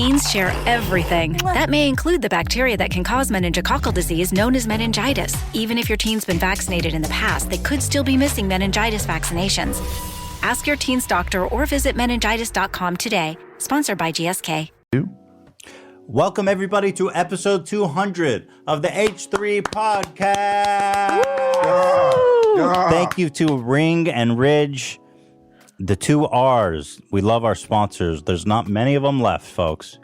Teens share everything. That may include the bacteria that can cause meningococcal disease known as meningitis. Even if your teen's been vaccinated in the past, they could still be missing meningitis vaccinations. Ask your teen's doctor or visit meningitis.com today. Sponsored by GSK. Welcome, everybody, to episode 200 of the H3 Pocast. Thank you to Ring and Ridge, the two R's. We love our sponsors. There's not many of them left, folks,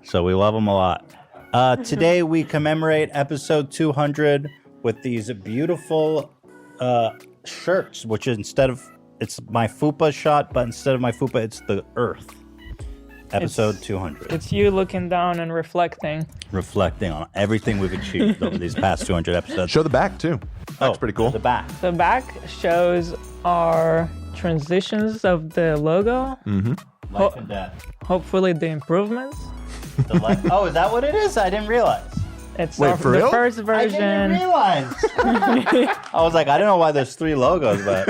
so we love them a lot. Today, we commemorate episode 200 with these beautiful shirts, which it's my fupa shot, but instead of my fupa, it's the earth. Episode 200. It's you looking down and reflecting on everything we've achieved over these past 200 episodes. Show the back, too. That's pretty cool. The back. The back shows our transitions of the logo. Mm-hmm. Life and death. Hopefully the improvements. Oh, is that what it is? I didn't realize. It's Wait, for the real? first version. I didn't realize. I was like, I don't know why there's three logos, but...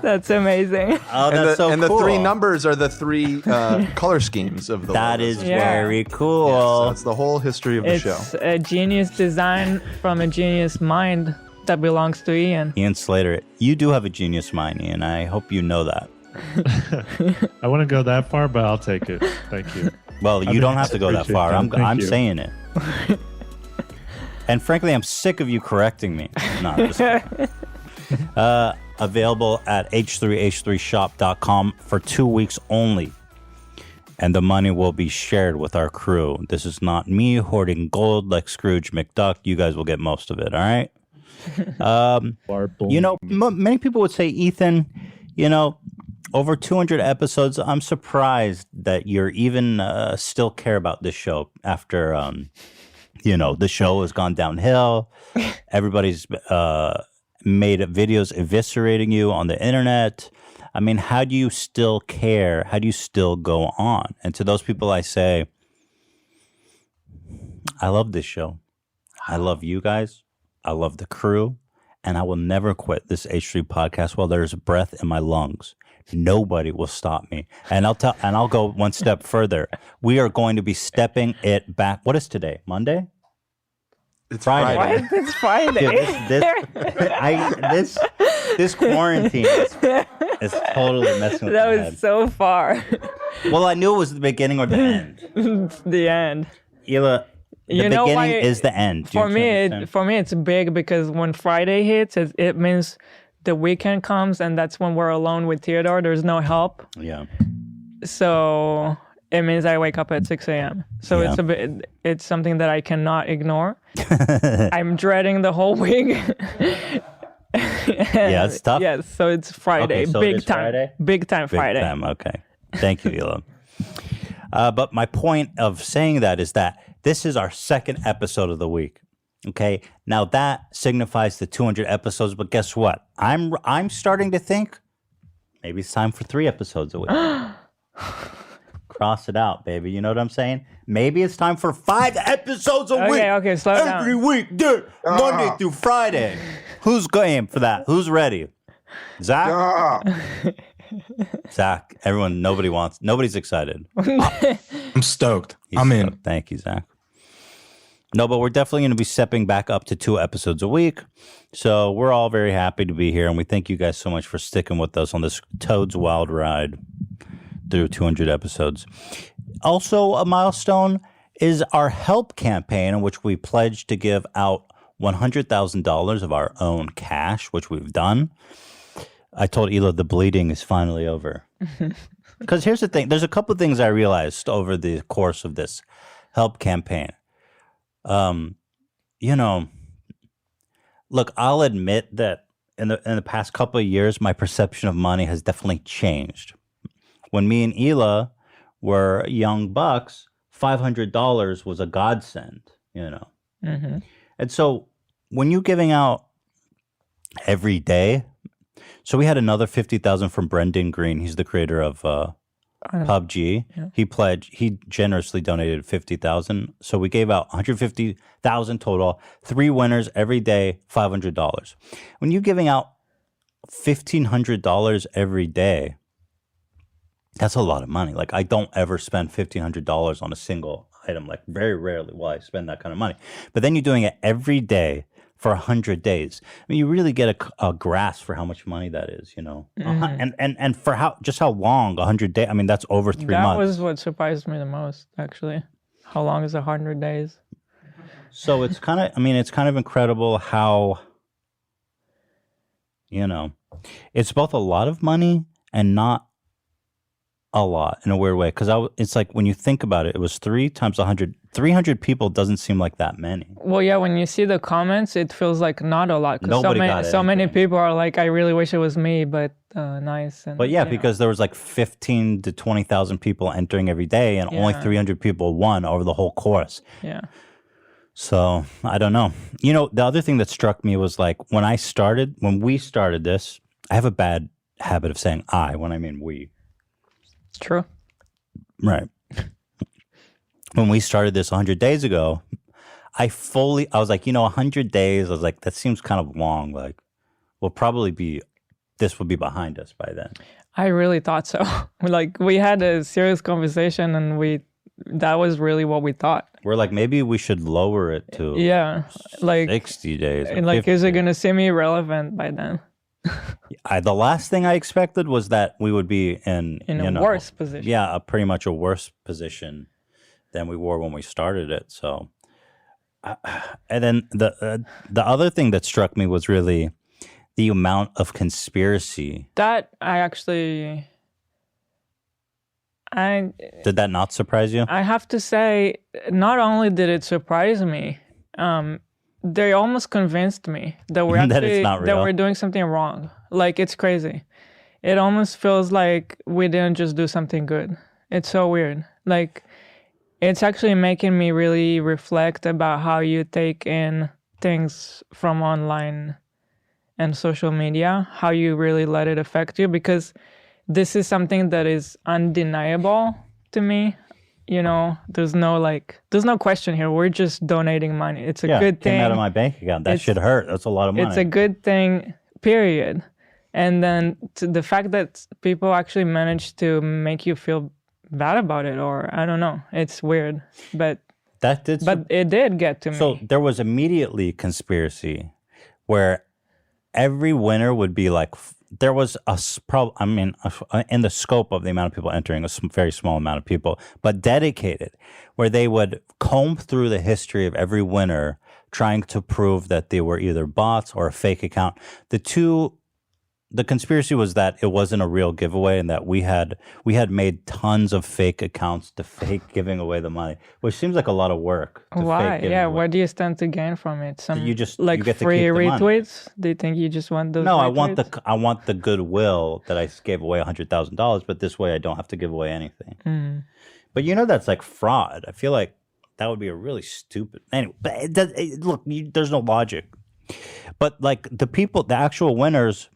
That's amazing. Oh, that's so cool. And the three numbers are the three color schemes of the That logos. is very cool. Yes, that's the whole history of the show. It's a genius design from a genius mind that belongs to Ian. Ian Slater, you do have a genius mind, Ian. I hope you know that. I wouldn't go that far, but I'll take it. Thank you. Well, you don't have to go that far. I'm you. saying it. And frankly, I'm sick of you correcting me. No, just kidding. Available at h3h3shop.com for 2 weeks only. And the money will be shared with our crew. This is not me hoarding gold like Scrooge McDuck. You guys will get most of it, all right? You know, many people would say, Ethan, you know, over 200 episodes, I'm surprised that you're even still care about this show after, you know, the show has gone downhill. Everybody's made videos eviscerating you on the internet. I mean, how do you still care? How do you still go on? And to those people, I say, I love this show. I love you guys. I love the crew. And I will never quit this H3 podcast while there's breath in my lungs. Nobody will stop me. And I'll go one step further. We are going to be stepping it back. What is today? Monday? It's Friday. Friday. What? It's Friday. Dude, this quarantine is totally messing with That my was head. so far. Well, I knew it was the beginning or the end. It's the end. Hila, the beginning is the end. For me, it's big because when Friday hits, it means the weekend comes, and that's when we're alone with Theodore. There's no help. Yeah. So it means I wake up at 6 a.m. So Yeah. it's something that I cannot ignore. I'm dreading the whole week. Yeah, it's tough. Yes, so it's Friday. Okay, so big it is time. Friday? Big time Big Friday. time. Okay. Thank you, Hila. But my point of saying that is that this is our second episode of the week. Okay. Now that signifies the 200 episodes, but guess what? I'm starting to think maybe it's time for 3 episodes a week. Cross it out, baby. You know what I'm saying? Maybe it's time for 5 episodes a week. Okay, slow down. Every week, dude. Monday through Friday. Who's going for that? Who's ready? Zach? Zach, everyone, nobody's excited. I'm stoked. He's I'm in. stoked. Thank you, Zach. No, but we're definitely going to be stepping back up to 2 episodes a week. So we're all very happy to be here. And we thank you guys so much for sticking with us on this Toad's Wild Ride through 200 episodes. Also, a milestone is our help campaign, in which we pledged to give out $100,000 of our own cash, which we've done. I told Hila the bleeding is finally over. Because here's the thing. There's a couple of things I realized over the course of this help campaign. You know, look, I'll admit that in the past couple of years, my perception of money has definitely changed. When me and Hila were young bucks, $500 was a godsend, you know. Mm-hmm. And so when you're giving out every day, so we had another 50,000 from Brendan Green. He's the creator of PUBG. Yeah. He generously donated 50,000. So we gave out 150,000 total, 3 winners every day, $500. When you're giving out $1,500 every day, That's a lot of money. Like, I don't ever spend $1,500 on a single item. Like, very rarely will I spend that kind of money. But then you're doing it every day for 100 days. I mean, you really get a grasp for how much money that is, you know? And for how long, 100 days, I mean, that's over 3 months. That was what surprised me the most, actually. How long is 100 days? So it's kind of incredible how, you know, it's both a lot of money and not a lot in a weird way. Because it's like, when you think about it, it was 3 times 100. 300 people doesn't seem like that many. Well, yeah, when you see the comments, it feels like not a lot. Because so many people are like, I really wish it was me, but nice. And, but yeah, because there was like 15 to 20,000 people entering every day, and only 300 people won over the whole course. Yeah. So I don't know. You know, the other thing that struck me was like when we started this, I have a bad habit of saying I when I mean we. It's true. Right. When we started this 100 days ago, I was like, 100 days. I was like, that seems kind of long. Like, this will be behind us by then. I really thought so. Like, we had a serious conversation, and that was really what we thought. We're like, maybe we should lower it to 60 days. And like, 50. Is it going to seem irrelevant by then? The last thing I expected was that we would be in a worse position. Yeah, pretty much a worse position than we were when we started it. So, and then the other thing that struck me was really the amount of conspiracy. That did that not surprise you? I have to say, not only did it surprise me, they almost convinced me that we're that it's not real. That we're doing something wrong. Like, it's crazy. It almost feels like we didn't just do something good. It's so weird. Like, it's actually making me really reflect about how you take in things from online and social media, how you really let it affect you, because this is something that is undeniable to me. You know, there's no question here. We're just donating money. It's a good thing. Came out of my bank account. That should hurt. That's a lot of money. It's a good thing, period. And then the fact that people actually manage to make you feel bad about it, or I don't know, it's weird. But it did get to me. So there was immediately conspiracy where every winner would be like, there was in the scope of the amount of people entering, a very small amount of people, but dedicated, where they would comb through the history of every winner, trying to prove that they were either bots or a fake account. The conspiracy was that it wasn't a real giveaway, and that we had made tons of fake accounts to fake giving away the money, which seems like a lot of work. Why? Yeah, what do you stand to gain from it? You get free to keep retweets? Do you think you just want those? No, retweets? I want the goodwill that I gave away $100,000, but this way I don't have to give away anything. Mm. But that's like fraud. I feel like that would be a really stupid. Anyway, but look, there's no logic. But like the actual winners.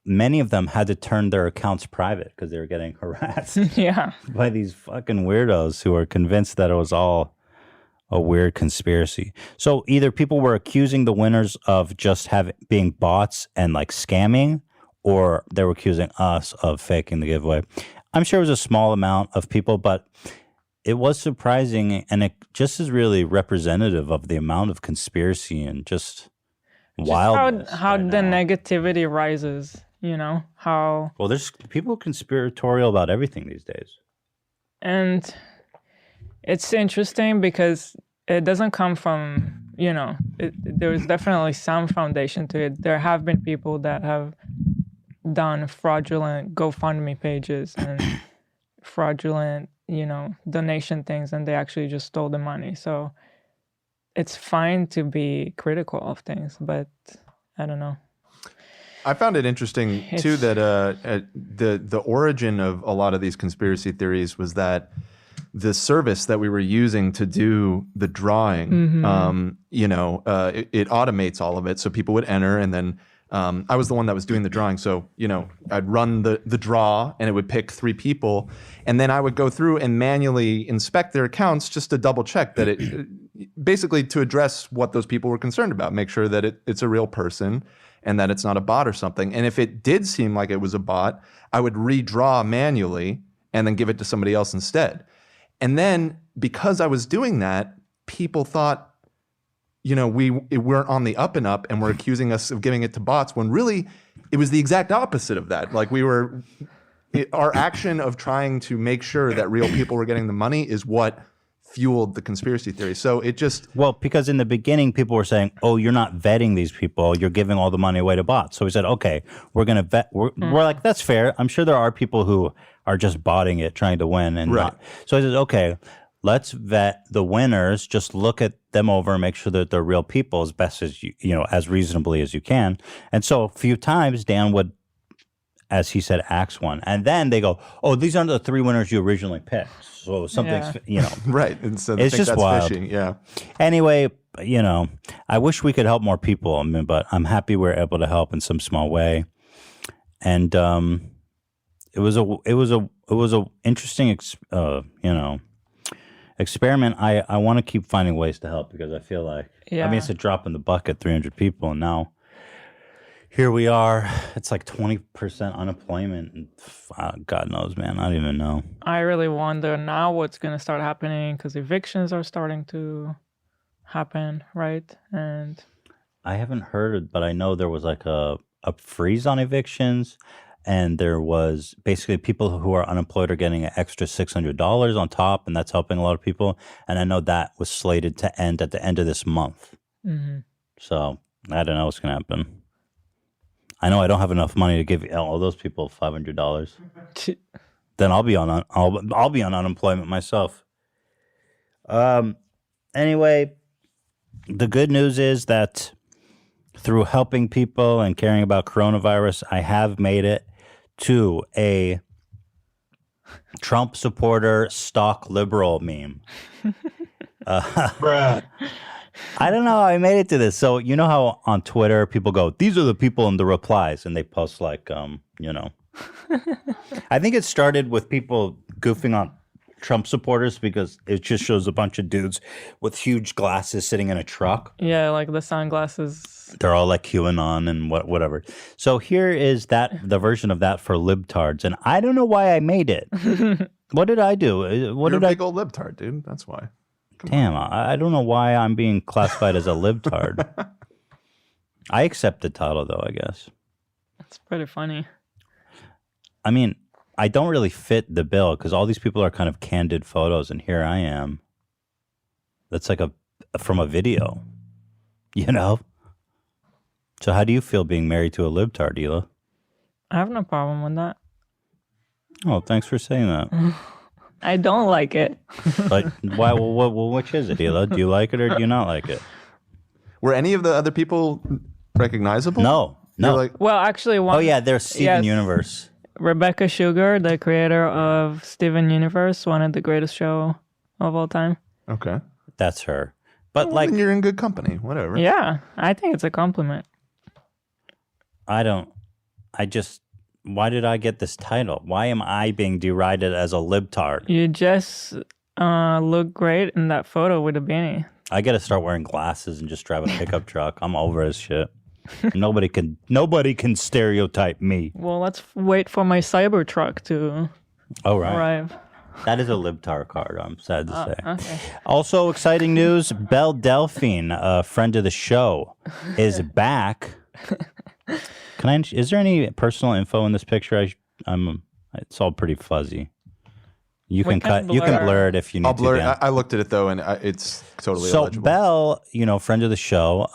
Many of them had to turn their accounts private because they were getting harassed by these fucking weirdos who were convinced that it was all a weird conspiracy. So either people were accusing the winners of just being bots and like scamming, or they were accusing us of faking the giveaway. I'm sure it was a small amount of people, but it was surprising, and it just is really representative of the amount of conspiracy and just wildness. How the negativity rises, how... Well, there's people conspiratorial about everything these days. And it's interesting because it doesn't come from, there's definitely some foundation to it. There have been people that have done fraudulent GoFundMe pages and fraudulent, donation things, and they actually just stole the money. So it's fine to be critical of things, but I don't know. I found it interesting too that the origin of a lot of these conspiracy theories was that the service that we were using to do the drawing, it automates all of it. So people would enter, and then I was the one that was doing the drawing. So, I'd run the draw, and it would pick 3 people. And then I would go through and manually inspect their accounts just to double check that it, basically to address what those people were concerned about, make sure that it's a real person. and that it's not a bot or something. And if it did seem like it was a bot, I would redraw manually and then give it to somebody else instead. And then because I was doing that, people thought, you know, we weren't on the up and up and were accusing us of giving it to bots when really it was the exact opposite of that. Like our action of trying to make sure that real people were getting the money is what fueled the conspiracy theory. So it just... Well, because in the beginning, people were saying, oh, you're not vetting these people. You're giving all the money away to bots. So we said, okay, we're going to vet. We're like, that's fair. I'm sure there are people who are just botting it, trying to win. And not. So I said, okay, let's vet the winners. Just look at them over and make sure that they're real people as best as you know, as reasonably as you can. And so a few times Dan would, as he said, axe one. And then they go, oh, these aren't the 3 winners you originally picked. So something's, you know. Right. And so it's just that's wild. fishing. Yeah. Anyway, you know, I wish we could help more people. I mean, but I'm happy we're able to help in some small way. And it was a interesting, you know, experiment. I want to keep finding ways to help because I feel like, I mean, it's a drop in the bucket, 300 people. And now here we are. It's like 20% unemployment. And God knows, man. I don't even know. I really wonder now what's going to start happening because evictions are starting to happen, right? And I haven't heard it, but I know there was like a freeze on evictions. And there was basically people who are unemployed are getting an extra $600 on top, and that's helping a lot of people. And I know that was slated to end at the end of this month. Mm-hmm. So I don't know what's going to happen. I know I don't have enough money to give all those people $500. Then I'll be on unemployment myself. Anyway, the good news is that through helping people and caring about coronavirus, I have made it to a Trump supporter stock liberal meme. Bruh. I don't know how I made it to this. So you know how on Twitter people go, these are the people in the replies, and they post like, you know. I think it started with people goofing on Trump supporters because it just shows a bunch of dudes with huge glasses sitting in a truck. Yeah, like the sunglasses. They're all like QAnon and whatever. So here is the version of that for libtards, and I don't know why I made it. What did I do? You're a big old libtard, dude. That's why. Damn, I don't know why I'm being classified as a libtard. I accept the title, though, I guess. It's pretty funny. I mean, I don't really fit the bill because all these people are kind of candid photos, and here I am. That's like from a video, you know? So how do you feel being married to a libtard, Hila? I have no problem with that. Oh, thanks for saying that. I don't like it. But why? Which is it, Hila? Do you like it or do you not like it? Were any of the other people recognizable? No. Well, actually, one. Oh yeah, they're Steven Universe. Rebecca Sugar, the creator of Steven Universe, one of the greatest show of all time. Okay. That's her. But well, then you're in good company. Whatever. Yeah, I think it's a compliment. Why did I get this title? Why am I being derided as a libtard? You just look great in that photo with a beanie. I got to start wearing glasses and just drive a pickup truck. I'm over this shit. Nobody can stereotype me. Well, let's wait for my cyber truck to arrive. That is a libtard card, I'm sad to say. Okay. Also, exciting news, Belle Delphine, a friend of the show, is back. Is there any personal info in this picture? It's all pretty fuzzy. You can blur it if you need to. I'll blur it. I looked at it though, and it's totally illegible. So Belle, friend of the show,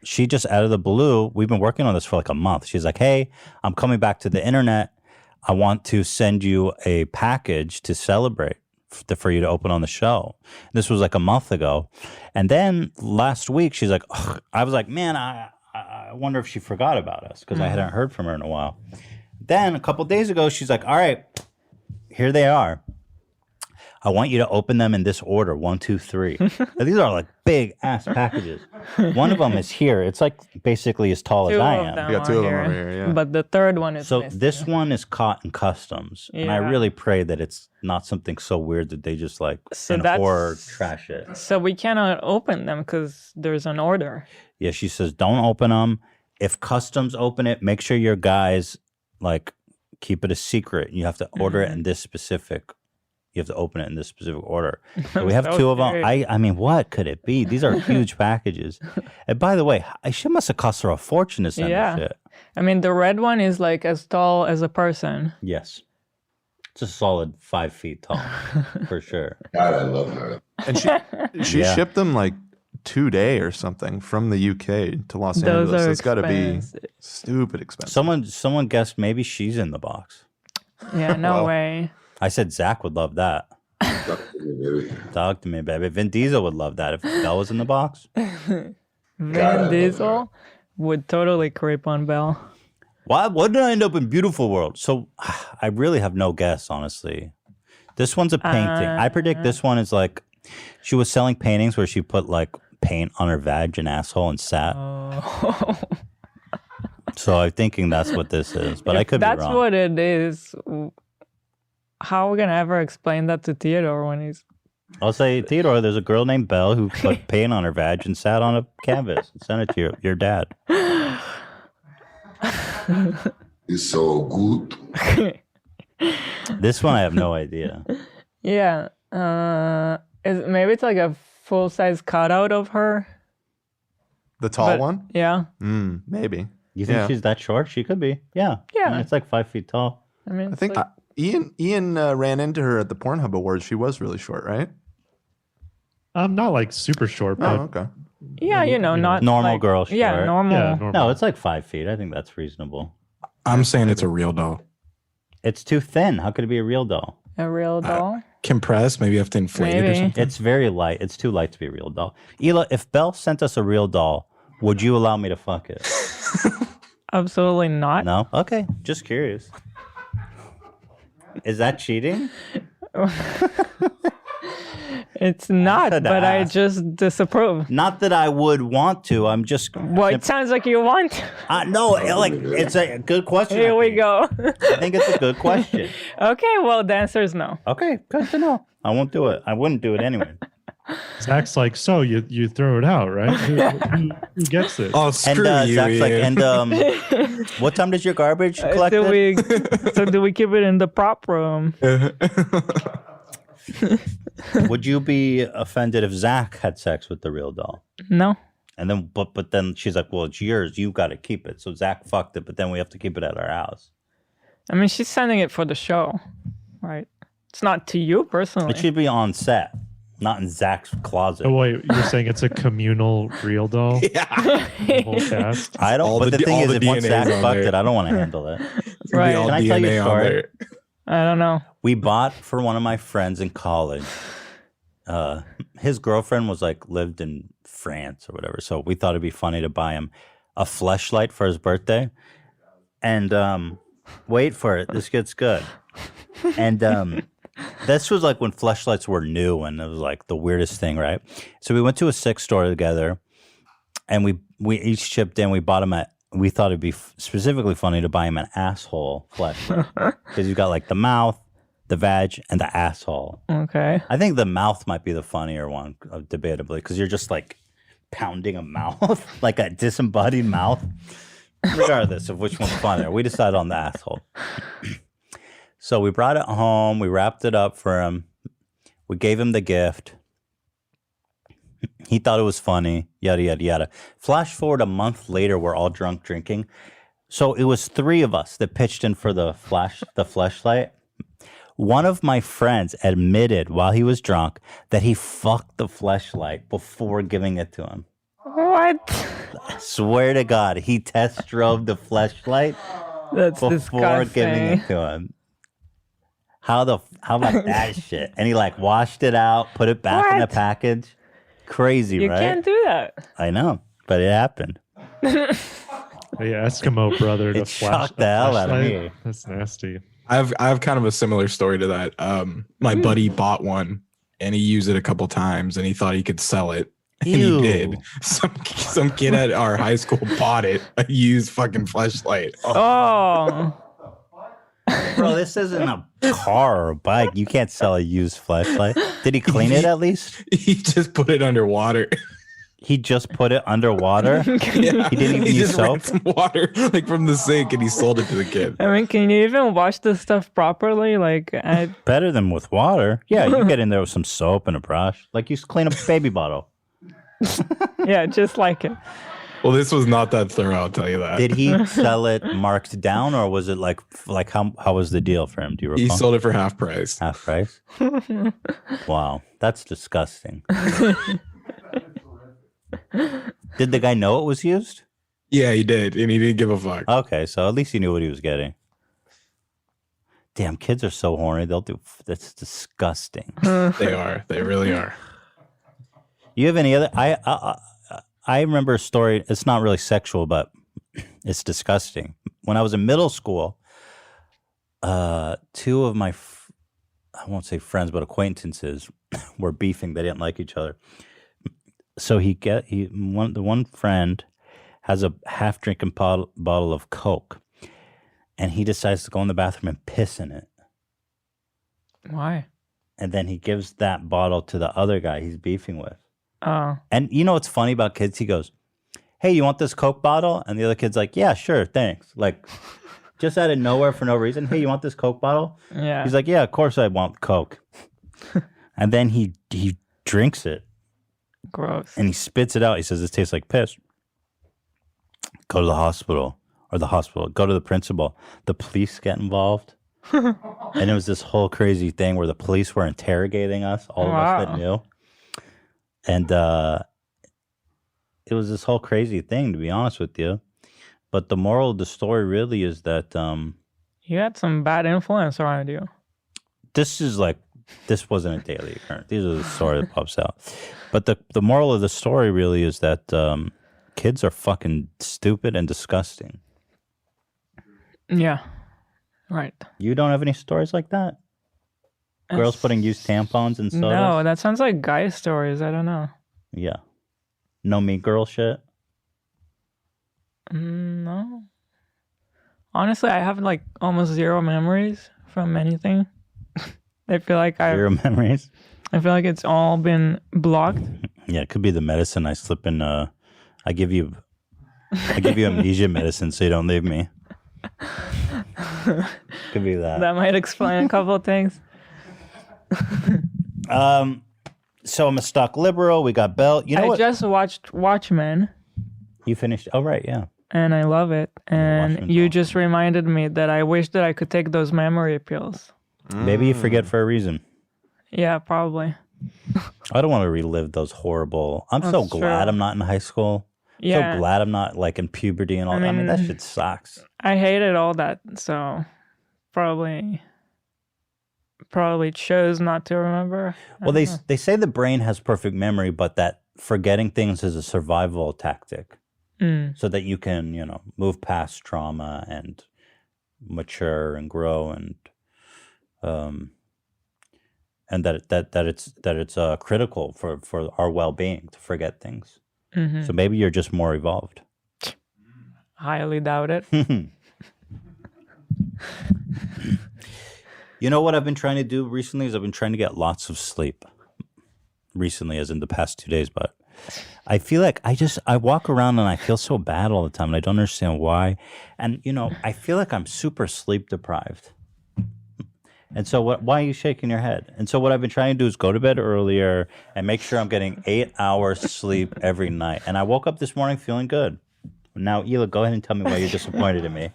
she just out of the blue, we've been working on this for like a month. She's like, hey, I'm coming back to the internet. I want to send you a package to celebrate for you to open on the show. This was like a month ago. And then last week, she's like, ugh. I was like, man, I wonder if she forgot about us because I hadn't heard from her in a while. Then a couple days ago, she's like, all right, here they are. I want you to open them in this order, 1, 2, 3. Now, these are like big ass packages. One of them is here. It's like basically as tall as I am. We got 2 of them over here, yeah. But the third one is so this one is Cotton Customs. Yeah. And I really pray that it's not something so weird that they just like horror trash it. So we cannot open them because there's an order. Yeah, she says don't open them. if customs open it, make sure your guys like keep it a secret. You have to order it in this specific. You have to open it in this specific order. So we have so two of them. scared. I mean, what could it be? These are huge packages. And by the way, she must have cost her a fortune to send this shit. I mean, the red one is like as tall as a person. Yes. It's a solid 5 feet tall, for sure. God, I love her. And she shipped them like 2 day or something from the UK to Los Those Angeles. are It's got to be expensive. stupid expensive. Someone guessed maybe she's in the box. Yeah, no Well, way. I said Zach would love that. Talk to me, baby. Vin Diesel would love that if Belle was in the box. Vin Diesel would totally creep on Belle. Why did I end up in Beautiful World? So I really have no guess, honestly. This one's a painting. I predict this one is like she was selling paintings where she put like paint on her vag and asshole and sat. Oh. So I'm thinking that's what this is, but I could be wrong. That's what it is. How are we gonna ever explain that to Theodore when he's? I'll say, Theodore, there's a girl named Belle who put paint on her vag and sat on a canvas and sent it to your dad. It's so good. This one I have no idea. Yeah. Maybe it's like a full size cutout of her. the tall one? Yeah. Maybe. You think she's that short? She could be. Yeah. Yeah. I mean, it's like 5 feet tall. I mean, I think Ian ran into her at the Pornhub Awards. She was really short, right? I'm not like super short, but Okay. yeah, not Normal like, girl short. Yeah, normal. yeah, normal. No, it's like 5 feet. I think that's reasonable. I'm saying it's a real doll. It's too thin. How could it be a real doll? A real doll. Compressed, maybe you have to inflate it or Maybe. something. It's very light. It's too light to be a real doll. Ela, if Belle sent us a real doll, would you allow me to fuck it? Absolutely not. No? Okay. Just curious. Is that cheating? It's not, said to but I ask. just disapprove. Not that I would want to. I'm just. Well, it sounds like you want. No, like, it's a good question. Here I we think. go. I think it's a good question. Okay, well, the answer is no. Okay, good to know. I won't do it. I wouldn't do it anyway. Zach's like, so you throw it out, right? Who gets it? Oh, And screw you, Zach's like, Ian. and what time does your garbage collect? Do we keep it in the prop room? Would you be offended if Zach had sex with the real doll? No. And then, but then she's like, well, it's yours. You got to keep it. So Zach fucked it, but then we have to keep it at our house. I mean, she's sending it for the show, right? It's not to you personally. It should be on set, not in Zach's closet. Oh wait, you're saying it's a communal real doll? Yeah. The whole cast? I don't. All But the the thing all is, the if once DNA's Zach on fucked there. it, I don't want to handle it. Right. All Can I tell you a DNA on story? there. I don't know. We bought for one of my friends in college. His girlfriend was like lived in France or whatever, so we thought it'd be funny to buy him a fleshlight for his birthday. And wait for it, this gets good. And this was like when fleshlights were new, and it was like the weirdest thing, right? So we went to a sex store together, and we each chipped in. We bought him we thought it'd be specifically funny to buy him an asshole fleshlight because you got like the mouth, the vag, and the asshole. Okay. I think the mouth might be the funnier one, debatably, because you're just like pounding a mouth, like a disembodied mouth. Regardless of which one's funnier, we decided on the asshole. So we brought it home. We wrapped it up for him. We gave him the gift. He thought it was funny. Yada yada yada. Flash forward a month later, we're all drunk drinking. So it was 3 of us that pitched in for the fleshlight. One of my friends admitted while he was drunk that he fucked the fleshlight before giving it to him. What? Swear to God, he test drove the fleshlight That's before giving disgusting. it to him. How about that shit? And he like washed it out, put it back in the What? package. Crazy, You right? can't do that. I know, but it happened. The Eskimo brother to It flash shocked the hell out of flashlight? me. That's nasty. I have kind of a similar story to that. My buddy bought one and he used it a couple times and he thought he could sell it. And Ew. he did. Some kid at our high school bought it, a used fucking fleshlight. Oh, Oh. Bro, this isn't a car or a bike. You can't sell a used flashlight. Did he clean it at least? he just put it underwater. He just put it underwater. Yeah, He didn't even he use just ran soap. some water like from the sink, and he sold it to the kid. I mean, can you even wash this stuff properly? Like, Better than with water. Yeah, you get in there with some soap and a brush, like you clean a baby bottle. yeah, just like it. Well, this was not that thorough, I'll tell you that. Did he sell it marked down, or was it like how was the deal for him? Do you recall? He sold it for half price. Half price. Wow, that's disgusting. Did the guy know it was used? Yeah, he did, and he didn't give a fuck. Okay, so at least he knew what he was getting. Damn, kids are so horny. They'll do. That's disgusting. They are. They really are. You have any other? I remember a story. It's not really sexual, but it's disgusting. When I was in middle school, two of my, I won't say friends, but acquaintances were beefing. They didn't like each other. So the one friend has a half-drinking bottle of Coke, and he decides to go in the bathroom and piss in it. Why? And then he gives that bottle to the other guy he's beefing with. Oh. And you know what's funny about kids? He goes, "Hey, you want this Coke bottle?" And the other kid's like, "Yeah, sure, thanks." Like, just out of nowhere for no reason. "Hey, you want this Coke bottle?" Yeah. He's like, "Yeah, of course I want Coke." And then he drinks it. Gross. And he spits it out. He says, "This tastes like piss." Go to the hospital. Go to the principal. The police get involved. And it was this whole crazy thing where the police were interrogating us, all of us that knew. And it was this whole crazy thing, to be honest with you. But the moral of the story really is that you had some bad influence around you. this wasn't a daily occurrence. These are the story that pops out. But the moral of the story really is that kids are fucking stupid and disgusting. Yeah. Right. You don't have any stories like that? Girls putting used tampons in sodas? No, that sounds like guy stories. I don't know. Yeah. No mean girl shit? No. Honestly, I have like almost zero memories from anything. I feel like Zero memories? I feel like it's all been blocked. Yeah, it could be the medicine I slip in. I give you amnesia medicine so you don't leave me. Could be that. That might explain a couple of things. So I'm a stock liberal. We got Belle. You know I what? just watched Watchmen. You finished? Oh, right, yeah. And I love it. And Watchmen's you awesome. just reminded me that I wish that I could take those memory pills. Maybe you forget for a reason. Yeah, probably. I don't want to relive those horrible. I'm so That's glad true. I'm not in high school. Yeah. So glad I'm not like in puberty and all. I mean, that shit sucks. I hated all that, so probably chose not to remember. Well, they say the brain has perfect memory, but that forgetting things is a survival tactic, so that you can move past trauma and mature and grow and that it's critical for our well-being to forget things. Mm-hmm. So maybe you're just more evolved. Highly doubt it. You know what I've been trying to do recently is I've been trying to get lots of sleep. Recently, as in the past 2 days, but I feel like I walk around and I feel so bad all the time and I don't understand why. And I feel like I'm super sleep deprived. And so why are you shaking your head? And so what I've been trying to do is go to bed earlier and make sure I'm getting 8 hours sleep every night. And I woke up this morning feeling good. Now, Hila, go ahead and tell me why you're disappointed in me.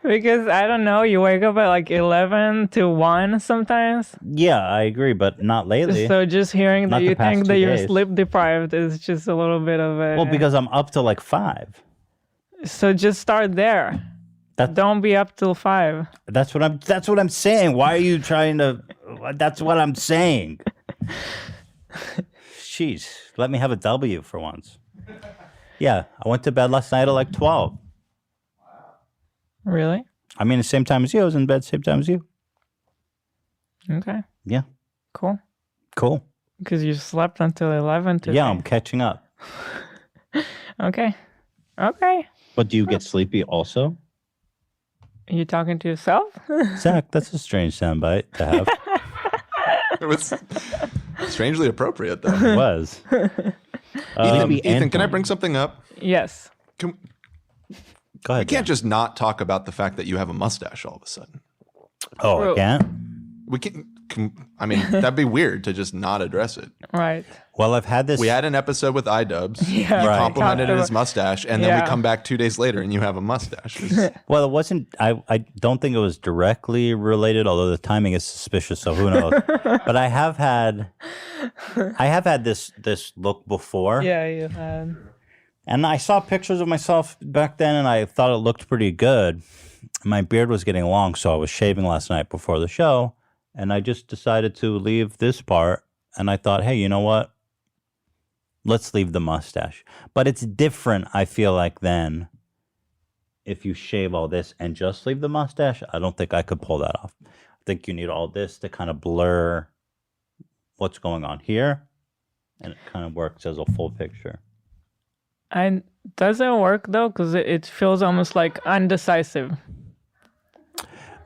Because I don't know, you wake up at like 11 to 1 sometimes. Yeah, I agree, but not lately. So just hearing Not that the you past think 2 that you're days. sleep deprived is just a little bit of a... Well, because I'm up to like 5. So just start there. Don't be up till 5. That's what I'm saying. Why are you trying to? That's what I'm saying. Jeez, let me have a W for once. Yeah, I went to bed last night at like 12. Really? I mean, the same time as you. I was in bed same time as you. Okay. Yeah. Cool. Cool. Because you slept until 11 today. Yeah, I'm catching up. Okay. Okay. But do you get sleepy also? Are you talking to yourself? Zach, that's a strange soundbite to have. It was strangely appropriate, though. It was. Ethan, can I bring something up? Yes. Go ahead. We can't just not talk about the fact that you have a mustache all of a sudden. Oh, I can't? We can. I mean, that'd be weird to just not address it. Right. Well, I've had this. We had an episode with iDubbbz. Yeah. You Right. complimented his mustache, and then Yeah. we come back 2 days later, and you have a mustache. Well, it wasn't. I don't think it was directly related, although the timing is suspicious. So who knows? But I have had this look before. Yeah, you had. And I saw pictures of myself back then, and I thought it looked pretty good. My beard was getting long, so I was shaving last night before the show, and I just decided to leave this part. And I thought, hey, you know what? Let's leave the mustache. But it's different, I feel like, then if you shave all this and just leave the mustache. I don't think I could pull that off. I think you need all this to kind of blur what's going on here, and it kind of works as a full picture. Does it work though? Because it feels almost like undecisive.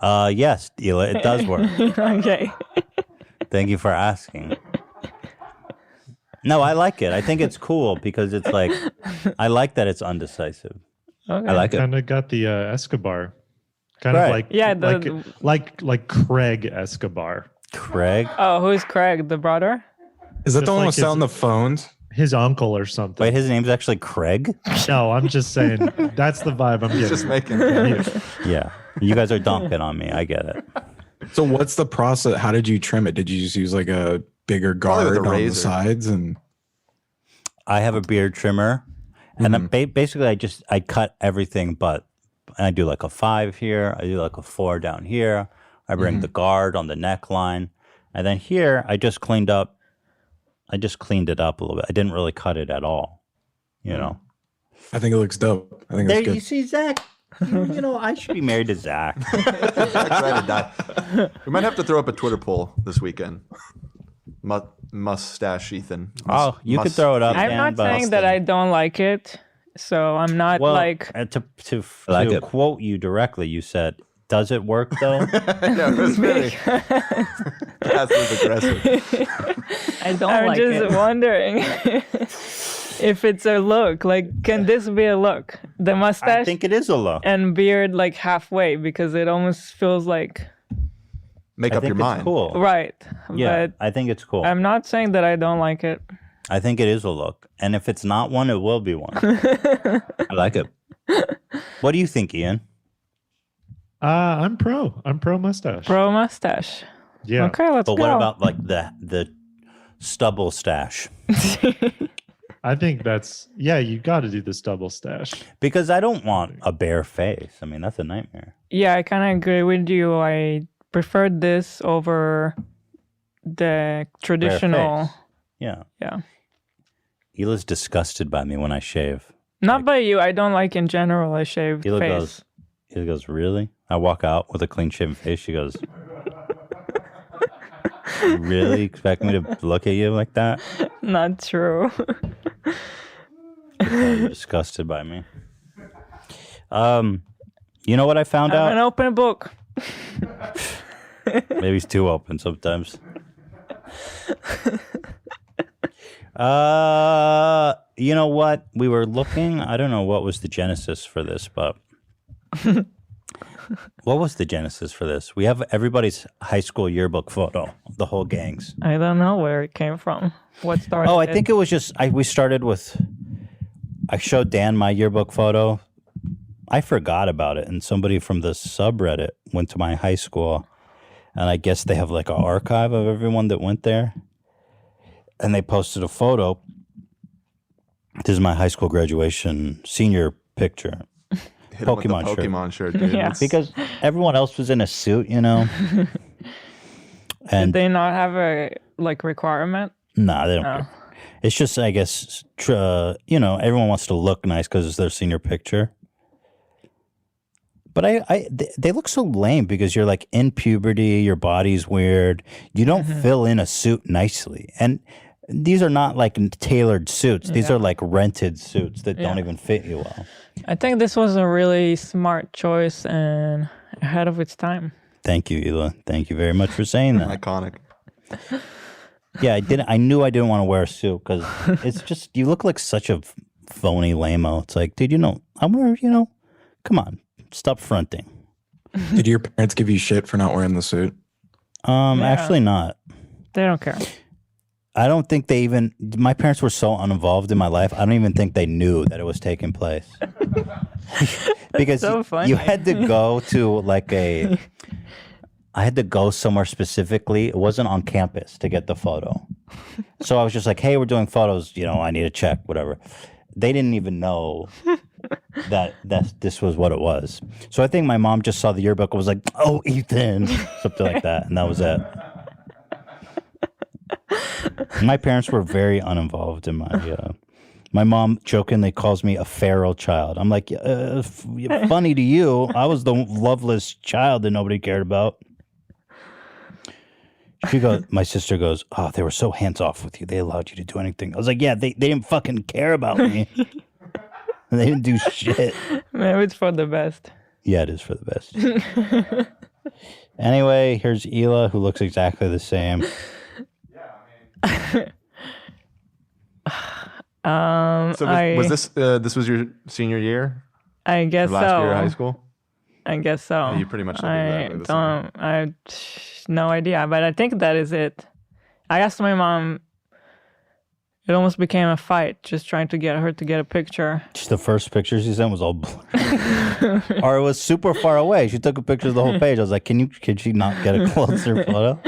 Yes, Ela, it does work. Okay. Thank you for asking. No, I like it. I think it's cool because it's like, I like that it's undecisive. Okay. I like it. Kind of got the Escobar. Kind Right. of like Yeah, like Craig Escobar. Craig? Oh, who's Craig? The brother? Is that Just the one like with selling the phones? His uncle or something. Wait, his name's actually Craig? No, I'm just saying that's the vibe I'm getting. Just making. Yeah. You guys are dunking on me. I get it. So what's the process? How did you trim it? Did you just use like a bigger Probably with guard a on the razor. sides? And I have a beard trimmer, and then basically I cut everything, but I do like a 5 here. I do like a 4 down here. I bring the guard on the neckline. And then here, I just cleaned it up a little bit. I didn't really cut it at all, you know. I think it looks dope. I think There it's good. you see, Zach. You know, I should be married to Zach. Try to die. We might have to throw up a Twitter poll this weekend. Mustache Ethan. Oh, you could throw it up. I'm Dan, not but saying that I don't like it. So I'm not well, like. to like it. quote you directly, you said, "Does it work though?" Yeah, it was very passive aggressive. I don't I'm like just it. wondering if it's a look. Like, can this be a look? The I mustache think it is a look. and beard like halfway, because it almost feels like Make I up think your it's mind. cool. right. Yeah, But I think it's cool. I'm not saying that I don't like it. I think it is a look, and if it's not one, it will be one. I like it. What do you think, Ian? I'm pro mustache. Pro mustache. Yeah. Okay, let's But go. what about like the stubble stash? I think that's you got to do this double stash. Because I don't want a bare face. I mean, that's a nightmare. Yeah, I kind of agree with you. I preferred this over the traditional. face. Yeah. Yeah. Hila's disgusted by me when I shave. Not by you. I don't like in general a shaved Hila face. goes, really? I walk out with a clean shaven face. She goes, you really expect me to look at you like that? Not true. You're disgusted by me. You know what I found I'm an out? open book. Maybe he's too open sometimes. You know what? We were looking. I don't know what was the genesis for this, but what was the genesis for this? We have everybody's high school yearbook photo, the whole gang's. I don't know where it came from. What started Oh, I think it was just we started with. I showed Dan my yearbook photo. I forgot about it, and somebody from the subreddit went to my high school, and I guess they have like an archive of everyone that went there, and they posted a photo. This is my high school graduation senior picture. Hit him with the Pokemon shirt. Pokemon shirt, dude. Yeah. It's- Because everyone else was in a suit, you know. Did And they not have a like requirement? nah, they don't Oh. care. It's just, I guess, everyone wants to look nice because it's their senior picture. But they look so lame because you're like in puberty, your body's weird. You don't fill in a suit nicely. And these are not like tailored suits. These are like rented suits that don't even fit you well. I think this was a really smart choice and ahead of its time. Thank you, Hila. Thank you very much for saying that. Iconic. Yeah, I knew I didn't want to wear a suit because it's just you look like such a phony lame-o. It's like, dude, I'm wearing, come on, stop fronting. Did your parents give you shit for not wearing the suit? Actually not. They don't care. I don't think my parents were so uninvolved in my life. I don't even think they knew that it was taking place. Because so funny. you had to go to I had to go somewhere specifically. It wasn't on campus to get the photo. So I was just like, hey, we're doing photos. I need to check, whatever. They didn't even know that this was what it was. So I think my mom just saw the yearbook and was like, oh, Ethan, something like that. And that was it. My parents were very uninvolved in my mom jokingly calls me a feral child. I'm like, funny to you. I was the loveless child that nobody cared about. My sister goes, oh, they were so hands off with you. They allowed you to do anything. I was like, yeah, they didn't fucking care about me. They didn't do shit. Maybe it's for the best. Yeah, it is for the best. Anyway, here's Hila, who looks exactly the same. Was this was your senior year? I guess Your last year of high school? I guess so. Yeah, you pretty much look exactly the same. I have no idea, but I think that is it. I asked my mom. It almost became a fight, just trying to get her to get a picture. Just the first picture she sent was all blurry. Or it was super far away. She took a picture of the whole page. I was like, could she not get a closer photo?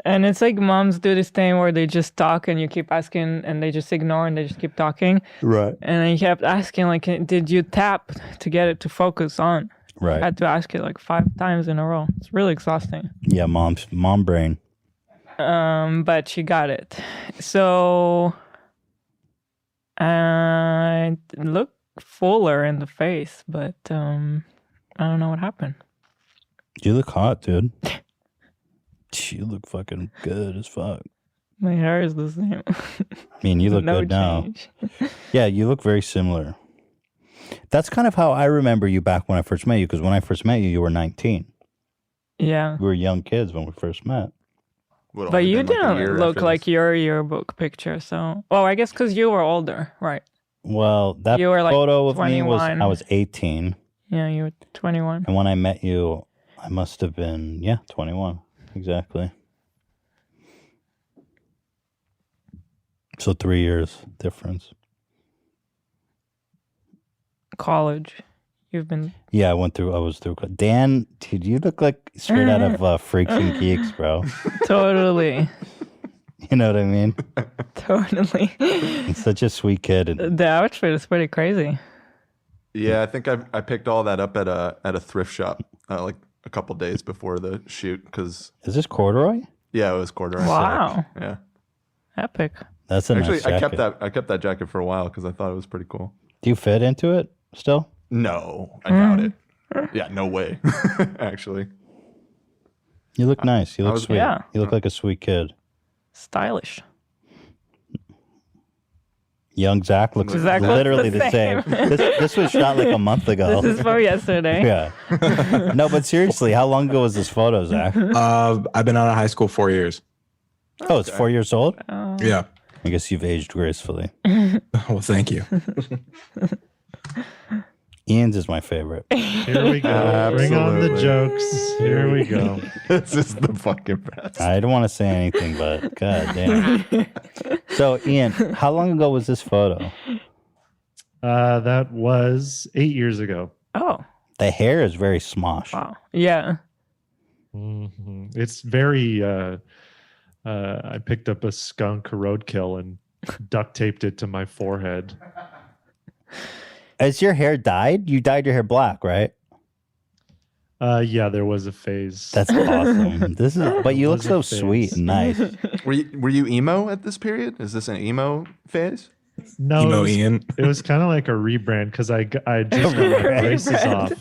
And it's like moms do this thing where they just talk and you keep asking and they just ignore and they just keep talking. Right. And I kept asking, like, did you tap to get it to focus on? Right. I had to ask it like 5 times in a row. It's really exhausting. Yeah, mom brain. But she got it. So I look fuller in the face, but I don't know what happened. You look hot, dude. You look fucking good as fuck. My hair is the same. I mean, you look no good now. change. Yeah, you look very similar. That's kind of how I remember you back when I first met you, because when I first met you, you were 19. Yeah. We were young kids when we first met. But you didn't look like your yearbook picture, so... Well, I guess because you were older, right? Well, that You were like photo of me 21. I was 18. Yeah, you were 21. And when I met you, I must have been, 21. Exactly. So 3 years difference. College. You've been... Yeah, I was through. Dan, dude, you look like straight out of Freaks and Geeks, bro. Totally. You know what I mean? Totally. He's such a sweet kid. The outfit is pretty crazy. Yeah, I think I picked all that up at a thrift shop like a couple days before the shoot. Because is this corduroy? Yeah, it was corduroy. Wow. Yeah. Epic. That's a Actually, nice jacket. I kept that jacket for a while because I thought it was pretty cool. Do you fit into it still? No, I doubt it. Yeah, no way. Actually, you look nice. You look sweet. Yeah. You look like a sweet kid. Stylish. Young Zach looks Exactly literally the the same. This was shot like a month ago. This is from yesterday. Yeah. No, but seriously, how long ago was this photo, Zach? I've been out of high school 4 years. Oh, it's 4 years old? Yeah. I guess you've aged gracefully. Well, thank you. Ian's is my favorite. Here we go. Bring on the Absolutely. jokes. Here we go. this is the fucking best. I don't want to say anything, but god damn. So, Ian, how long ago was this photo? That was 8 years ago. Oh, The hair is very smosh. wow. Yeah. Mhm. It's very. I picked up a skunk roadkill and duct taped it to my forehead. Is your hair dyed? You dyed your hair black, right? Yeah, there was a phase. That's awesome. But you look Was a so phase. sweet and nice. Were you emo at this period? Is this an emo phase? No, Emo Ian. it was kind of like a rebrand because I just got my braces off.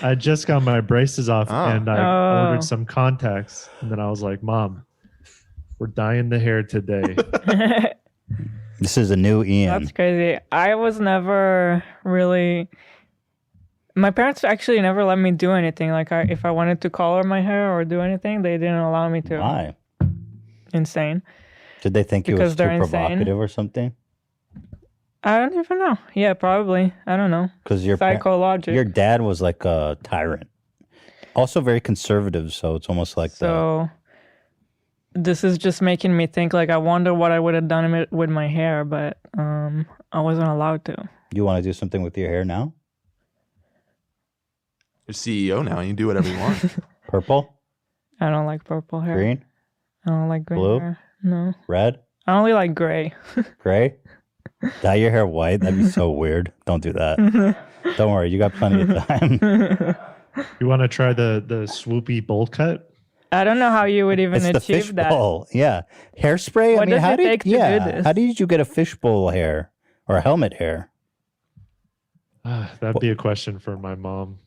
I just got my braces off and I ordered some contacts. And then I was like, Mom, we're dyeing the hair today. This is a new Ian. That's crazy. I was never really... My parents actually never let me do anything. Like, if I wanted to color my hair or do anything, they didn't allow me to. Why? insane. Did they think it was Because too they're insane. provocative or something? I don't even know. Yeah, probably. I don't know. Because your dad was like a tyrant. Also very conservative, so it's almost like this is just making me think, like, I wonder what I would have done with my hair, but I wasn't allowed to. You want to do something with your hair now? You're CEO now. You can do whatever you want. Purple? I don't like purple hair. Green? I don't like green Blue? hair. No. Red? I only like gray. Gray? Dye your hair white? That'd be so weird. Don't do that. Don't worry. You got plenty of time. You want to try the swoopy bowl cut? I don't know how you would even It's the achieve that. fishbowl. Yeah. Hairspray? What does it take to do this? How did you get a fishbowl hair or a helmet hair? That'd be a question for my mom.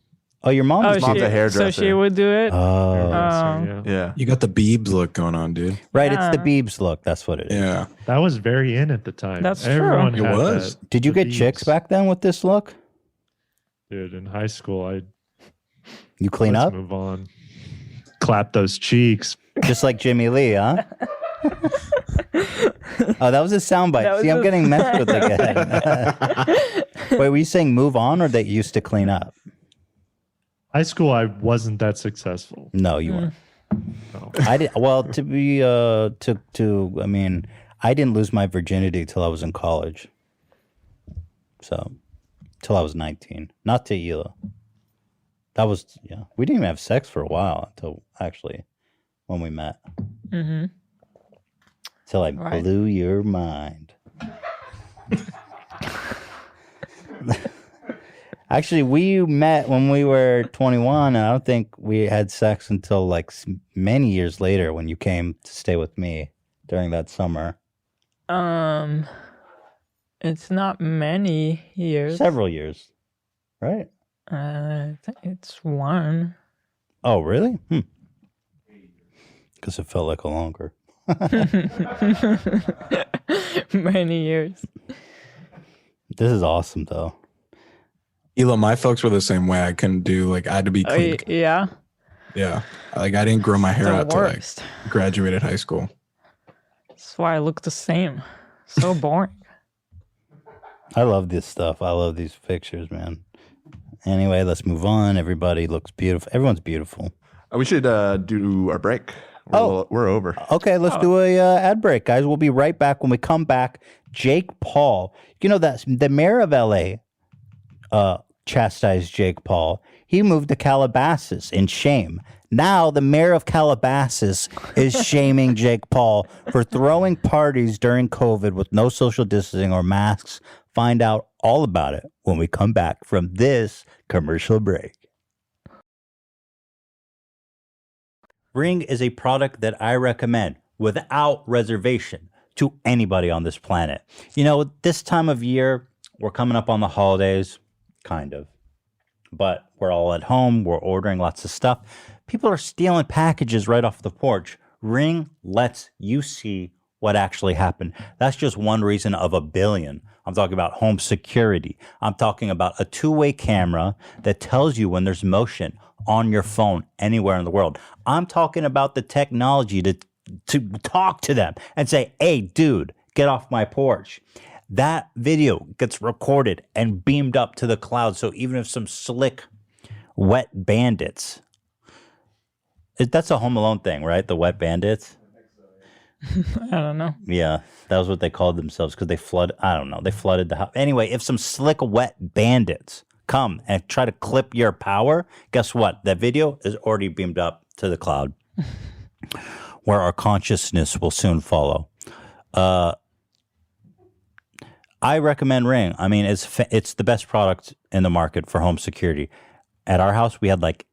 Oh, your mom's mom's a hairdresser. So she would do it? Yeah. You got the Biebs look going on, dude. Right, it's the Biebs look. That's what it is. Yeah. That was very in at the time. That's Everyone true. It had was. that. Did you The get chicks Biebs. back then with this look? Dude, in high school, You clean let's up? move on. Clap those cheeks. Just like Jimmy Lee, huh? Oh, that was a soundbite. See, I'm getting messed with again. Wait, were you saying move on or that you used to clean up? High school, I wasn't that successful. No, you weren't. No. I did. Well, to be I mean, I didn't lose my virginity till I was in college. So, till I was 19. Not to Hila. That was we didn't even have sex for a while until actually when we met. Mm-hmm. Till I blew your mind. Actually, we met when we were 21, and I don't think we had sex until like many years later when you came to stay with me during that summer. It's not many years. Several years, right? I think it's one. Oh, really? Because it felt like a longer. Many years. This is awesome, though. Elo, my folks were the same way. I couldn't do, I had to be clean. Yeah. Yeah. I didn't grow my hair The out till worst. graduated high school. That's why I look the same. So boring. I love this stuff. I love these pictures, man. Anyway, let's move on. Everybody looks beautiful. Everyone's beautiful. We should do our break. We're over. Okay, let's do a ad break, guys. We'll be right back. When we come back, Jake Paul. You know that the mayor of LA chastised Jake Paul. He moved to Calabasas in shame. Now the mayor of Calabasas is shaming Jake Paul for throwing parties during COVID with no social distancing or masks. Find out all about it when we come back from this commercial break. Ring is a product that I recommend without reservation to anybody on this planet. You know, this time of year, we're coming up on the holidays, kind of. But we're all at home. We're ordering lots of stuff. People are stealing packages right off the porch. Ring lets you see what actually happened. That's just one reason of a billion. I'm talking about home security. I'm talking about a two-way camera that tells you when there's motion on your phone anywhere in the world. I'm talking about the technology to talk to them and say, hey, dude, get off my porch. That video gets recorded and beamed up to the cloud. So even if some slick, wet bandits, that's a Home Alone thing, right? The wet bandits. I don't know. Yeah, that was what they called themselves because they flooded. I don't know. They flooded the house. Anyway, if some slick, wet bandits come and try to clip your power, guess what? That video is already beamed up to the cloud where our consciousness will soon follow. I recommend Ring. I mean, it's the best product in the market for home security. At our house, we had like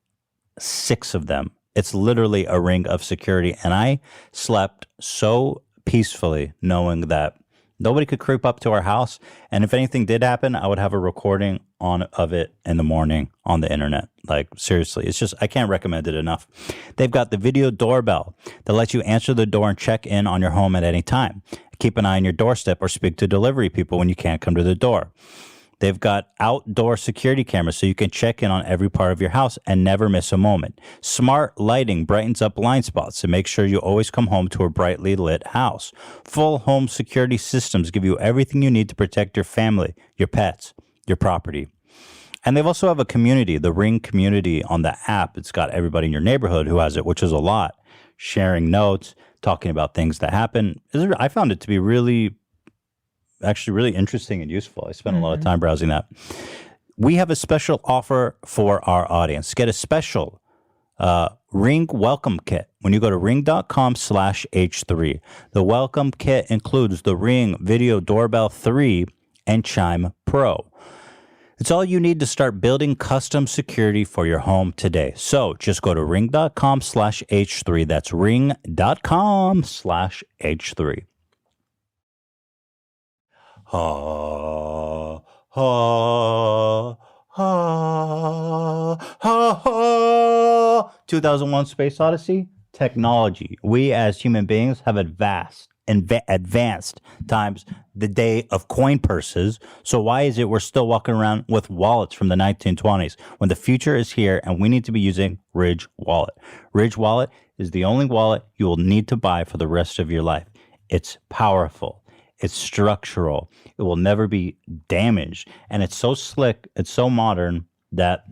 6 of them. It's literally a ring of security. And I slept so peacefully knowing that nobody could creep up to our house. And if anything did happen, I would have a recording of it in the morning on the internet. Like, seriously, it's just, I can't recommend it enough. They've got the video doorbell that lets you answer the door and check in on your home at any time. Keep an eye on your doorstep or speak to delivery people when you can't come to the door. They've got outdoor security cameras so you can check in on every part of your house and never miss a moment. Smart lighting brightens up blind spots to make sure you always come home to a brightly lit house. Full home security systems give you everything you need to protect your family, your pets, your property. And they also have a community, the Ring community on the app. It's got everybody in your neighborhood who has it, which is a lot. Sharing notes, talking about things that happen. I found it to be really interesting and useful. I spent a lot of time browsing that. We have a special offer for our audience. Get a special Ring welcome kit when you go to ring.com/H3. The welcome kit includes the Ring Video Doorbell 3 and Chime Pro. It's all you need to start building custom security for your home today. So just go to ring.com/H3. That's ring.com/H3. Ha, ha, ha, ha, ha. 2001 Space Odyssey, technology. We as human beings have advanced times the day of coin purses. So why is it we're still walking around with wallets from the 1920s when the future is here and we need to be using Ridge Wallet? Ridge Wallet is the only wallet you will need to buy for the rest of your life. It's powerful. It's structural. It will never be damaged. And it's so slick, it's so modern that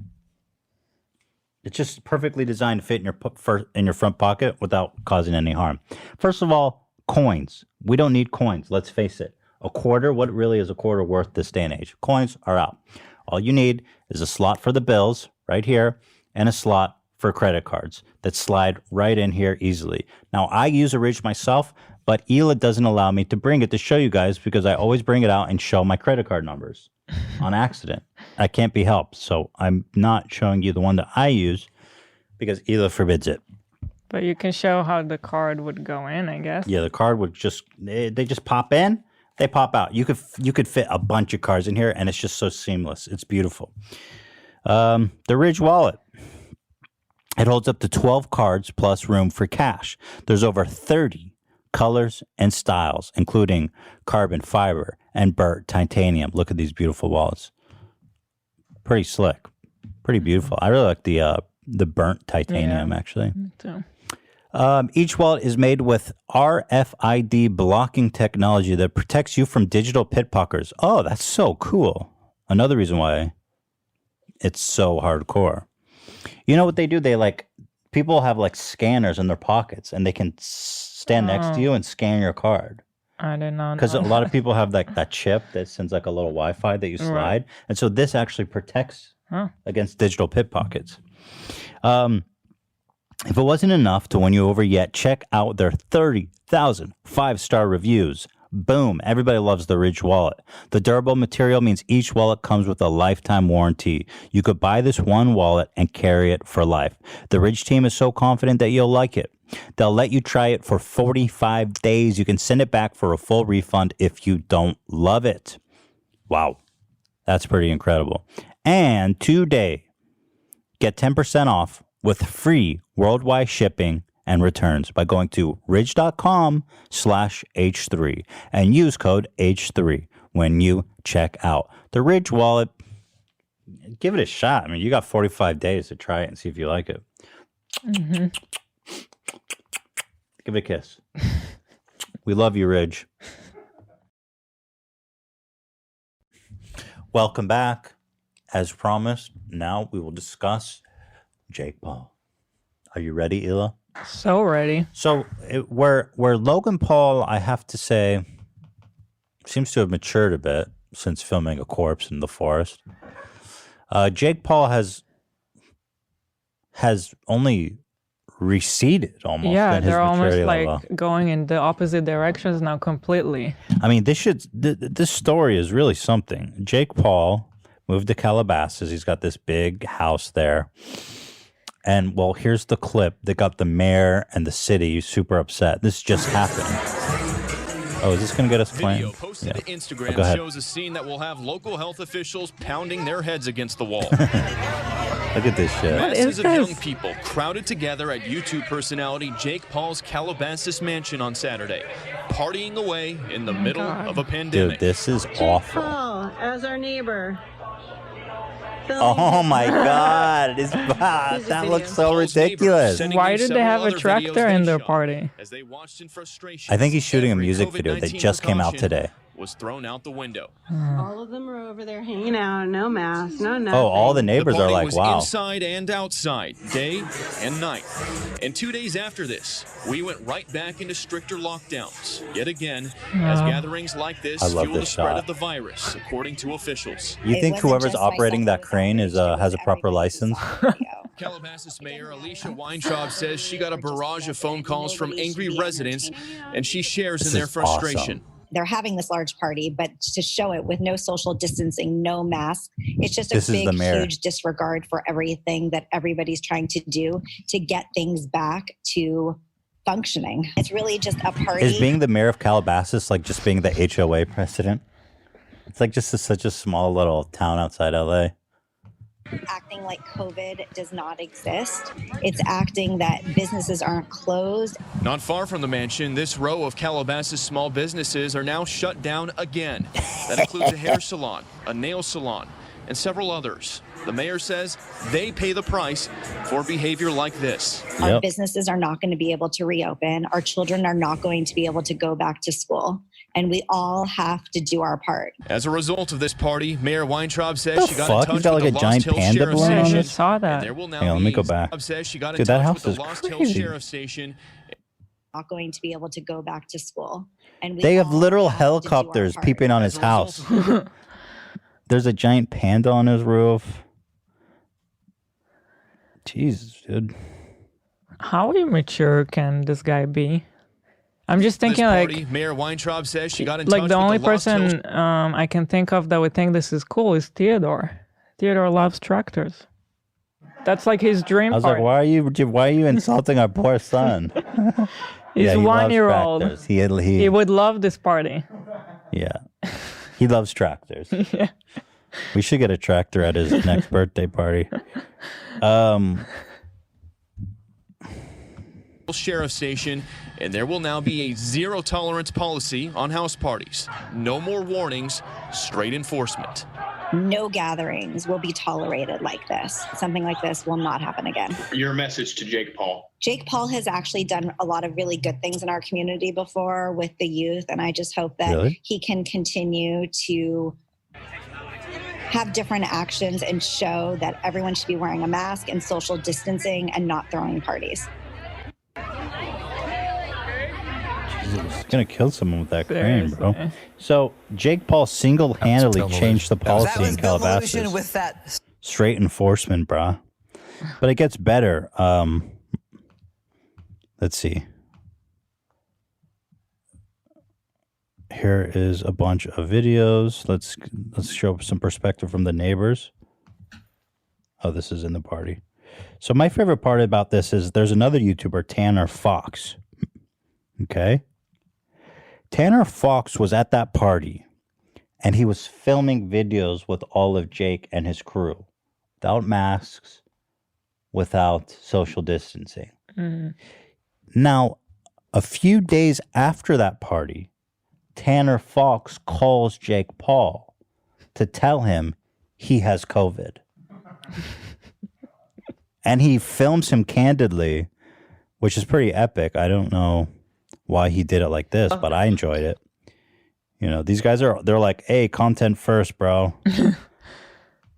it's just perfectly designed to fit in your front pocket without causing any harm. First of all, coins. We don't need coins. Let's face it. A quarter, what really is a quarter worth this day and age? Coins are out. All you need is a slot for the bills right here and a slot for credit cards that slide right in here easily. Now, I use a Ridge myself, but Hila doesn't allow me to bring it to show you guys because I always bring it out and show my credit card numbers on accident. I can't be helped. So I'm not showing you the one that I use because Hila forbids it. But you can show how the card would go in, I guess. Yeah, the card would they just pop in, they pop out. You could fit a bunch of cards in here and it's just so seamless. It's beautiful. The Ridge Wallet. It holds up to 12 cards plus room for cash. There's over 30 colors and styles, including carbon fiber and burnt titanium. Look at these beautiful wallets. Pretty slick. Pretty beautiful. I really like the burnt titanium, actually. Me too. Each wallet is made with RFID blocking technology that protects you from digital pickpockets. Oh, that's so cool. Another reason why it's so hardcore. You know what they do? People have scanners in their pockets and they can stand next to you and scan your card. I did not know. Because a lot of people have that chip that sends a little Wi-Fi that you slide. Right. And so this actually protects against digital pickpockets. If it wasn't enough to win you over yet, check out their 30,000 5-star reviews. Boom. Everybody loves the Ridge Wallet. The durable material means each wallet comes with a lifetime warranty. You could buy this one wallet and carry it for life. The Ridge team is so confident that you'll like it. They'll let you try it for 45 days. You can send it back for a full refund if you don't love it. Wow. That's pretty incredible. And today, get 10% off with free worldwide shipping and returns by going to ridge.com/H3 and use code H3 when you check out. The Ridge Wallet, give it a shot. I mean, you got 45 days to try it and see if you like it. Mm-hmm. Give it a kiss. We love you, Ridge. Welcome back. As promised, now we will discuss Jake Paul. Are you ready, Hila? So ready. So where Logan Paul, I have to say, seems to have matured a bit since filming a corpse in the forest. Jake Paul has only receded almost. Yeah, in his they're almost level. Going in the opposite directions now completely. I mean, this story is really something. Jake Paul moved to Calabasas. He's got this big house there. And, well, here's the clip that got the mayor and the city super upset. This just happened. Oh, is this going to get us Video claimed? posted to Go Instagram ahead. shows a scene that will have local health officials pounding their heads against the wall. Look at this shit. Masses of young people crowded together at YouTube personality Jake Paul's Calabasas mansion on Saturday, partying away in the middle of a pandemic. Dude, this is awful. Paul, as our neighbor. Oh my God! That looks so ridiculous. Why did they have a tractor in their party? As they watched in frustration, I think he's shooting a every music video that COVID-19 just came out precaution today. Was thrown out the window. All of them are over there hanging out, no mask, no nothing. Oh, all the neighbors the are party like, was wow. inside and outside, day and night. And 2 days after this, we went right back into stricter lockdowns. Yet again, as gatherings like this I love fuel the this spread shot. of the virus, according to officials. You think whoever's operating that crane is has a proper license? Calabasas Mayor Alicia Weintraub says she got a barrage of phone calls from angry residents, and she shares in their frustration. They're having this large party, but to show it with no social distancing, no mask, it's just a big, huge disregard for everything that everybody's trying to do to get things back to functioning. It's really just a party. Is being the mayor of Calabasas like just being the HOA president? It's like just such a small little town outside LA. Acting like COVID does not exist. It's acting that businesses aren't closed. Not far from the mansion, this row of Calabasas small businesses are now shut down again. That includes a hair salon, a nail salon, and several others. The mayor says they pay the price for behavior like this. Our businesses are not going to be able to reopen. Our children are not going to be able to go back to school. And we all have to do our part. As a result of this party, Mayor Weintraub says she got in touch He's got with like the a giant Lost Hills panda Sheriff balloon on Station. I this. saw that. There will now Hang on, let me go be- back. Says she got in Dude, that touch house with the is Lost Hills crazy. Sheriff Station. Not going to be able to go back to school. And we They have all literal have to do our helicopters part. peeping on his house. There's a giant panda on his roof. Jesus, dude. How immature can this guy be? I'm just thinking This like party, Mayor Weintraub says she got in like touch the with only the Lost Hills. person I can think of that would think this is cool is Theodore. Theodore loves tractors. That's like his dream I was part. like, why are you insulting our poor son? He's Yeah, he loves 1-year-old. tractors. He would love this party. Yeah. He loves tractors. Yeah. We should get a tractor at his next birthday party. Sheriff Station, and there will now be a zero tolerance policy on house parties. No more warnings, straight enforcement. No gatherings will be tolerated like this. Something like this will not happen again. Your message to Jake Paul. Jake Paul has actually done a lot of really good things in our community before with the youth, and I just hope that he can continue to have different actions and show that everyone should be wearing a mask and social distancing and not throwing parties. He's gonna kill someone with that crane, bro. So Jake Paul single-handedly changed the policy in Calabasas. With that. Straight enforcement, bro. But it gets better. Let's see. Here is a bunch of videos. Let's show some perspective from the neighbors. Oh, this is in the party. So my favorite part about this is there's another YouTuber, Tanner Fox. Okay. Tanner Fox was at that party and he was filming videos with all of Jake and his crew without masks, without social distancing. Now, a few days after that party, Tanner Fox calls Jake Paul to tell him he has COVID. And he films him candidly, which is pretty epic. I don't know why he did it like this, but I enjoyed it. You know, these guys they're like, hey, content first, bro.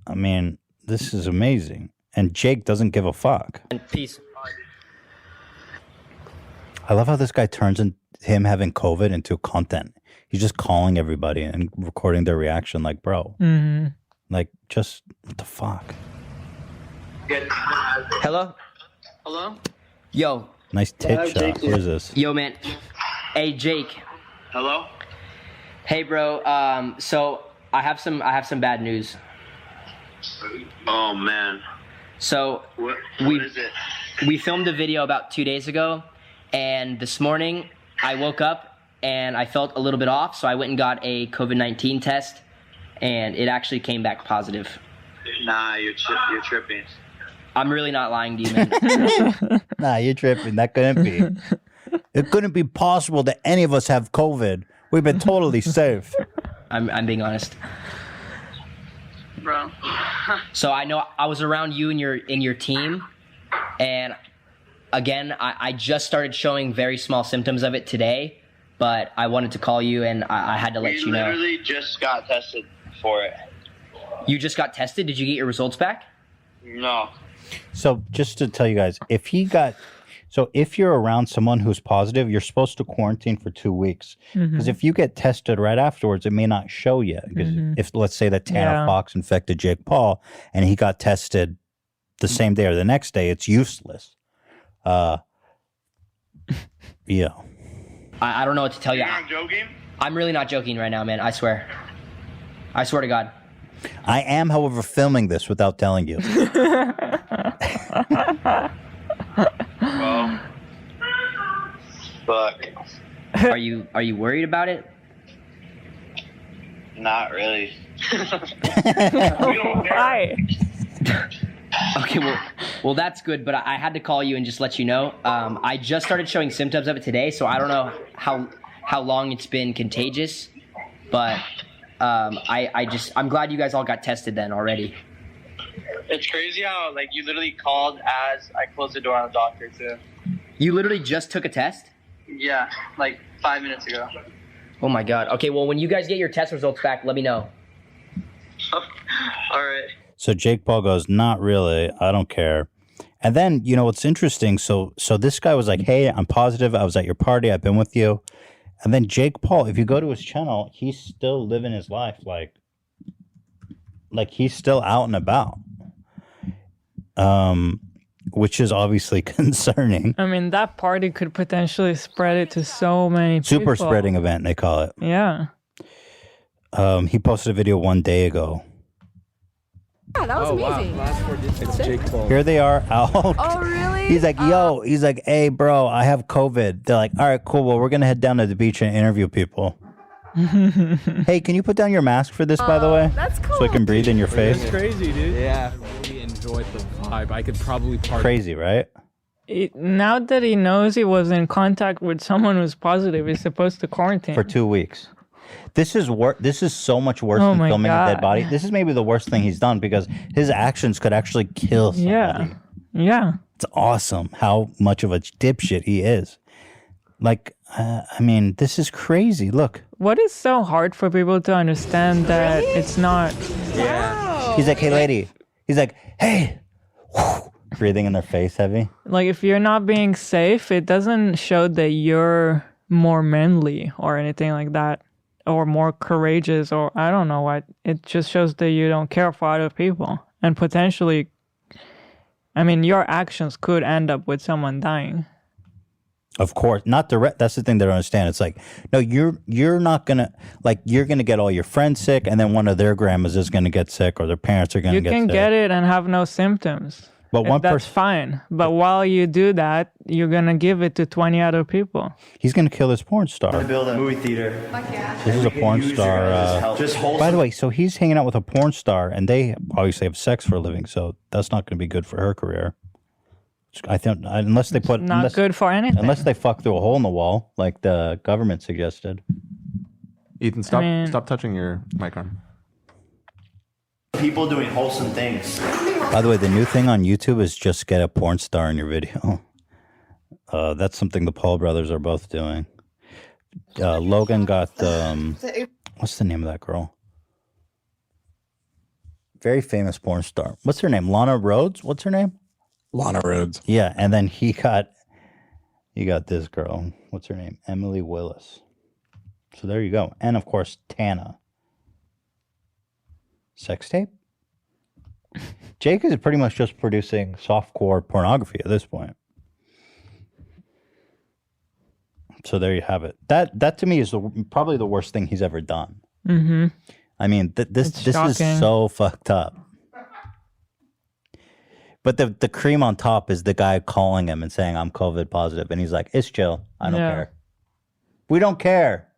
I mean, this is amazing. And Jake doesn't give a fuck. Peace. I love how this guy turns him having COVID into content. He's just calling everybody and recording their reaction like, bro. Like, just, what the fuck? Hello? Hello? Yo. Nice tit shot. Who is this? Yo, man. Hey, Jake. Hello? Hey, bro. So I have some bad news. Oh man. So What is it? we filmed a video about 2 days ago, and this morning I woke up and I felt a little bit off, so I went and got a COVID-19 test, and it actually came back positive. Nah, you're tripping. I'm really not lying to you, man. Nah, you're tripping. That couldn't be. It couldn't be possible that any of us have COVID. We've been totally safe. I'm being honest. Bro. So I know I was around you and your team, and again, I just started showing very small symptoms of it today, but I wanted to call you and I had to let you know. We literally just got tested for it. You just got tested? Did you get your results back? No. So just to tell you guys, if you're around someone who's positive, you're supposed to quarantine for 2 weeks. Because if you get tested right afterwards, it may not show you. Because if, let's say that Tanner Fox infected Jake Paul and he got tested the same day or the next day, it's useless. Yeah. I don't know what to tell you. You're not joking? I'm really not joking right now, man. I swear. I swear to God. I am, however, filming this without telling you. Well, fuck. Are you worried about it? Not really. Why? Okay, well, that's good. But I had to call you and just let you know. I just started showing symptoms of it today, so I don't know how long it's been contagious. But I'm glad you guys all got tested then already. It's crazy how you literally called as I closed the door on the doctor too. You literally just took a test? Yeah, 5 minutes ago. Oh my God. Okay, well, when you guys get your test results back, let me know. All right. So Jake Paul goes, not really. I don't care. And then, what's interesting, so this guy was like, hey, I'm positive. I was at your party. I've been with you. And then Jake Paul, if you go to his channel, he's still living his life. Like he's still out and about. Which is obviously concerning. I mean, that party could potentially spread it to so many people. Super spreading event, they call it. Yeah. He posted a video 1 day ago. Yeah, that was amazing. Wow. It's Jake Paul. Here they are out. Oh, really? He's like, he's like, hey, bro, I have COVID. They're like, all right, cool. Well, we're going to head down to the beach and interview people. Hey, can you put down your mask for this, by the way? That's cool. So I can breathe in your face. That's crazy, dude. Yeah. I really enjoyed the vibe. I could probably party. Crazy, right? Now that he knows he was in contact with someone who's positive, he's supposed to quarantine. For 2 weeks. This is so much worse than filming a dead body. This is maybe the worst thing he's done because his actions could actually kill somebody. Yeah. It's awesome how much of a dipshit he is. This is crazy. Look. What is so hard for people to understand that it's not? Yeah. He's like, hey, lady. He's like, hey. Breathing in their face heavy. If you're not being safe, it doesn't show that you're more manly or anything like that. Or more courageous, or I don't know what. It just shows that you don't care for other people. And potentially, your actions could end up with someone dying. Of course. Not direct. That's the thing they don't understand. It's like, no, you're not going to, you're going to get all your friends sick, and then one of their grandmas is going to get sick, or their parents are going to get sick. You can get it and have no symptoms. But that's fine. But while you do that, you're going to give it to 20 other people. He's going to kill this porn star. Build a movie theater. This is a porn star. By the way, so he's hanging out with a porn star, and they obviously have sex for a living, so that's not going to be good for her career. I think unless they put not good for anything. Unless they fuck through a hole in the wall, like the government suggested. Ethan, stop touching your mic arm. People doing wholesome things. By the way, the new thing on YouTube is just get a porn star in your video. That's something the Paul brothers are both doing. Logan got what's the name of that girl? Very famous porn star. What's her name? Lana Rhoades? What's her name? Lana Rhoades. Yeah, and then he got this girl. What's her name? Emily Willis. So there you go. And of course, Tana. Sex tape? Jake is pretty much just producing softcore pornography at this point. So there you have it. That to me is probably the worst thing he's ever done. Mm-hmm. This is so fucked up. But the cream on top is the guy calling him and saying, I'm COVID positive. And he's like, it's chill. I don't care. We don't care.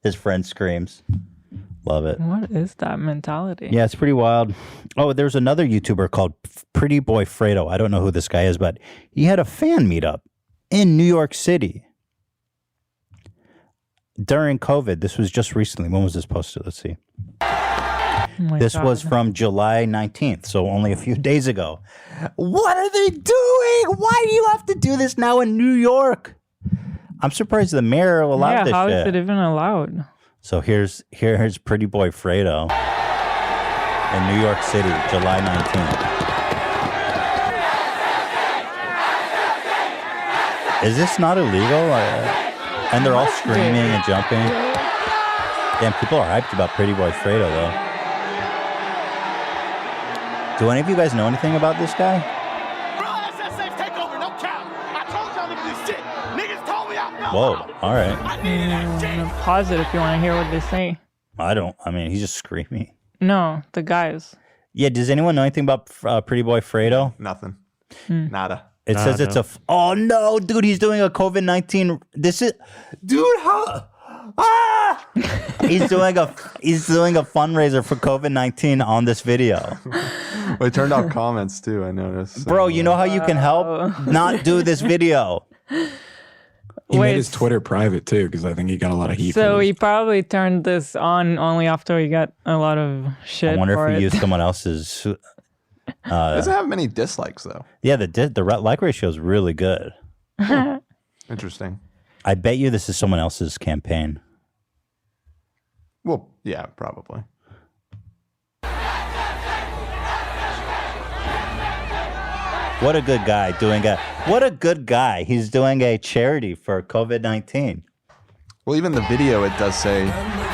His friend screams. Love it. What is that mentality? Yeah, it's pretty wild. Oh, there's another YouTuber called Pretty Boy Fredo. I don't know who this guy is, but he had a fan meetup in New York City during COVID. This was just recently. When was this posted? Let's see. This was from July 19th, so only a few days ago. What are they doing? Why do you have to do this now in New York? I'm surprised the mayor allowed this how shit. is it even allowed? So here's Pretty Boy Fredo in New York City, July 19th. Is this not illegal? And they're all screaming and jumping. Damn, people are hyped about Pretty Boy Fredo, though. Do any of you guys know anything about this guy? Whoa, all right. Pause it if you want to hear what they say. I mean, he's just screaming. No, the guys. Yeah, does anyone know anything about Pretty Boy Fredo? Nothing. Nada. It says it's a... Oh, no, dude, he's doing a COVID-19... This is... Dude, how... Ah! He's doing a fundraiser for COVID-19 on this video. They turned off comments, too, I noticed. Bro, you know how you can help not do this video? He made his Twitter private too, because I think he got a lot of heat. So he probably turned this on only after he got a lot of shit. I wonder for if he it. used someone else's. Doesn't have many dislikes though. Yeah, the like ratio is really good. Interesting. I bet you this is someone else's campaign. Well, yeah, probably. What a good guy what a good guy. He's doing a charity for COVID-19. Well, even the video, it does say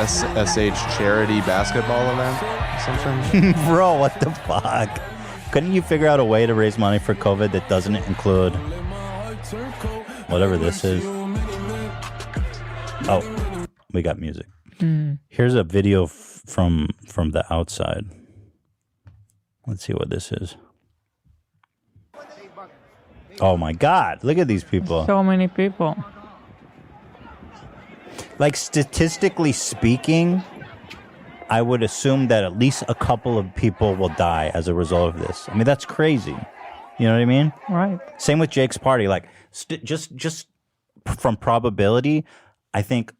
SH charity basketball event or something. Bro, what the fuck? Couldn't you figure out a way to raise money for COVID that doesn't include whatever this is? Oh, we got music. Here's a video from the outside. Let's see what this is. Oh my God, look at these people. So many people. Like, statistically speaking, I would assume that at least a couple of people will die as a result of this. I mean, that's crazy. You know what I mean? Right. Same with Jake's party. Like, just from probability, I think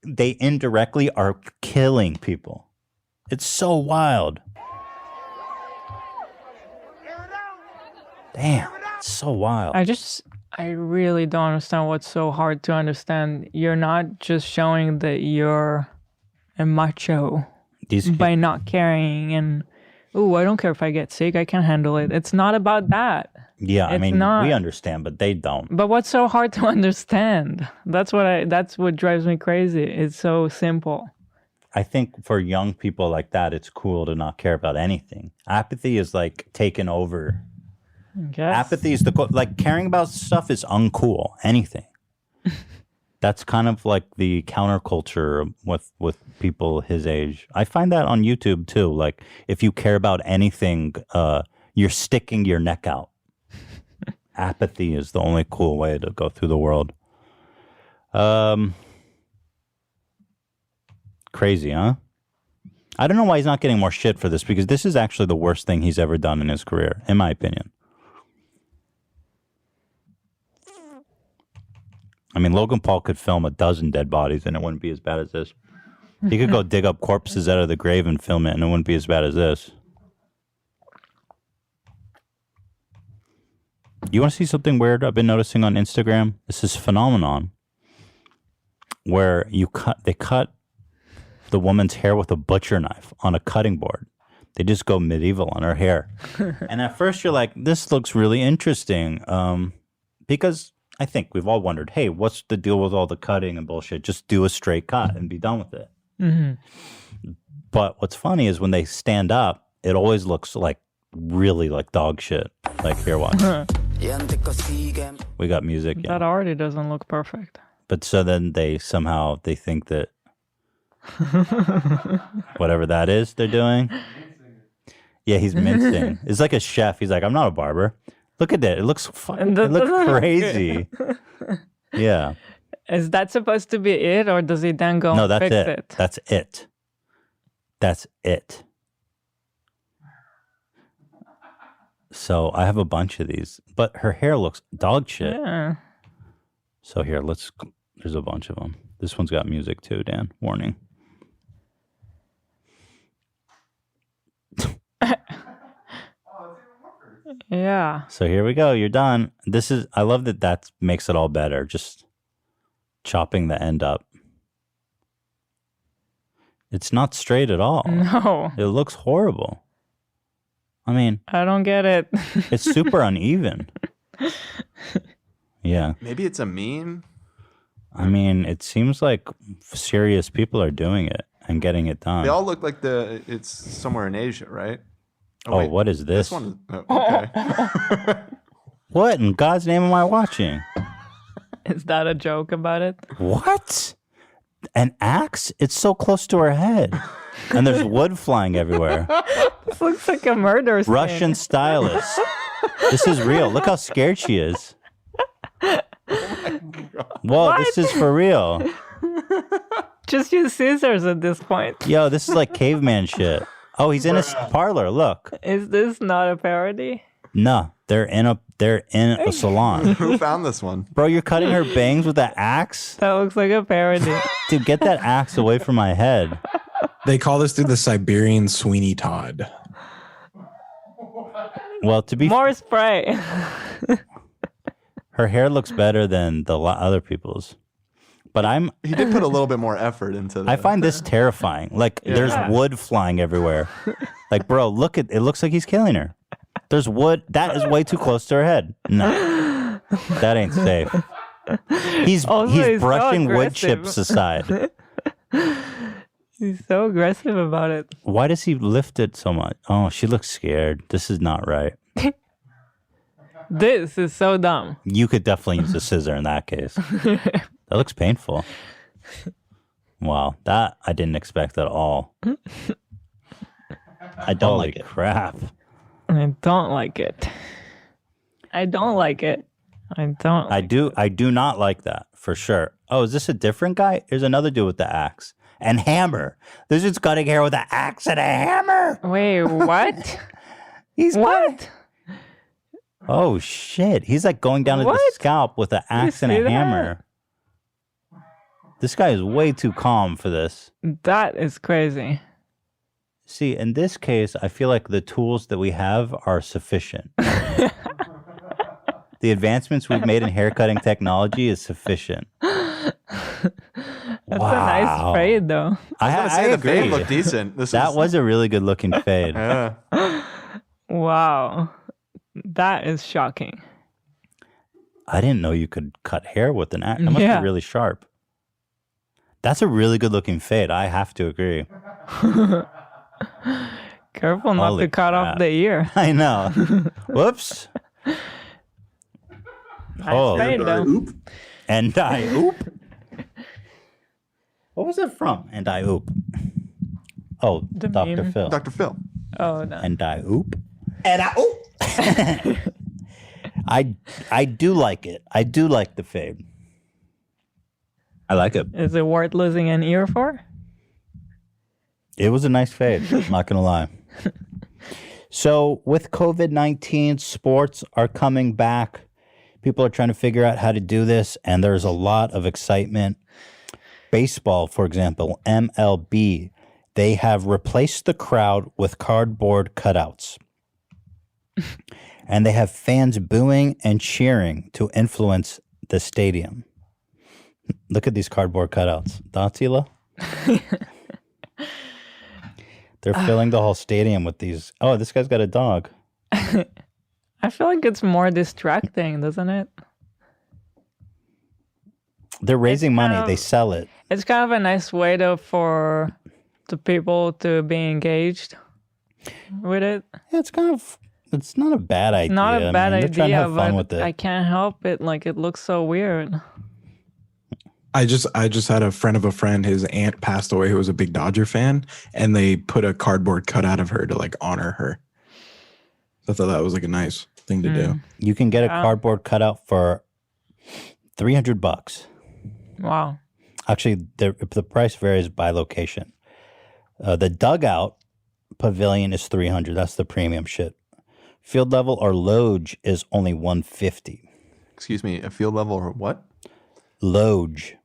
they indirectly are killing people. It's so wild. Damn. So wild. I really don't understand what's so hard to understand. You're not just showing that you're a macho by not caring and, oh, I don't care if I get sick, I can handle it. It's not about that. Yeah, I It's mean, not. we understand, but they don't. But what's so hard to understand? That's what drives me crazy. It's so simple. I think for young people like that, it's cool to not care about anything. Apathy is like taken over. Apathy is like caring about stuff is uncool. Anything. That's kind of like the counterculture with people his age. I find that on YouTube too. Like if you care about anything, you're sticking your neck out. Apathy is the only cool way to go through the world. Crazy, huh? I don't know why he's not getting more shit for this, because this is actually the worst thing he's ever done in his career, in my opinion. I mean, Logan Paul could film 12 dead bodies and it wouldn't be as bad as this. He could go dig up corpses out of the grave and film it and it wouldn't be as bad as this. You want to see something weird I've been noticing on Instagram? This is phenomenon where they cut the woman's hair with a butcher knife on a cutting board. They just go medieval on her hair. And at first you're like, this looks really interesting. Because I think we've all wondered, hey, what's the deal with all the cutting and bullshit? Just do a straight cut and be done with it. Mm-hmm. But what's funny is when they stand up, it always looks like really like dog shit. Like, here, watch. We got music. Yeah. That already doesn't look perfect. But so then they think that whatever that is they're doing. Yeah, he's mincing. It's like a chef. He's like, I'm not a barber. Look at that. It looks fun. It looks crazy. Yeah. Is that supposed to be it, or does he then go No, and that's fix it. it? That's it. That's it. So I have a bunch of these, but her hair looks dog shit. Yeah. So here, there's a bunch of them. This one's got music too, Dan. Warning. Yeah. So here we go. You're done. I love that makes it all better. Just chopping the end up. It's not straight at all. No. It looks horrible. I mean, I don't get it. it's super uneven. Yeah. Maybe it's a meme. I mean, it seems like serious people are doing it and getting it done. They all look like it's somewhere in Asia, right? Oh, wait, what is this? This one. Okay. What in God's name am I watching? Is that a joke about it? What? An axe? It's so close to her head. And there's wood flying everywhere. This looks like a murder scene. Russian stylist. This is real. Look how scared she is. Whoa, this is for real. Just use scissors at this point. Yo, this is like caveman shit. Oh, he's in a parlor. Look. Is this not a parody? No, they're in a salon. Who found this one? Bro, you're cutting her bangs with an axe? That looks like a parody. Dude, get that axe away from my head. They call this dude the Siberian Sweeney Todd. Well, to be more spray. Her hair looks better than the other people's. But he did put a little bit more effort into that. I find this terrifying. Like, there's wood flying everywhere. Like, bro, it looks like he's killing her. There's wood. That is way too close to her head. No. That ain't safe. He's brushing so wood chips aside. He's so aggressive about it. Why does he lift it so much? Oh, she looks scared. This is not right. This is so dumb. You could definitely use a scissor in that case. That looks painful. Wow, that I didn't expect at all. I don't like it. Crap. I don't like it. I don't like it. I do not like that for sure. Oh, is this a different guy? There's another dude with the axe and hammer. This dude's cutting hair with an axe and a hammer. Wait, what? He's what? Oh shit! He's like going down to the scalp with an axe and a hammer. This guy is way too calm for this. That is crazy. See, in this case, I feel like the tools that we have are sufficient. The advancements we've made in haircutting technology is sufficient. That's a nice fade, though. I agree. The fade looked decent. That was a really good looking fade. Yeah. Wow. That is shocking. I didn't know you could cut hair with an axe. That must be really sharp. That's a really good looking fade. I have to agree. Careful not to cut off the ear. I know. Whoops. Nice fade, though. And I oop. What was it from? And I oop. Oh, The Dr. meme. Phil. Dr. Phil. Oh, no. And I oop. And I oop. I do like it. I do like the fade. I like it. Is it worth losing an ear for? It was a nice fade. I'm not going to lie. So with COVID-19, sports are coming back. People are trying to figure out how to do this, and there's a lot of excitement. Baseball, for example, MLB, they have replaced the crowd with cardboard cutouts. And they have fans booing and cheering to influence the stadium. Look at these cardboard cutouts. Datsila? They're filling the whole stadium with these. Oh, this guy's got a dog. I feel like it's more distracting, doesn't it? They're raising money. They sell it. It's kind of a nice way for the people to be engaged with it. Yeah, it's not a bad idea. Not a bad They're trying to idea, have fun with but it. I can't help it. Like, it looks so weird. I just had a friend of a friend. His aunt passed away, who was a big Dodger fan, and they put a cardboard cutout of her to like honor her. So I thought that was like a nice thing to do. You can get a cardboard cutout for $300. Wow. Actually, the price varies by location. The dugout pavilion is $300. That's the premium shit. Field level or loge is only $150. Excuse me, a field level or what? Loge.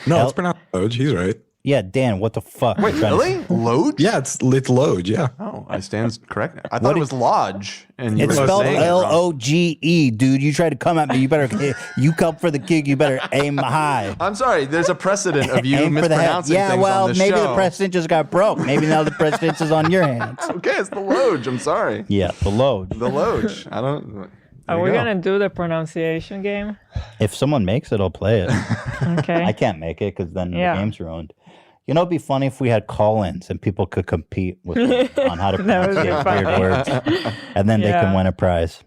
No, it's pronounced Loge. He's right. Yeah, Dan, what the fuck? Wait, really? Loge? Yeah, it's Loge. Yeah. Oh, I stand correct. I thought it was lodge. And you It's were spelled saying it wrong. Loge, dude. You try to come at me. You better. You come for the gig. You better aim high. I'm sorry. There's a precedent of you Aim for the head. mispronouncing Yeah, things well, on this maybe show. the precedent just got broke. Maybe now the precedent is on your hands. Okay, it's the Loge. I'm sorry. Yeah, the Loge. The Loge. I don't. Are we going to do the pronunciation game? If someone makes it, I'll play it. Okay. I can't make it because then Yeah. the game's ruined. You know, it'd be funny if we had call-ins and people could compete with on how to That would pronounce be funny. weird words, and then they can Yeah. win a prize.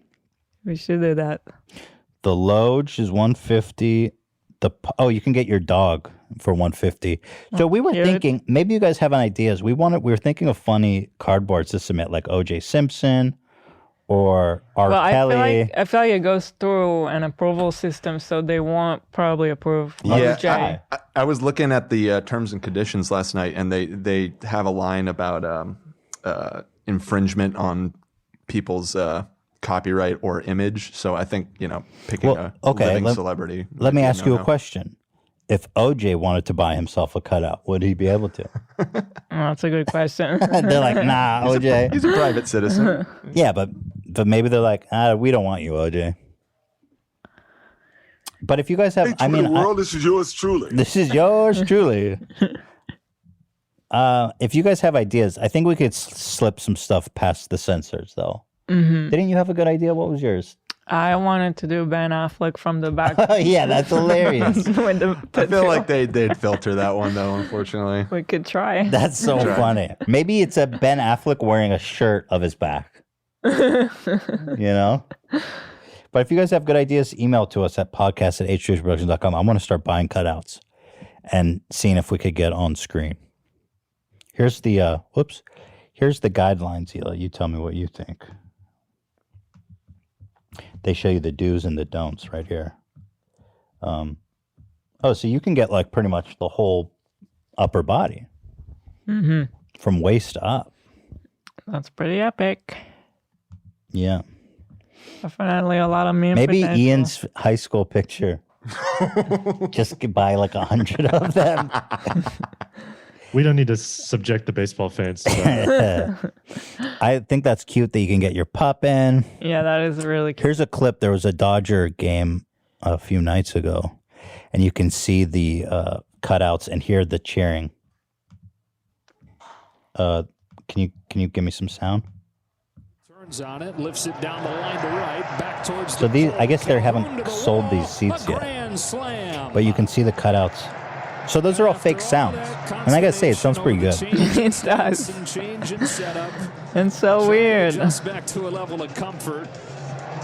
We should do that. The Loge is $150. You can get your dog for $150. So we were cute. thinking maybe you guys have ideas. We were thinking of funny cardboards to submit, like O.J. Simpson or R. Well, Kelly. I feel like it goes through an approval system, so they won't probably approve. Yeah, OJ. I was looking at the terms and conditions last night, and they have a line about infringement on people's copyright or image. So I think picking a living celebrity. Let me would be a ask you a no-no. question. If OJ wanted to buy himself a cutout, would he be able to? Oh, that's a good question. They're like, nah, OJ. He's a private citizen. Yeah, but maybe they're like, we don't want you, OJ. But if you guys have, this is yours truly. This is yours truly. If you guys have ideas, I think we could slip some stuff past the censors, though. Mm-hmm. Didn't you have a good idea? What was yours? I wanted to do Ben Affleck from the back. Oh, yeah, that's hilarious. With the I feel tattoo. like they'd filter that one though. Unfortunately, We could try. That's so funny. Maybe it's a Ben Affleck wearing a shirt of his back. You know? But if you guys have good ideas, email to us at podcast@h3productions.com. I want to start buying cutouts and seeing if we could get on screen. Here's the, here's the guidelines, Hila. You tell me what you think. They show you the do's and the don'ts right here. So you can get like pretty much the whole upper body from waist up. That's pretty epic. Yeah. Definitely a lot of meme Maybe potential. Ian's high school picture. Just buy like 100 of them. We don't need to subject the baseball fans to that. I think that's cute that you can get your pup in. Yeah, that is really cute. Here's a clip. There was a Dodger game a few nights ago, and you can see the cutouts and hear the cheering. Can you give me some sound? Turns on it, lifts it down the line to right, back towards So these, I guess they haven't sold these seats yet, but you can see the cutouts. So those are all fake sounds, and I gotta say, it sounds pretty good. It does. It's so weird. Just back to a level of comfort.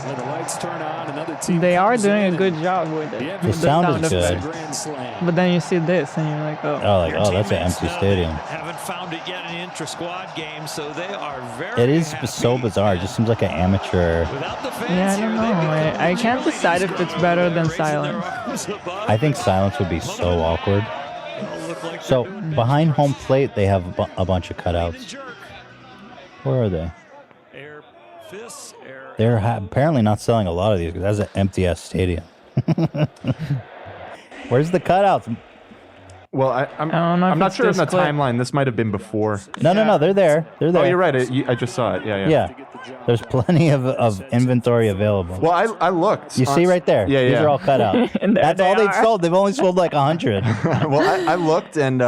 When the lights turn on, another team. They are doing a good job with it. The sound is good. effects. But then you see this, and you're like, oh. That's an empty stadium. Haven't found it yet in intra-squad games, so they are very It is so bizarre. It just seems like an amateur. Yeah, I don't know. I can't decide if it's better than silence. I think silence would be so awkward. So behind home plate, they have a bunch of cutouts. Where are they? They're apparently not selling a lot of these because that's an empty ass stadium. Where's the cutouts? Well, I'm not sure in the timeline. This might have been before. No, they're there. They're there. Oh, you're right. I just saw it. Yeah. There's plenty of inventory available. Well, I looked. You see right there? Yeah. These are all cut out. That's all they've sold. They've only sold like 100. Well, I looked, and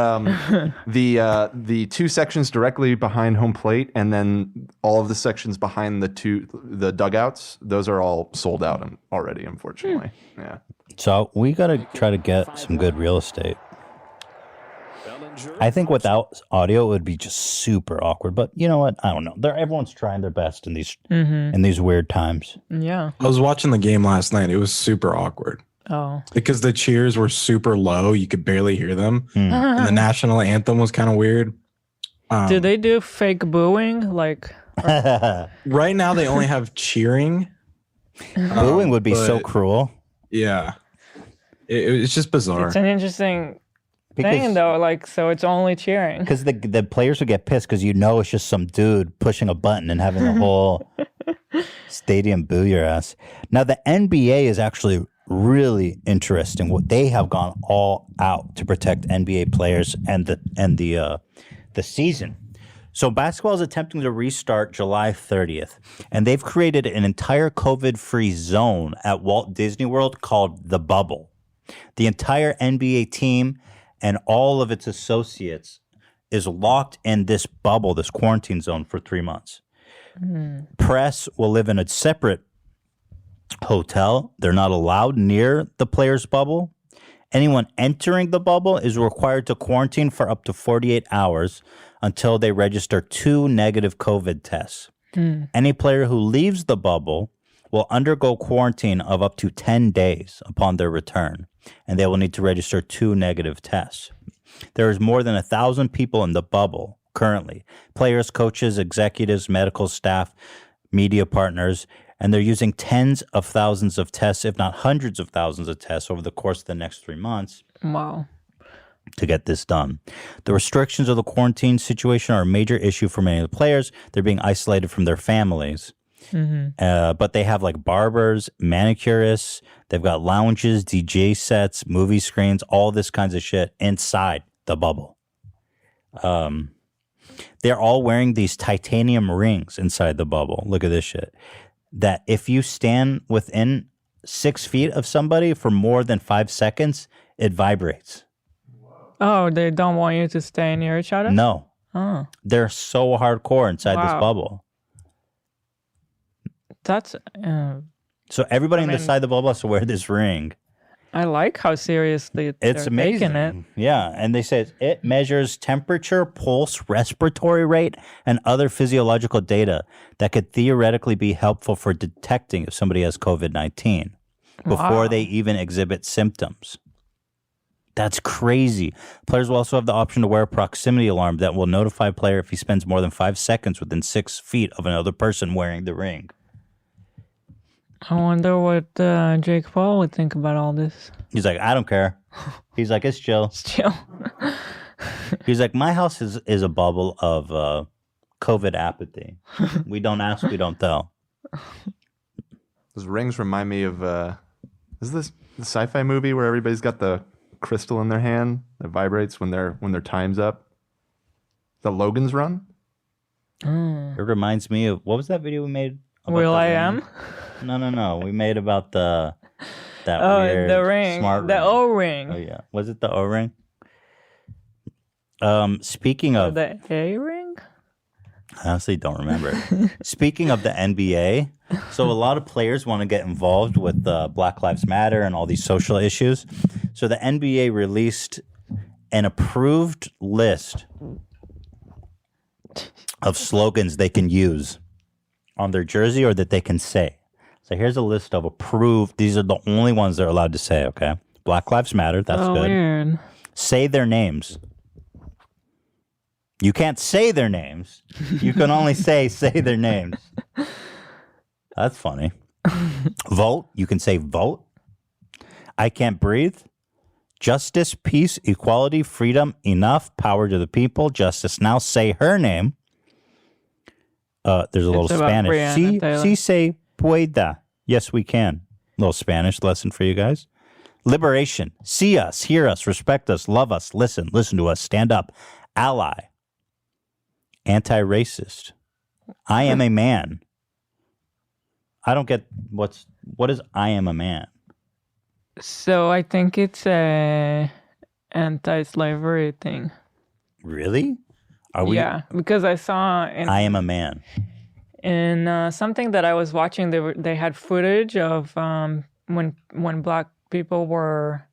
the two sections directly behind home plate, and then all of the sections behind the dugouts, those are all sold out already, unfortunately. Yeah. So we got to try to get some good real estate. I think without audio, it would be just super awkward. But you know what? I don't know. Everyone's trying their best in these weird times. Yeah. I was watching the game last night. It was super awkward. Oh. Because the cheers were super low. You could barely hear them. And the national anthem was kind of weird. Do they do fake booing? Like right now, they only have cheering. Booing would be so cruel. Yeah. It's just bizarre. It's an interesting thing, though. Like, so it's only cheering. Because the players would get pissed because it's just some dude pushing a button and having the whole stadium boo your ass. Now, the NBA is actually really interesting. What they have gone all out to protect NBA players and the season. So basketball is attempting to restart July 30th, and they've created an entire COVID-free zone at Walt Disney World called the Bubble. The entire NBA team and all of its associates is locked in this bubble, this quarantine zone, for 3 months. Press will live in a separate hotel. They're not allowed near the players' bubble. Anyone entering the bubble is required to quarantine for up to 48 hours until they register 2 negative COVID tests. Any player who leaves the bubble will undergo quarantine of up to 10 days upon their return, and they will need to register 2 negative tests. There is more than 1,000 people in the bubble currently. Players, coaches, executives, medical staff, media partners, and they're using tens of thousands of tests, if not hundreds of thousands of tests over the course of the next 3 months. Wow. To get this done. The restrictions of the quarantine situation are a major issue for many of the players. They're being isolated from their families. But they have like barbers, manicurists, they've got lounges, DJ sets, movie screens, all this kinds of shit inside the bubble. They're all wearing these titanium rings inside the bubble. Look at this shit. That if you stand within 6 feet of somebody for more than 5 seconds, it vibrates. Oh, they don't want you to stay near each other? No. Oh. They're so hardcore inside this bubble. That's... so everybody inside the bubble has to wear this ring. I like how seriously It's they're amazing. taking it. Yeah, and they say it measures temperature, pulse, respiratory rate, and other physiological data that could theoretically be helpful for detecting if somebody has COVID-19 before they even exhibit symptoms. That's crazy. Players will also have the option to wear a proximity alarm that will notify a player if he spends more than 5 seconds within 6 feet of another person wearing the ring. I wonder what Jake Paul would think about all this. He's like, I don't care. He's like, it's chill. It's chill. He's like, my house is a bubble of COVID apathy. We don't ask, we don't tell. Those rings remind me of, is this the sci-fi movie where everybody's got the crystal in their hand that vibrates when their time's up? The Logan's Run? It reminds me of, what was that video we made? Will I Am? No. We made about that weird the ring, smart the ring. O-ring. Oh yeah, was it the O-ring? Speaking of the A-ring, I honestly don't remember. Speaking of the NBA, so a lot of players want to get involved with Black Lives Matter and all these social issues. So the NBA released an approved list of slogans they can use on their jersey or that they can say. So here's a list of approved. These are the only ones they're allowed to say, okay? Black Lives Matter, that's good. Weird. Say their names. You can't say their names. You can only say their names. That's funny. Vote. You can say vote. I can't breathe. Justice, peace, equality, freedom, enough, power to the people, justice now. Say her name. There's a little Spanish. Si se pueda. Yes, we can. A little Spanish lesson for you guys. Liberation. See us, hear us, respect us, love us, listen to us, stand up. Ally. Anti-racist. I am a man. I don't get what is I am a man? So I think it's a anti-slavery thing. Really? Are we? Yeah, because I saw I am a man. In something that I was watching, they had footage of when Black people were,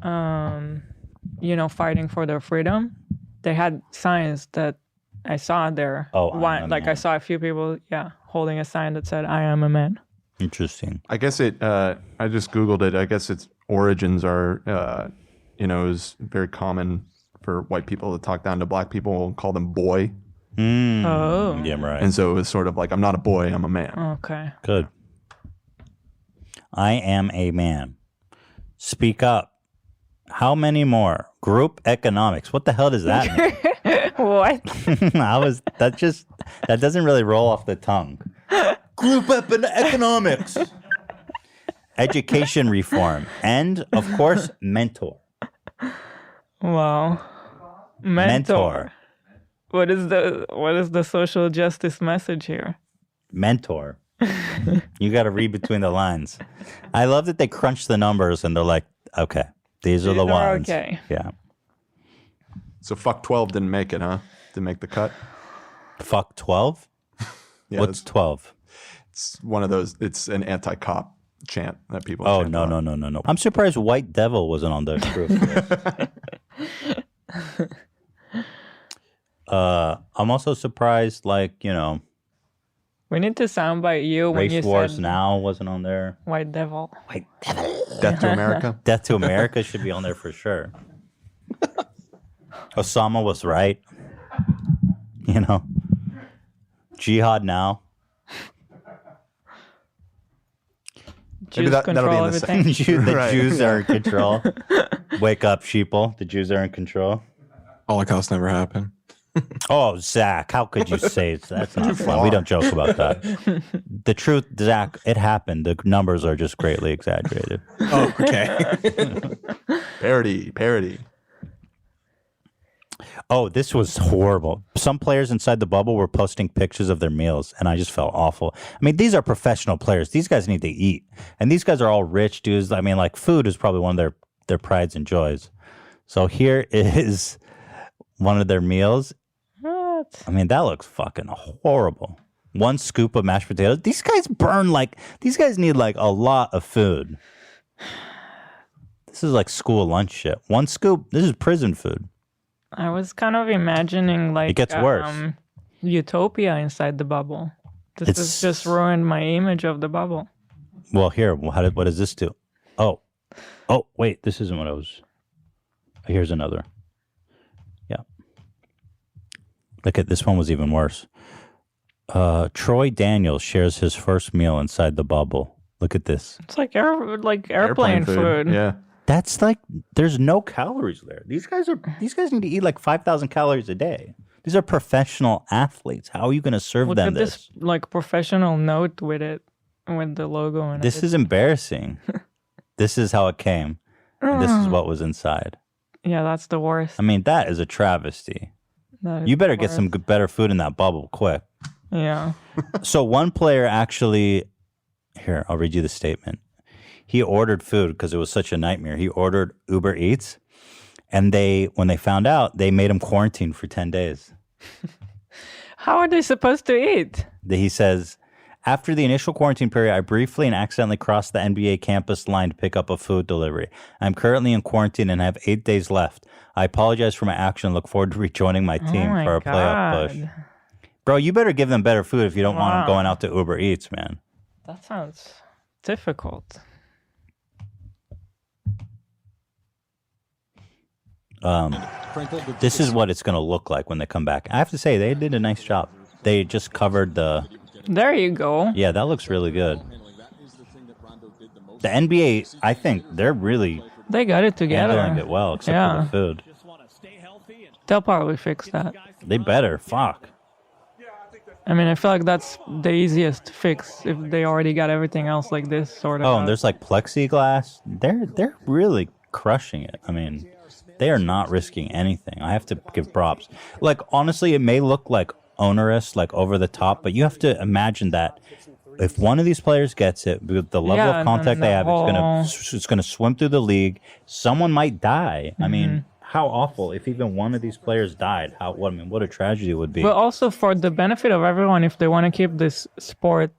fighting for their freedom. They had signs that I saw there. Oh, I saw a few people, holding a sign that said "I am a man." Interesting. I guess it. I just Googled it. I guess its origins are, is very common for white people to talk down to Black people and call them boy. Oh. Yeah, right. And so it was sort of like, I'm not a boy, I'm a man. Okay. Good. I am a man. Speak up. How many more? Group economics. What the hell does that mean? What? That doesn't really roll off the tongue. Group economics. Education reform. And, of course, mentor. Wow. Mentor. What is the social justice message here? Mentor. You got to read between the lines. I love that they crunch the numbers and they're like, okay, these are the ones. Okay. Yeah. So fuck 12 didn't make it, huh? Didn't make the cut? Fuck 12? Yeah, What's 12? It's one of those, it's an anti-cop chant that people Oh, chant no. I'm surprised White Devil wasn't on the group. I'm also surprised, we need to soundbite you when you Race Wars said Now wasn't on there. White Devil. White Devil. Death to America. Death to America should be on there for sure. Osama was right. Jihad Now. Jews control everything. The Jews are in control. Wake up, sheeple. The Jews are in control. Holocaust never happened. Oh, Zach, how could you say that's not fun? We don't joke about that. The truth, Zach, it happened. The numbers are just greatly exaggerated. Oh, okay. Parody. Oh, this was horrible. Some players inside the bubble were posting pictures of their meals, and I just felt awful. I mean, these are professional players. These guys need to eat. And these guys are all rich dudes. I mean, food is probably one of their prides and joys. So here is one of their meals. What? I mean, that looks fucking horrible. 1 scoop of mashed potatoes. These guys these guys need a lot of food. This is like school lunch shit. 1 scoop, this is prison food. I was kind of imagining it gets worse. Utopia inside the bubble. This has just ruined my image of the bubble. Well, here, what does this do? Oh, wait, this isn't what I was. Here's another. Yeah. Look at this one was even worse. Troy Daniels shares his first meal inside the bubble. Look at this. It's like airplane food. Yeah. That's there's no calories there. These guys need to eat 5,000 calories a day. These are professional athletes. How are you going to serve them this? Professional note with it, with the logo and this is embarrassing. This is how it came. And this is what was inside. Yeah, that's the worst. I mean, that is a travesty. You better get some better food in that bubble quick. Yeah. So one player actually, here, I'll read you the statement. He ordered food because it was such a nightmare. He ordered Uber Eats, and when they found out, they made him quarantine for 10 days. How are they supposed to eat? He says, after the initial quarantine period, I briefly and accidentally crossed the NBA campus line to pick up a food delivery. I'm currently in quarantine and have 8 days left. I apologize for my action and look forward to rejoining my team for a playoff push. Bro, you better give them better food if you don't want them going out to Uber Eats, man. That sounds difficult. This is what it's going to look like when they come back. I have to say, they did a nice job. They just covered the... There you go. Yeah, that looks really good. The NBA, I think they're really... They got it together. Handling it well, except for the food. They'll probably fix that. They better. Fuck. I mean, I feel like that's the easiest fix if they already got everything else like this sort of. Oh, and there's plexiglass. They're really crushing it. I mean, they are not risking anything. I have to give props. Honestly, it may look onerous, over the top, but you have to imagine that if one of these players gets it, with the level of contact they have, it's gonna swim through the league. Someone might die. I mean, how awful if even one of these players died. What a tragedy it would be. But also for the benefit of everyone, if they want to keep this sport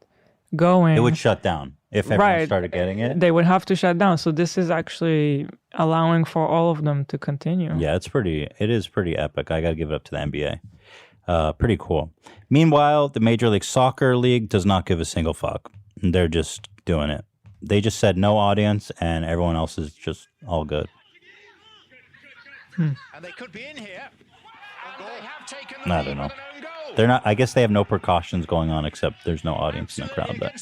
going, it would shut down if everyone started getting it. They would have to shut down. So this is actually allowing for all of them to continue. Yeah, it is pretty epic. I got to give it up to the NBA. Pretty cool. Meanwhile, the Major League Soccer League does not give a single fuck. They're just doing it. They just said no audience, and everyone else is just all good. And they could be in here. They have taken I don't know. They're not. I guess they have no precautions going on except there's no audience in the crowd. But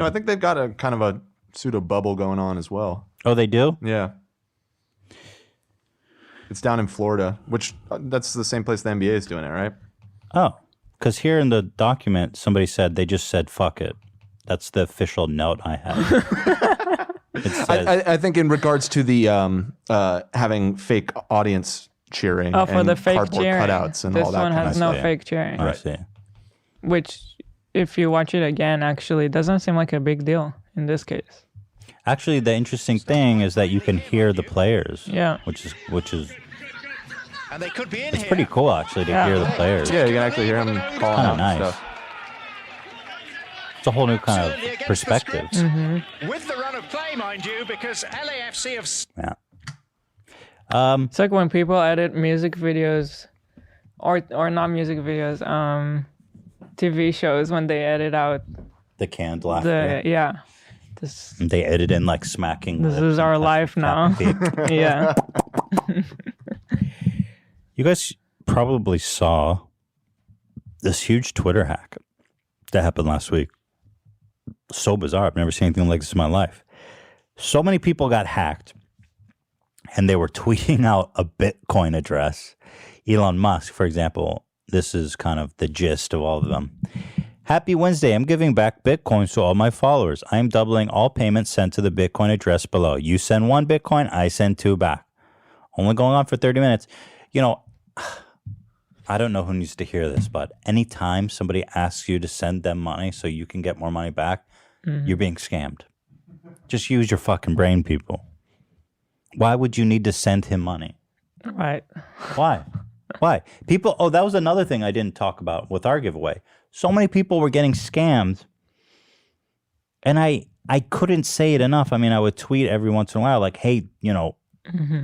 I think they've got a kind of a pseudo bubble going on as well. Oh, they do? Yeah. It's down in Florida, which that's the same place the NBA is doing it, right? Oh, because here in the document, somebody said they just said fuck it. That's the official note I have. It says, I think in regards to the having fake audience cheering Oh, for and the fake cardboard cheering. cutouts and This all that one kind has of no stuff. fake cheering. I see. Which, if you watch it again, actually doesn't seem like a big deal in this case. Actually, the interesting thing is that you can hear the players. Yeah. Which is And they could be in it's here. pretty cool actually to hear the players. Yeah, you can actually hear them calling Kind out of nice. and stuff. It's a whole new kind of perspective. With the run of play, mind you, because LAFC have... Yeah. It's like when people edit music videos, or not music videos, TV shows when they edit out The canned laughter. They edit in like smacking. This lips is and our touching life now. feet. Yeah. You guys probably saw this huge Twitter hack that happened last week. So bizarre. I've never seen anything like this in my life. So many people got hacked and they were tweeting out a Bitcoin address. Elon Musk, for example, this is kind of the gist of all of them. Happy Wednesday. I'm giving back Bitcoins to all my followers. I am doubling all payments sent to the Bitcoin address below. You send 1 Bitcoin, I send 2 back. Only going on for 30 minutes. You know, I don't know who needs to hear this, but anytime somebody asks you to send them money so you can get more money back, you're being scammed. Just use your fucking brain, people. Why would you need to send him money? Right. Why? Why? People, oh, that was another thing I didn't talk about with our giveaway. So many people were getting scammed, and I couldn't say it enough. I mean, I would tweet every once in a while, like, hey, you know,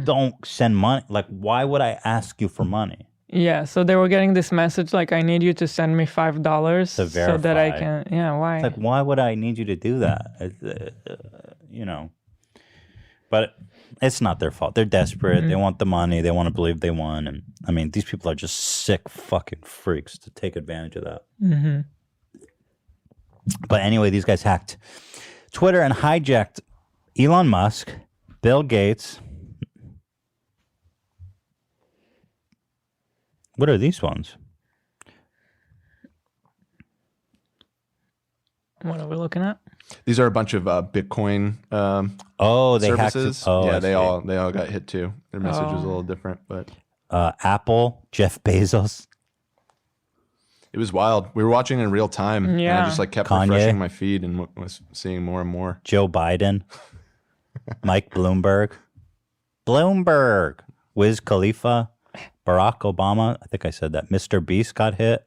don't send money. Like, why would I ask you for money? Yeah, so they were getting this message like, I need you to send me $5 so that I verify. can, yeah, why? It's like, why would I need you to do that? You know, but it's not their fault. They're desperate. They want the money. They want to believe they won. And I mean, these people are just sick fucking freaks to take advantage of that. But anyway, these guys hacked Twitter and hijacked Elon Musk, Bill Gates. What are these ones? What are we looking at? These are a bunch of Bitcoin they services. hacked. Oh, yeah, I they see. all got hit too. Their message was a little different, but Apple, Jeff Bezos. it was wild. We were watching in real time, and I Yeah. just like kept Kanye. refreshing my feed and was seeing more and more. Joe Biden, Mike Bloomberg, Wiz Khalifa, Barack Obama. I think I said that. Mr. Beast got hit.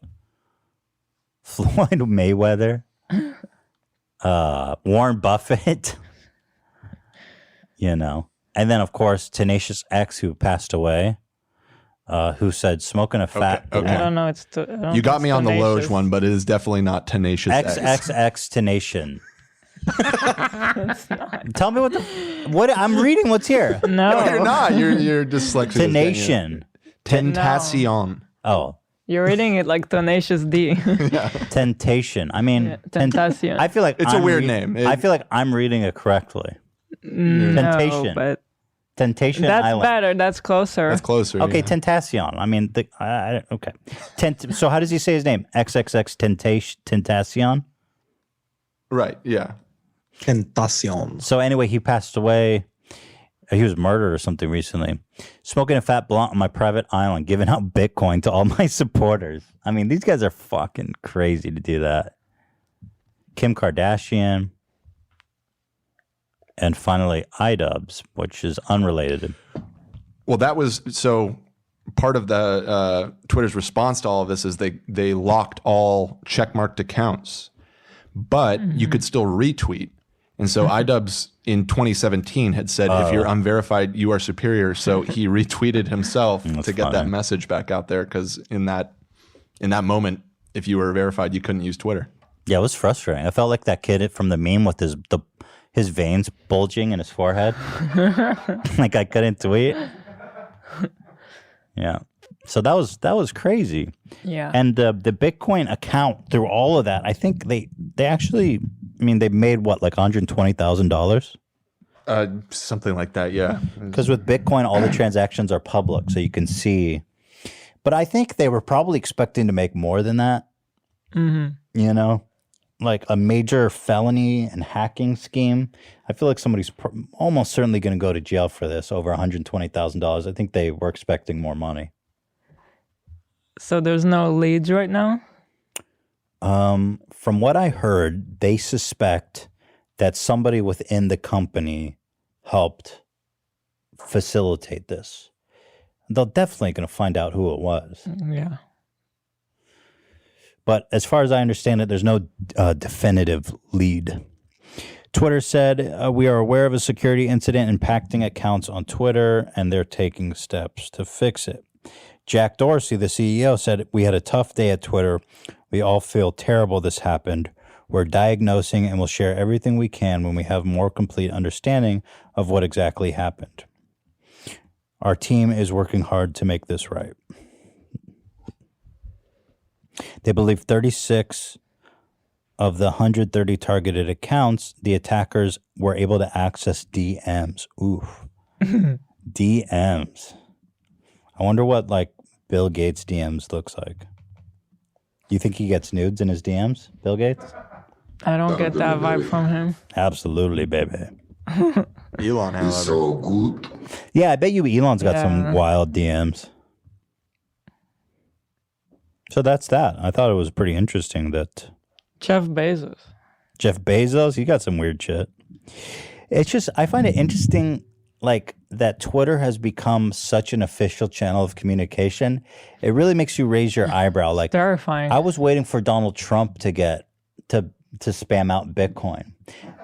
Floyd Mayweather, Warren Buffett. You know, and then of course Tenacious X, who passed away, who said smoking a fat. Okay. I don't know. You got me on the Tenacious. Loge one, but it is definitely not Tenacious X. XXX Tenation. It's not. Tell me what I'm reading. What's here? No. No, you're not. You're dyslexic. Tenation. Tentacion. Oh, You're reading it like Tenacious D. Temptation. I mean, Tentacion. I feel like It's a weird name. I feel like I'm reading it correctly. Temptation. No, but Temptation that's Island. better. That's closer. That's closer. Okay, yeah. Tentacion. I mean, okay. So how does he say his name? XXX Tentacion? Right. Yeah. Tentacion. So anyway, he passed away. He was murdered or something recently. Smoking a fat blunt on my private island, giving out Bitcoin to all my supporters. I mean, these guys are fucking crazy to do that. Kim Kardashian. And finally, iDubbbz, which is unrelated. Well, that was so part of the Twitter's response to all of this is they locked all checkmarked accounts, but you could still retweet. And so iDubbbz in 2017 had said, if you're unverified, you are superior. So he retweeted himself to get that message back out there. Because in that moment, if you were verified, you couldn't use Twitter. Yeah, it was frustrating. I felt like that kid from the meme with his veins bulging in his forehead. Like I couldn't tweet. Yeah. So that was crazy. Yeah. And the Bitcoin account through all of that, I think they actually, I mean, they made what, like $120,000? Something like that, yeah. Because with Bitcoin, all the transactions are public, so you can see. But I think they were probably expecting to make more than that. Mm-hmm. You know, like a major felony and hacking scheme. I feel like somebody's almost certainly going to go to jail for this, over $120,000. I think they were expecting more money. So there's no leads right now? From what I heard, they suspect that somebody within the company helped facilitate this. They're definitely going to find out who it was. Yeah. But as far as I understand it, there's no definitive lead. Twitter said, we are aware of a security incident impacting accounts on Twitter, and they're taking steps to fix it. Jack Dorsey, the CEO, said, we had a tough day at Twitter. We all feel terrible this happened. We're diagnosing and we'll share everything we can when we have more complete understanding of what exactly happened. Our team is working hard to make this right. They believe 36 of the 130 targeted accounts, the attackers were able to access DMs. Oof. DMs. I wonder what, like, Bill Gates' DMs looks like. Do you think he gets nudes in his DMs, Bill Gates? I don't get that vibe from him. Absolutely, baby. Elon has so good. Yeah, I bet you Elon's got some wild DMs. So that's that. I thought it was pretty interesting that Jeff Bezos, he got some weird shit. It's just, I find it interesting, like, that Twitter has become such an official channel of communication. It really makes you raise your eyebrow. Like, terrifying. I was waiting for Donald Trump to get to spam out Bitcoin.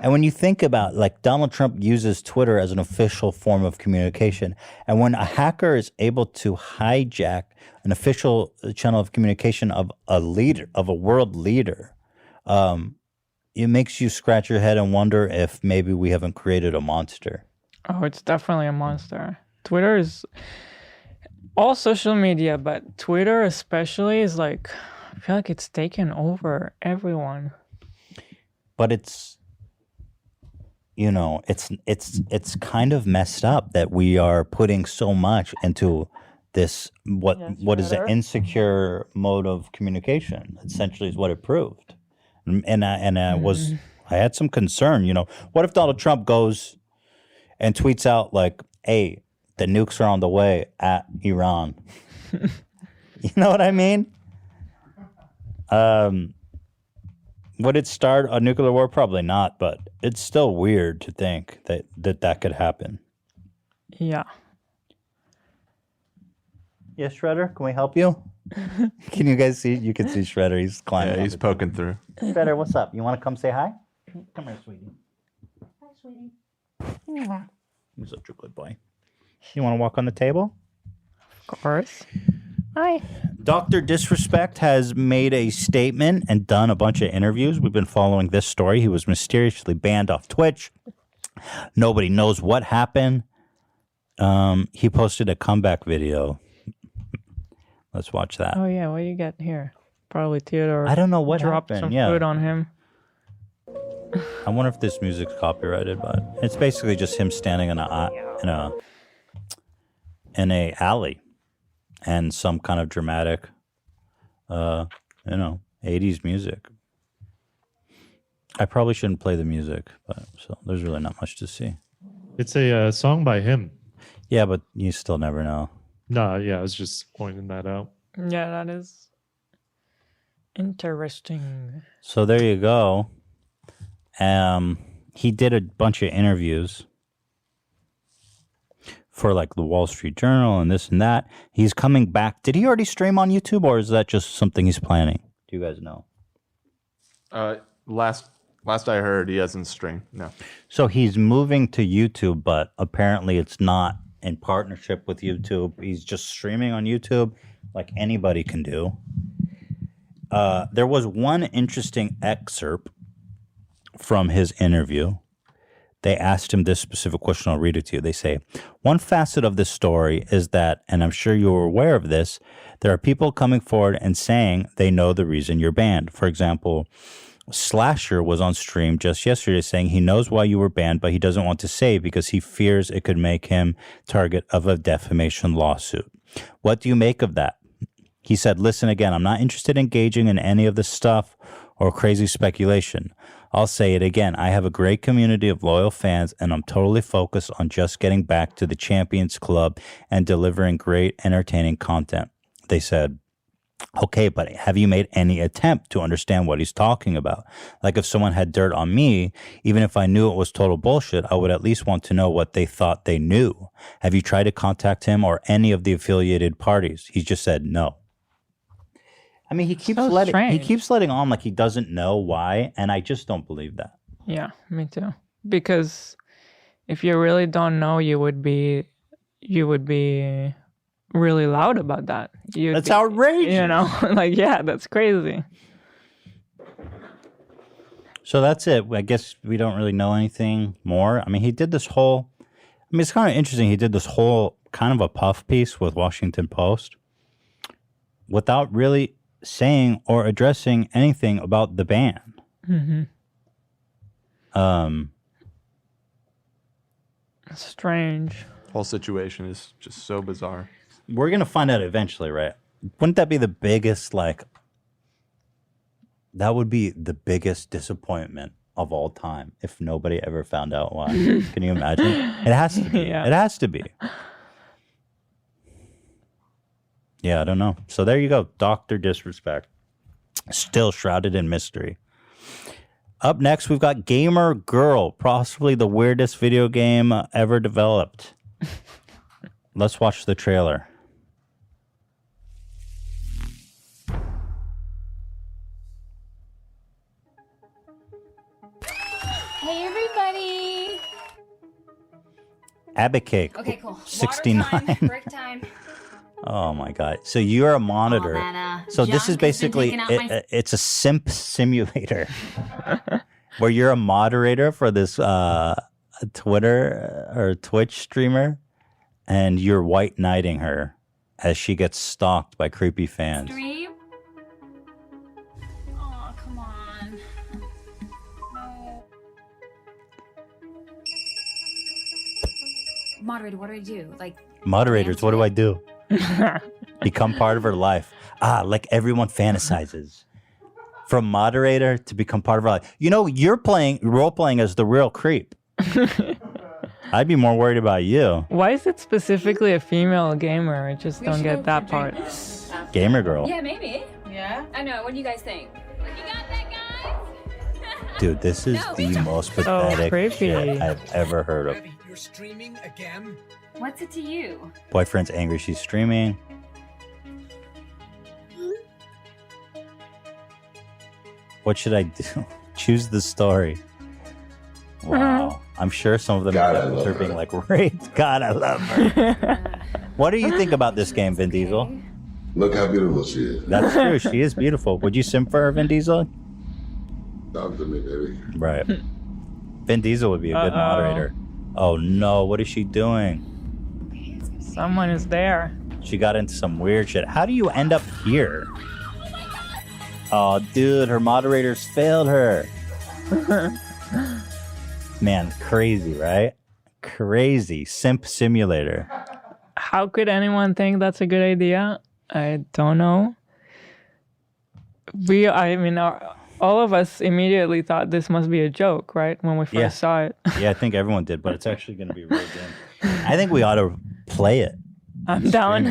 And when you think about, like, Donald Trump uses Twitter as an official form of communication. And when a hacker is able to hijack an official channel of communication of a leader, of a world leader, it makes you scratch your head and wonder if maybe we haven't created a monster. Oh, it's definitely a monster. Twitter is all social media, but Twitter especially is like, I feel like it's taken over everyone. But it's, you know, it's kind of messed up that we are putting so much into this, what is an insecure mode of communication, essentially is what it proved. And I had some concern, you know, what if Donald Trump goes and tweets out like, hey, the nukes are on the way at Iran. You know what I mean? Would it start a nuclear war? Probably not, but it's still weird to think that could happen. Yeah. Yes, Shredder, can we help you? Can you guys see? You can see Shredder. He's climbing. Yeah, he's poking through. Shredder, what's up? You want to come say hi? Come here, sweetie. Hi, sweetie. You're such a good boy. You want to walk on the table? Of course. Hi. Dr. DisRespect has made a statement and done a bunch of interviews. We've been following this story. He was mysteriously banned off Twitch. Nobody knows what happened. He posted a comeback video. Let's watch that. Oh yeah, what you got here? Probably Theodore. I don't know what dropped happened. some food on him. I wonder if this music's copyrighted, but it's basically just him standing in a alley and some kind of dramatic, 80s music. I probably shouldn't play the music, but so there's really not much to see. It's a song by him. Yeah, but you still never know. No, yeah, I was just pointing that out. Yeah, that is interesting. So there you go. He did a bunch of interviews for like the Wall Street Journal and this and that. He's coming back. Did he already stream on YouTube, or is that just something he's planning? Do you guys know? Last I heard, he hasn't streamed. No. So he's moving to YouTube, but apparently it's not in partnership with YouTube. He's just streaming on YouTube like anybody can do. There was one interesting excerpt from his interview. They asked him this specific question. I'll read it to you. They say, one facet of this story is that, and I'm sure you're aware of this, there are people coming forward and saying they know the reason you're banned. For example, Slasher was on stream just yesterday saying he knows why you were banned, but he doesn't want to say because he fears it could make him target of a defamation lawsuit. What do you make of that? He said, listen again, I'm not interested in engaging in any of this stuff or crazy speculation. I'll say it again. I have a great community of loyal fans, and I'm totally focused on just getting back to the Champions Club and delivering great, entertaining content. They said, okay, but have you made any attempt to understand what he's talking about? Like if someone had dirt on me, even if I knew it was total bullshit, I would at least want to know what they thought they knew. Have you tried to contact him or any of the affiliated parties? He just said no. I mean, he keeps letting on like he doesn't know why, and I just don't believe that. Yeah, me too. Because if you really don't know, you would be really loud about that. That's outrageous. You know, like, yeah, that's crazy. So that's it. I guess we don't really know anything more. I mean, he did this whole, it's kind of interesting. He did this whole kind of a puff piece with Washington Post without really saying or addressing anything about the ban. Strange. Whole situation is just so bizarre. We're going to find out eventually, right? Wouldn't that be the biggest, that would be the biggest disappointment of all time if nobody ever found out why. Can you imagine? It has to be. Yeah. It has to be. Yeah, I don't know. So there you go. Dr. Disrespect. Still shrouded in mystery. Up next, we've got Gamer Girl, possibly the weirdest video game ever developed. Let's watch the trailer. Hey, everybody. Abacake. Okay, cool. 69. Water time, break time. Oh my God. So you're a monitor. So this is basically, it's a simp simulator where you're a moderator for this Twitter or Twitch streamer and you're white knighting her as she gets stalked by creepy fans. Stream? Oh, come on. No. Moderator, what do I do? Moderators, what do I do? Become part of her life. Like everyone fantasizes. From moderator to become part of her life. You know, you're role-playing as the real creep. I'd be more worried about you. Why is it specifically a female gamer? I just don't get that part. Gamer Girl. Yeah, maybe. Yeah? I know. What do you guys think? You got that, guys? Dude, this is the most pathetic shit I've ever heard of. You're streaming again? What's it to you? Boyfriend's angry she's streaming. What should I do? Choose the story. Wow. I'm sure some of them are being like, raped. God, I love her. What do you think about this game, Vin Diesel? Look how beautiful she is. That's true. She is beautiful. Would you simp for her, Vin Diesel? Talk to me, baby. Right. Vin Diesel would be a good moderator. Oh no, what is she doing? Someone is there. She got into some weird shit. How do you end up here? Oh, dude, her moderators failed her. Man, crazy, right? Crazy. Simp simulator. How could anyone think that's a good idea? I don't know. All of us immediately thought this must be a joke, right? When we first saw it. Yeah, I think everyone did, but it's actually going to be a real game. I think we ought to play it. I'm down.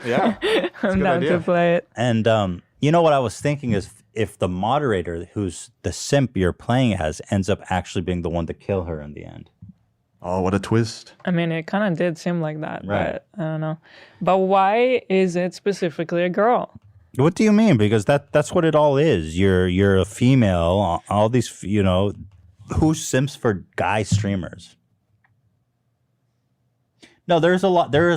Yeah. I'm down to play it. And you know what I was thinking is if the moderator, who's the simp you're playing as, ends up actually being the one to kill her in the end. Oh, what a twist. I mean, it kind of did seem like that, Right. but I don't know. But why is it specifically a girl? What do you mean? Because that's what it all is. You're a female. All these, who simps for guy streamers? No, there is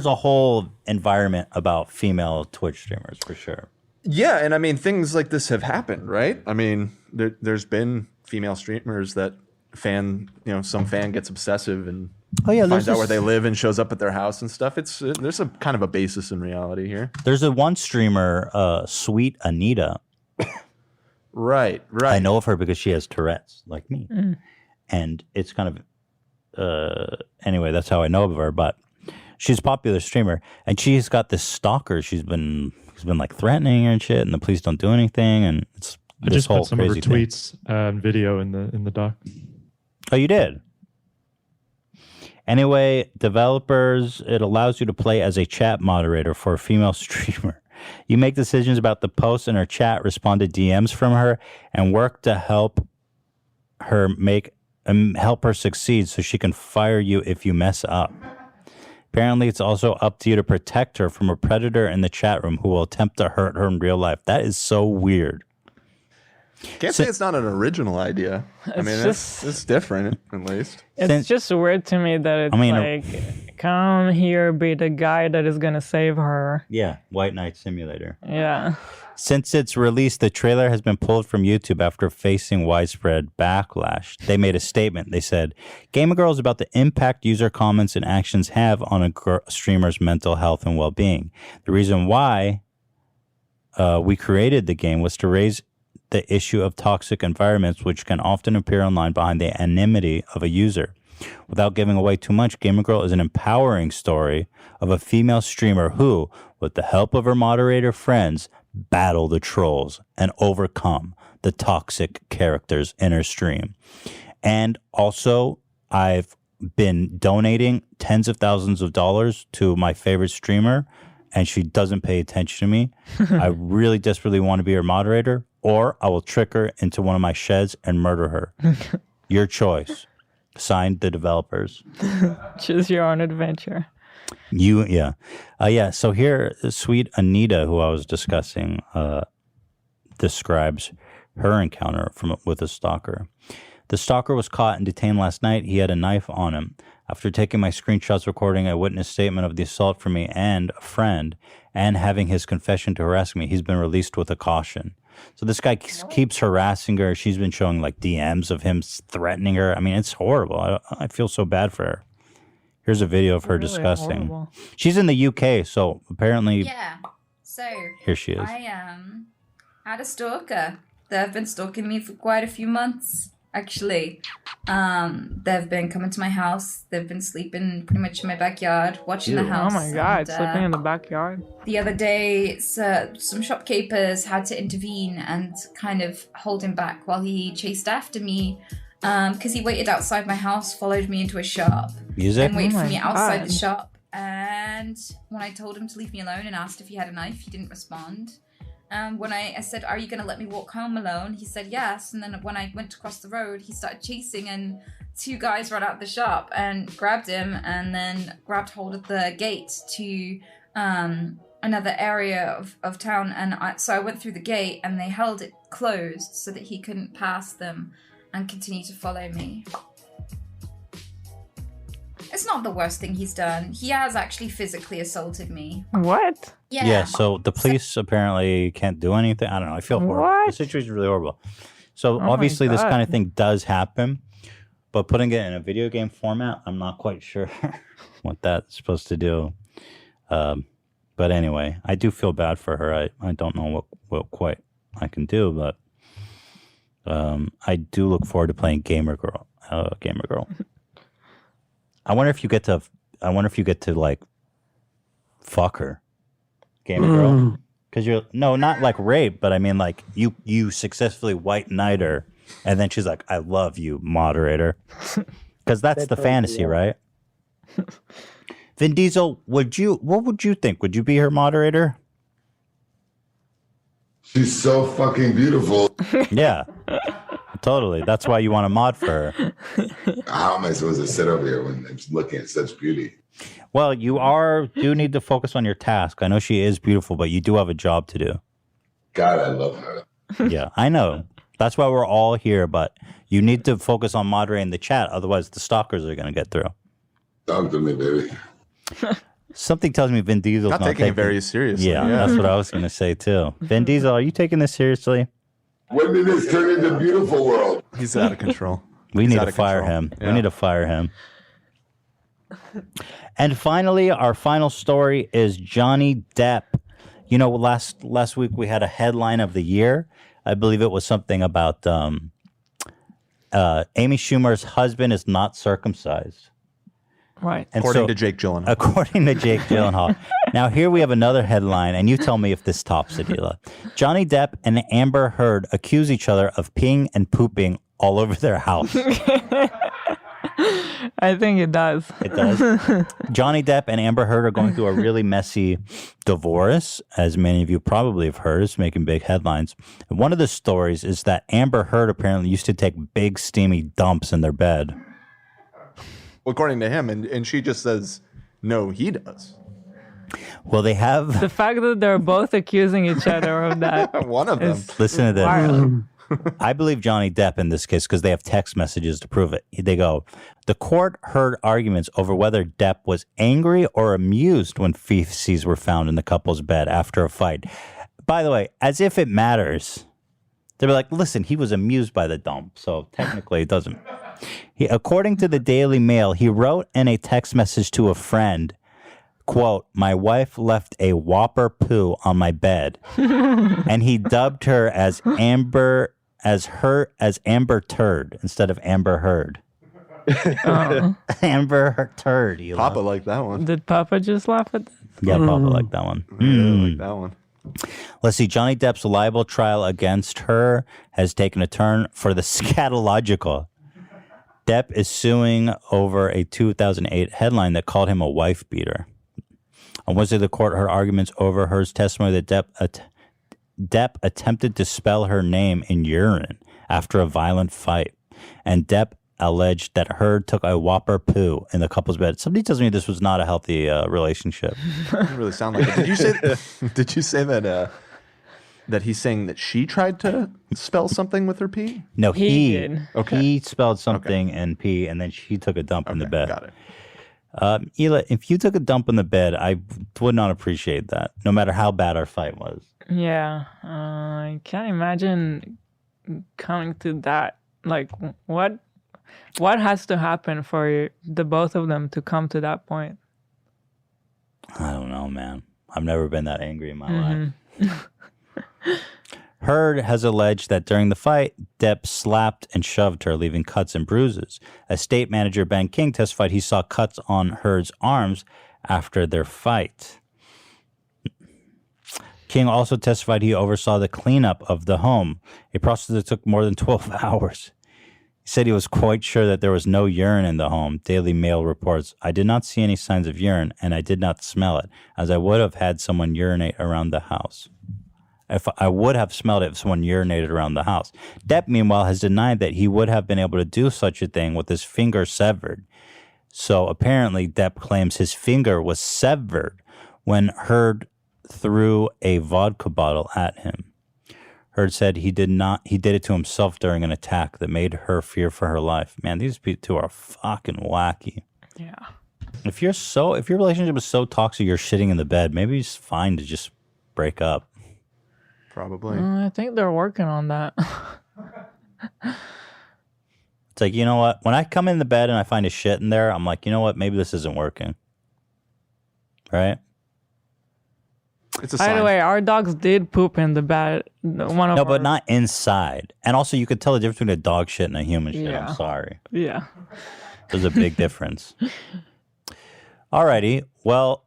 a whole environment about female Twitch streamers for sure. Yeah, and I mean, things like this have happened, right? I mean, there's been female streamers that some fan gets obsessive and finds out where they live and shows up at their house and stuff. There's a kind of a basis in reality here. There's a one streamer, Sweet Anita. Right. I know of her because she has Tourette's, like me. Mm. And it's kind of, anyway, that's how I know of her. But she's a popular streamer, and she's got this stalker. He's been like threatening her and shit, and the police don't do anything. And it's I this just whole put some of her crazy thing. tweets and video in the doc. Oh, you did? Anyway, developers, it allows you to play as a chat moderator for a female streamer. You make decisions about the posts in her chat, respond to DMs from her, and work to help her succeed so she can fire you if you mess up. Apparently, it's also up to you to protect her from a predator in the chat room who will attempt to hurt her in real life. That is so weird. Can't say it's not an original idea. I mean, it's different, at least. It's just weird to me that it's come here, be the guy that is going to save her. Yeah, White Knight Simulator. Yeah. Since its release, the trailer has been pulled from YouTube after facing widespread backlash. They made a statement. They said, Gamer Girl is about the impact user comments and actions have on a streamer's mental health and well-being. The reason why we created the game was to raise the issue of toxic environments, which can often appear online behind the anonymity of a user. Without giving away too much, Gamer Girl is an empowering story of a female streamer who, with the help of her moderator friends, battle the trolls and overcome the toxic characters in her stream. And also, I've been donating tens of thousands of dollars to my favorite streamer, and she doesn't pay attention to me. I really desperately want to be her moderator, or I will trick her into one of my sheds and murder her. Your choice. Signed, the developers. Choose your own adventure. So here, sweet Anita, who I was discussing, describes her encounter with a stalker. The stalker was caught and detained last night. He had a knife on him. After taking my screenshots recording a witness statement of the assault from me and a friend, and having his confession to harassing me, he's been released with a caution. So this guy keeps harassing her. She's been showing like DMs of him threatening her. I mean, it's horrible. I feel so bad for her. Here's a video of her Really discussing. horrible. She's in the UK, so apparently. Yeah. So Here she is. I had a stalker. They've been stalking me for quite a few months, actually. They've been coming to my house. They've been sleeping pretty much in my backyard, watching the house. Oh my God, and, sleeping in the backyard. The other day, some shopkeepers had to intervene and kind of hold him back while he chased after me, because he waited outside my house, followed me into a shop, Music? and waited Oh for my me outside the God. shop. And when I told him to leave me alone and asked if he had a knife, he didn't respond. When I said, "Are you going to let me walk home alone?" he said yes. And then when I went across the road, he started chasing, and two guys ran out of the shop and grabbed him, and then grabbed hold of the gate to another area of town. And so I went through the gate, and they held it closed so that he couldn't pass them and continue to follow me. It's not the worst thing he's done. He has actually physically assaulted me. What? Yeah. So the police apparently can't do anything. I don't know. I feel horrible. What? The situation is really horrible. So Oh my obviously this God. kind of thing does happen, but putting it in a video game format, I'm not quite sure what that's supposed to do. But anyway, I do feel bad for her. I don't know what quite I can do, but I do look forward to playing Gamer Girl. I wonder if you get to like fuck her, Gamer Girl, because you're not like rape, but I mean like you successfully white knight her, and then she's like, "I love you, moderator," because that's the fantasy, right? Vin Diesel, what would you think? Would you be her moderator? She's so fucking beautiful. Yeah, totally. That's why you want a mod for her. How am I supposed to sit over here when I'm looking at such beauty? Well, you do need to focus on your task. I know she is beautiful, but you do have a job to do. God, I love her. Yeah, I know. That's why we're all here, but you need to focus on moderating the chat. Otherwise, the stalkers are going to get through. Talk to me, baby. Something tells me Vin Diesel's Not taking it very seriously. Yeah, that's what I was going to say, too. Vin Diesel, are you taking this seriously? When did this turn into beautiful world? He's out of control. We He's need out to of fire control. him. Yeah. We need to fire him. And finally, our final story is Johnny Depp. You know, last week we had a headline of the year. I believe it was something about Amy Schumer's husband is not circumcised. Right. And According to Jake Gyllenhaal. According to Jake Gyllenhaal. Now, here we have another headline, and you tell me if this tops it, Hila. Johnny Depp and Amber Heard accuse each other of peeing and pooping all over their house. I think it does. It does. Johnny Depp and Amber Heard are going through a really messy divorce, as many of you probably have heard. It's making big headlines. And one of the stories is that Amber Heard apparently used to take big, steamy dumps in their bed. According to him, and she just says, no, he does. Well, they have... The fact that they're both accusing each other of that. One of them. Listen to this. Wild. I believe Johnny Depp in this case because they have text messages to prove it. They go, the court heard arguments over whether Depp was angry or amused when feces were found in the couple's bed after a fight. By the way, as if it matters. They were like, listen, he was amused by the dump, so technically it doesn't. According to the Daily Mail, he wrote in a text message to a friend, quote, my wife left a whopper poo on my bed. And he dubbed her as Amber Turd instead of Amber Heard. Amber Turd. Papa liked that one. Did Papa just laugh at that? Yeah, Papa liked that one. I really like that one. Let's see. Johnny Depp's libel trial against her has taken a turn for the scatological. Depp is suing over a 2008 headline that called him a wife beater. On Wednesday, the court heard arguments over Heard's testimony that Depp attempted to spell her name in urine after a violent fight. And Depp alleged that Heard took a whopper poo in the couple's bed. Somebody tells me this was not a healthy relationship. Doesn't really sound like it. Did you say that that he's saying that she tried to spell something with her pee? No, he did. Okay. He spelled something in pee, and then she took a dump in the bed. Got it. Ela, if you took a dump in the bed, I would not appreciate that, no matter how bad our fight was. Yeah, I can't imagine coming to that. Like, what has to happen for the both of them to come to that point? I don't know, man. I've never been that angry in my life. Heard has alleged that during the fight, Depp slapped and shoved her, leaving cuts and bruises. Estate manager Ben King testified he saw cuts on Heard's arms after their fight. King also testified he oversaw the cleanup of the home, a process that took more than 12 hours. He said he was quite sure that there was no urine in the home. Daily Mail reports, I did not see any signs of urine, and I did not smell it, as I would have had someone urinate around the house. If I would have smelled it if someone urinated around the house. Depp, meanwhile, has denied that he would have been able to do such a thing with his finger severed. So apparently, Depp claims his finger was severed when Heard threw a vodka bottle at him. Heard said he did it to himself during an attack that made her fear for her life. Man, these two are fucking wacky. Yeah. If your relationship is so toxic you're shitting in the bed, maybe it's fine to just break up. Probably. I think they're working on that. It's like, you know what? When I come in the bed and I find a shit in there, I'm like, you know what? Maybe this isn't working. Right? It's a By sign. the way, our dogs did poop in the bed. But not inside. And also, you could tell the difference between a dog shit and a human shit. Yeah. I'm sorry. Yeah. There's a big difference. Alrighty. Well,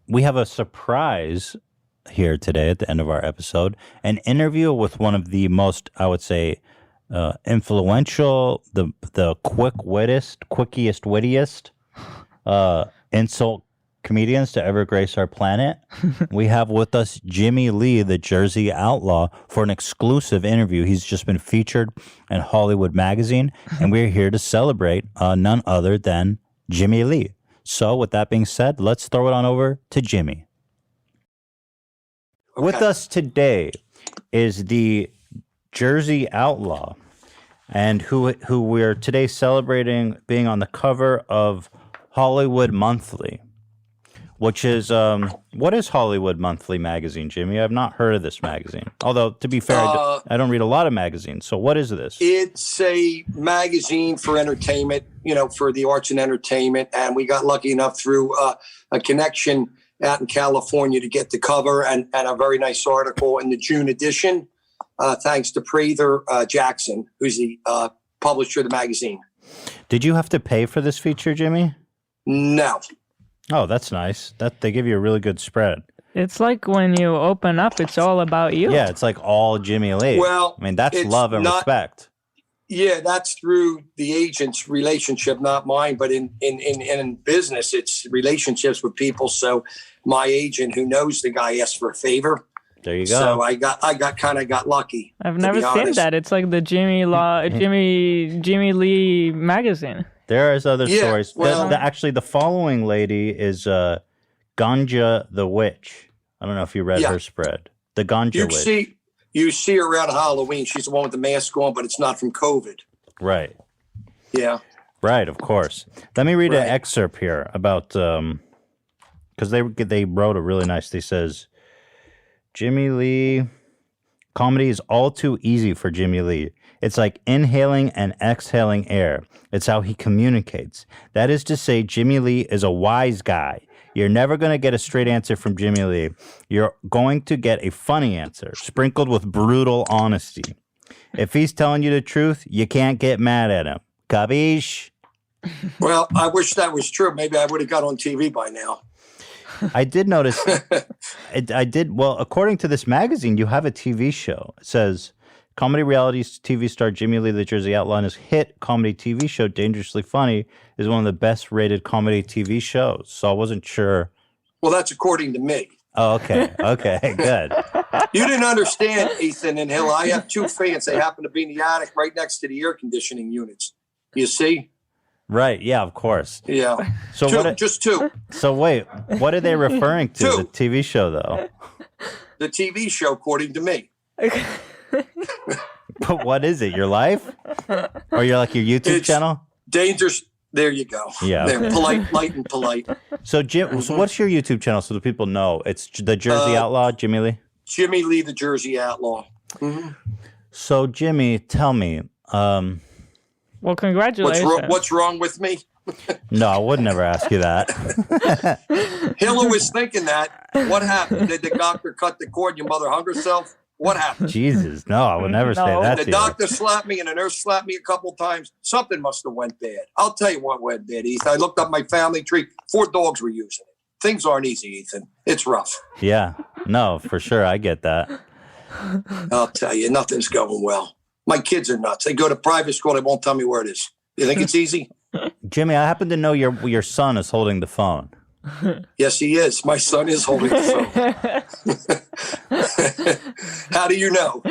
we have a surprise here today at the end of our episode. An interview with one of the most, I would say, influential, the quickiest, wittiest insult comedians to ever grace our planet. We have with us Jimmy Lee, the Jersey Outlaw, for an exclusive interview. He's just been featured in Hollywood Magazine, and we're here to celebrate none other than Jimmy Lee. So with that being said, let's throw it on over to Jimmy. Okay. With us today is the Jersey Outlaw, and who we're today celebrating being on the cover of Hollywood Monthly, which is, what is Hollywood Monthly magazine, Jimmy? I've not heard of this magazine. Although, to be fair, I don't read a lot of magazines. So what is this? It's a magazine for entertainment, for the arts and entertainment. And we got lucky enough through a connection out in California to get the cover and a very nice article in the June edition, thanks to Prather Jackson, who's the publisher of the magazine. Did you have to pay for this feature, Jimmy? No. Oh, that's nice. That they give you a really good spread. It's like when you open up, it's all about you. Yeah, it's like all Jimmy Lee. Well, I mean, that's it's love and not- respect. Yeah, that's through the agent's relationship, not mine. But in business, it's relationships with people. So my agent, who knows the guy, asked for a favor. There you go. So I got lucky. I've never seen that. It's like the Jimmy Lee magazine. There is other Yeah, stories. well- Actually, the following lady is Ganja the Witch. I don't know if you read Yeah. her spread. The Ganja Witch. You see her around Halloween. She's the one with the mask on, but it's not from COVID. Right. Yeah. Right, of course. Let me read Right. an excerpt here about because they wrote a really nice. They says Jimmy Lee comedy is all too easy for Jimmy Lee. It's like inhaling and exhaling air. It's how he communicates. That is to say, Jimmy Lee is a wise guy. You're never going to get a straight answer from Jimmy Lee. You're going to get a funny answer, sprinkled with brutal honesty. If he's telling you the truth, you can't get mad at him. Capiche? Well, I wish that was true. Maybe I would have got on TV by now. I did notice. Well, according to this magazine, you have a TV show. It says comedy reality TV star Jimmy Lee, the Jersey Outlaw, and his hit comedy TV show Dangerously Funny is one of the best rated comedy TV shows. So I wasn't sure. Well, that's according to me. Oh, okay. Okay, good. You didn't understand, Ethan and Hill. I have two fans. They happen to be in the attic right next to the air conditioning units. You see? Right. Yeah, of course. Yeah. So just two. So wait, what are they referring to? Two. The TV show, though. The TV show, according to me. But what is it? Your life? Or your YouTube channel? Dangerous. There you go. Yeah. They're Okay. light and polite. So Jim, so what's your YouTube channel so the people know? It's the Jersey Outlaw, Jimmy Lee. Jimmy Lee, the Jersey Outlaw. Mm-hmm. So Jimmy, tell me. Well, congratulations. What's wrong with me? No, I would never ask you that. Hilla was thinking that. What happened? Did the doctor cut the cord? Your mother hung herself? What happened? Jesus, no, I would never say that The to doctor slapped me and the nurse slapped me a couple times. Something must have went bad. I'll tell you what went bad, Ethan. I looked up my family tree. 4 dogs were using it. Things aren't easy, Ethan. It's rough. you. Yeah, no, for sure. I get that. I'll tell you, nothing's going well. My kids are nuts. They go to private school. They won't tell me where it is. You think it's easy? Jimmy, I happen to know your son is holding the phone. Yes, he is. My son is holding the phone. How do you know?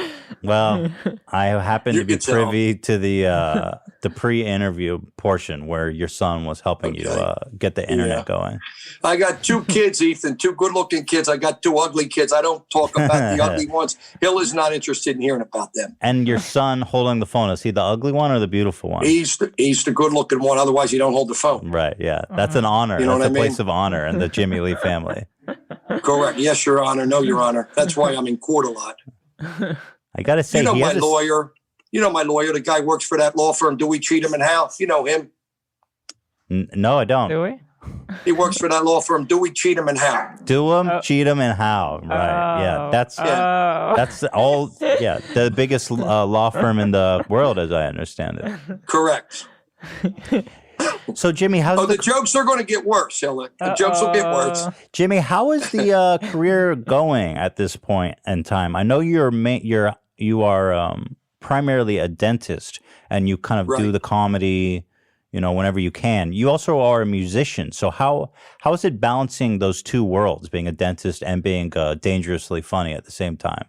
Well, I happen You to be can tell. privy to the pre-interview portion where your son was helping you get the internet going. I got 2 kids, Ethan, 2 good-looking kids. I got 2 ugly kids. I don't talk about the ugly ones. Hill is not interested in hearing about them. And your son holding the phone, is he the ugly one or the beautiful one? He's the good-looking one. Otherwise, you don't hold the phone. Right, yeah. That's an honor. You know That's a what I mean? place of honor in the Jimmy Lee family. Correct. Yes, Your Honor. No, Your Honor. That's why I'm in court a lot. I got to say, You know he my has a- lawyer. You know my lawyer. The guy works for that law firm. Do we treat him and how? You know him. No, I don't. Do we? He works for that law firm. Do we cheat him and how? Do him, cheat him, and how? Right? Yeah, that's all. Yeah, the biggest law firm in the world, as I understand it. Correct. So, Jimmy, how's the jokes are going to get worse, Hilla. The jokes will get worse. Jimmy, how is the career going at this point in time? I know you are primarily a dentist, and you kind of do the comedy, whenever you can. You also are a musician. So how is it balancing those two worlds, being a dentist and being dangerously funny at the same time?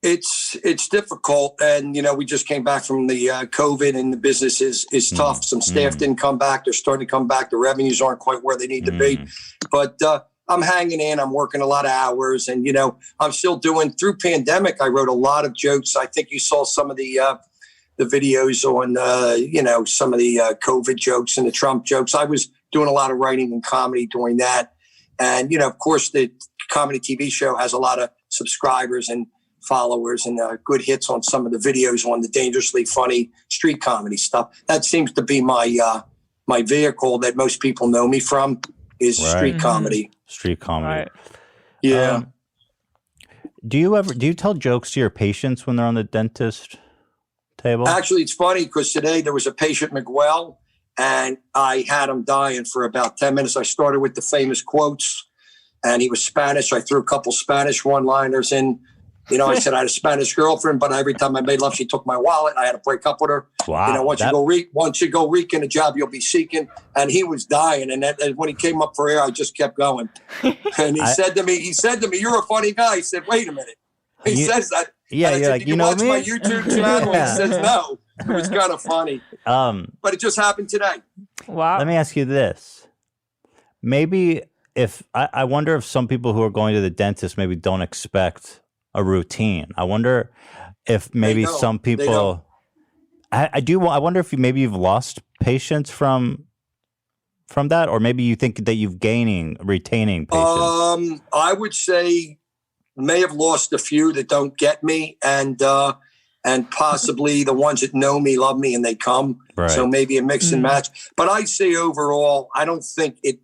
It's difficult, and we just came back from the COVID, and the business is tough. Some staff didn't come back; they're starting to come back. The revenues aren't quite where they need to be, but I'm hanging in. I'm working a lot of hours, and I'm still doing. Through pandemic, I wrote a lot of jokes. I think you saw some of the videos on some of the COVID jokes and the Trump jokes. I was doing a lot of writing and comedy during that, and of course, the comedy TV show has a lot of subscribers and followers and good hits on some of the videos on the dangerously funny street comedy stuff. That seems to be my my vehicle that most people know me from. is street comedy. Street comedy. Yeah. Do you tell jokes to your patients when they're on the dentist table? Actually, it's funny because today there was a patient, Miguel, and I had him dying for about 10 minutes. I started with the famous quotes, and he was Spanish. I threw a couple Spanish one-liners in. You know, I said I had a Spanish girlfriend, but every time I made love, she took my wallet. I had to break up with her. Wow. You know, once you go reeking a job, you'll be seeking. And he was dying. And when he came up for air, I just kept going. And he said to me, "You're a funny guy." I said, "Wait a minute." He says that. Yeah, and I you're said, like, "Did you know watch me? my YouTube channel?" Yeah. He says, "No." It was kind of funny. But it just happened today. Wow. Let me ask you this. Maybe I wonder if some people who are going to the dentist maybe don't expect a routine. I wonder if maybe some people. I wonder if you've lost patience from that, or maybe you think that you've retaining patience. I would say may have lost a few that don't get me, and possibly the ones that know me, love me, and they come. Right. So maybe a mix and match. But I'd say overall, I don't think it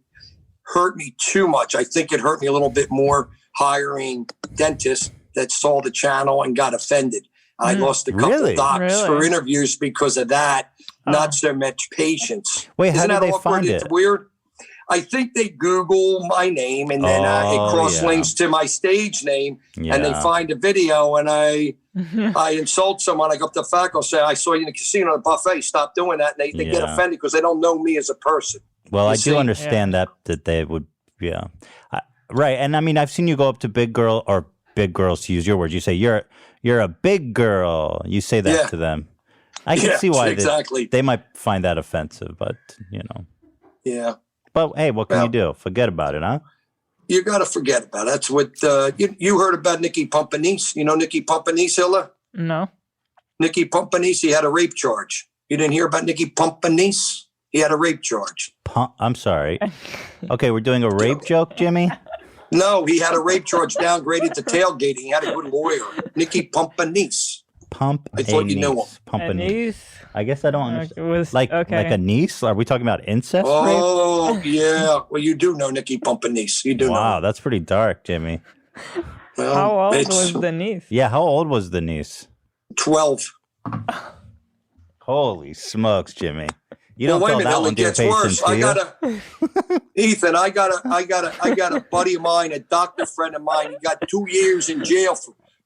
hurt me too much. I think it hurt me a little bit more hiring dentists that saw the channel and got offended. I lost a couple docs for interviews because of that. Not so much patience. Wait, how Isn't did that they awkward? find It's it? weird. I think they Google my name and then it cross links to my stage name, and they find a video, and I insult someone. I go up to the faculty, say, "I saw you in the casino at a buffet. Stop doing that." And they get offended because they don't know me as a person. Well, I do understand that they would, right. And I mean, I've seen you go up to big girls, to use your words. You say you're a big girl. You say that to them. I can see why they might find that offensive, but Yeah. But hey, what can you do? Forget about it, huh? You got to forget about it. That's what you heard about Nikki Pumpanese. You know Nikki Pumpanese, Hilla? No. Nikki Pumpanese, he had a rape charge. You didn't hear about Nikki Pumpanese? He had a rape charge. I'm sorry. Okay, we're doing a rape joke, Jimmy? No, he had a rape charge downgraded to tailgating. He had a good lawyer. Nikki Pumpanese. I thought you knew him. Pumpanese. I guess I don't understand. It was, like a niece? Are we talking about incest? Oh, rape? yeah. Well, you do know Nikki Pumpanese. You do know. Wow, that's pretty dark, Jimmy. Well, how old was the niece? Yeah, how old was the niece? 12. Holy smokes, Jimmy. You don't wait tell a minute, that one it to your gets patients, worse. do you? Ethan, I got a buddy of mine, a doctor friend of mine. He got 2 years in jail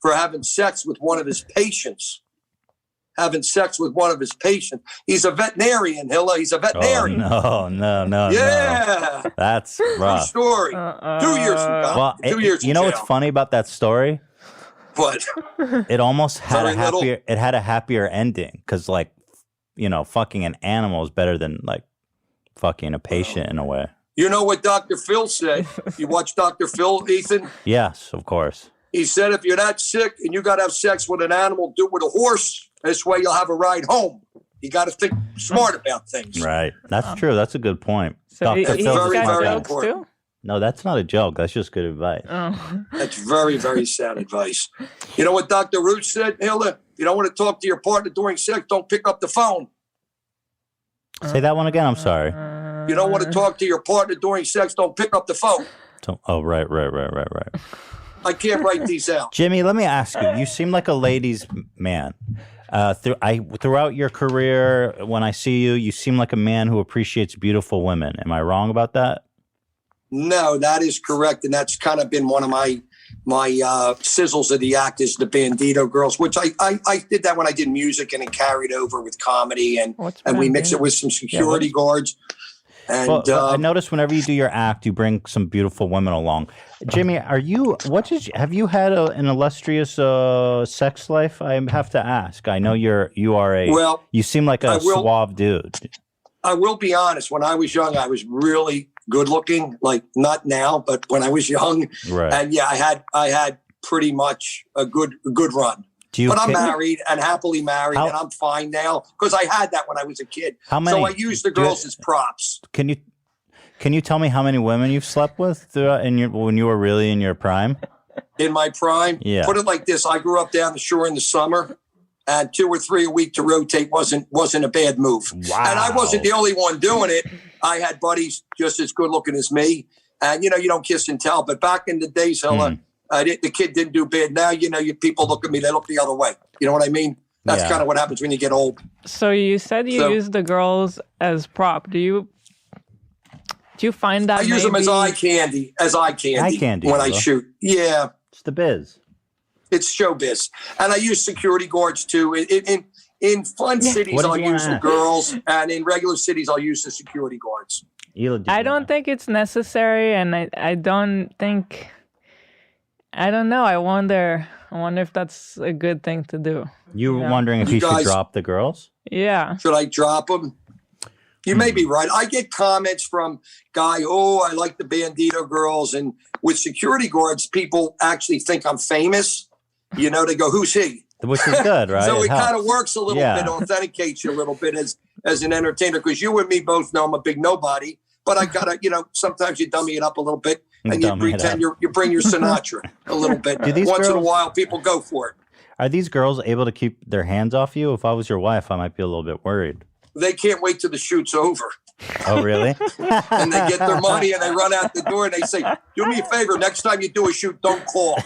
for having sex with one of his patients. He's a veterinarian, Hilla. He's a veterinarian. Oh, no. Yeah. No. That's rough. True story. 2 years in jail. Well, 2 years in you know jail. what's funny about that story? What? It almost had Very little. it had a happier ending because, like, fucking an animal is better than like fucking a patient in a way. You know what Dr. Phil said? You watch Dr. Phil, Ethan? Yes, of course. He said, if you're that sick and you got to have sex with an animal, do it with a horse. This way you'll have a ride home. You got to think smart about things. Right. That's true. That's a good point. So Dr. That's Phil's very, a smart very guy. important. No, that's not a joke. That's just good advice. Oh. That's very, very sad advice. You know what Dr. Root said, Hilda? You don't want to talk to your partner during sex, don't pick up the phone. Say that one again. I'm sorry. You don't want to talk to your partner during sex, don't pick up the phone. Right. I can't write these out. Jimmy, let me ask you. You seem like a ladies' man. Throughout your career, when I see you, you seem like a man who appreciates beautiful women. Am I wrong about that? No, that is correct. And that's kind of been one of my sizzles of the act is the Bandito girls, which I did that when I did music and it carried over with comedy and we mix it with some security guards. And I noticed whenever you do your act, you bring some beautiful women along. Jimmy, have you had an illustrious sex life? I have to ask. I know you seem like a suave dude. I will be honest. When I was young, I was really good looking, like not now, but when I was young. Right. And yeah, I had pretty much a good run. But I'm married and happily married, and I'm fine now because I had that when I was a kid. How many? So I use the girls as props. Can you tell me how many women you've slept with when you were really in your prime? In my prime? Yeah. Put it like this. I grew up down the shore in the summer, and 2 or 3 a week to rotate wasn't a bad move. Wow. And I wasn't the only one doing it. I had buddies just as good looking as me. And, you don't kiss and tell. But back in the days, the kid didn't do bad. Now, people look at me, they look the other way. You know what I mean? That's kind of what happens when you get old. So you said you use the girls as prop. Do you find that I use them as eye candy. When I shoot. Yeah. It's the biz. It's showbiz. And I use security guards too. In fun cities, I'll use the girls. And in regular cities, I'll use the security guards. I don't think it's necessary. And I don't know. I wonder if that's a good thing to do. You were wondering if you should drop the girls? Yeah. Should I drop them? You may be right. I get comments from I like the Bandito girls. And with security guards, people actually think I'm famous. They go, who's he? Which is good, right? So it kind of works a little bit, authenticates you a little bit as an entertainer. Because you and me both know I'm a big nobody. But I got to, sometimes you dummy it up a little bit. And you pretend you bring your Sinatra a little bit. Once in a while, people go for it. Are these girls able to keep their hands off you? If I was your wife, I might be a little bit worried. They can't wait till the shoot's over. Oh, really? And they get their money and they run out the door and they say, do me a favor, next time you do a shoot, don't call.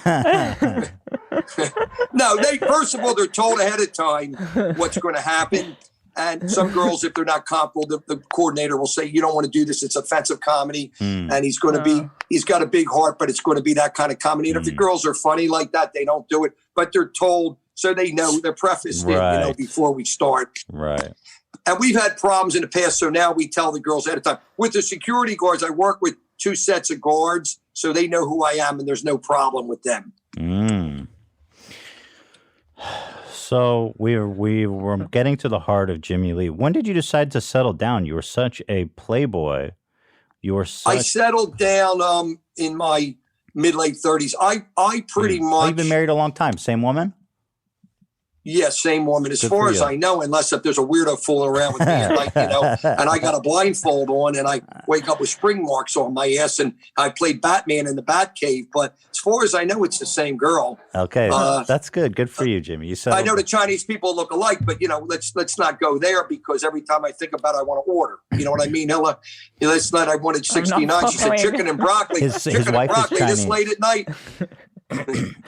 No, first of all, they're told ahead of time what's going to happen. And some girls, if they're not comfortable, the coordinator will say, you don't want to do this. It's offensive comedy. And he's got a big heart, but it's going to be that kind of comedy. And if the girls are funny like that, they don't do it. But they're told, so they know, they're prefaced before we start. Right. And we've had problems in the past, so now we tell the girls ahead of time. With the security guards, I work with 2 sets of guards, so they know who I am, and there's no problem with them. So we were getting to the heart of Jimmy Lee. When did you decide to settle down? You were such a playboy. I settled down in my mid-late 30s. I pretty much... You've been married a long time. Same woman? Yes, same woman. As far as I know, unless if there's a weirdo fooling around with me at night, and I got a blindfold on and I wake up with spring marks on my ass and I played Batman in the Batcave. But as far as I know, it's the same girl. Okay, that's good. Good for you, Jimmy. I know the Chinese people look alike, but let's not go there because every time I think about it, I want to order. You know what I mean? Last night I wanted 69. She said chicken and broccoli. His wife is Chinese. This late at night.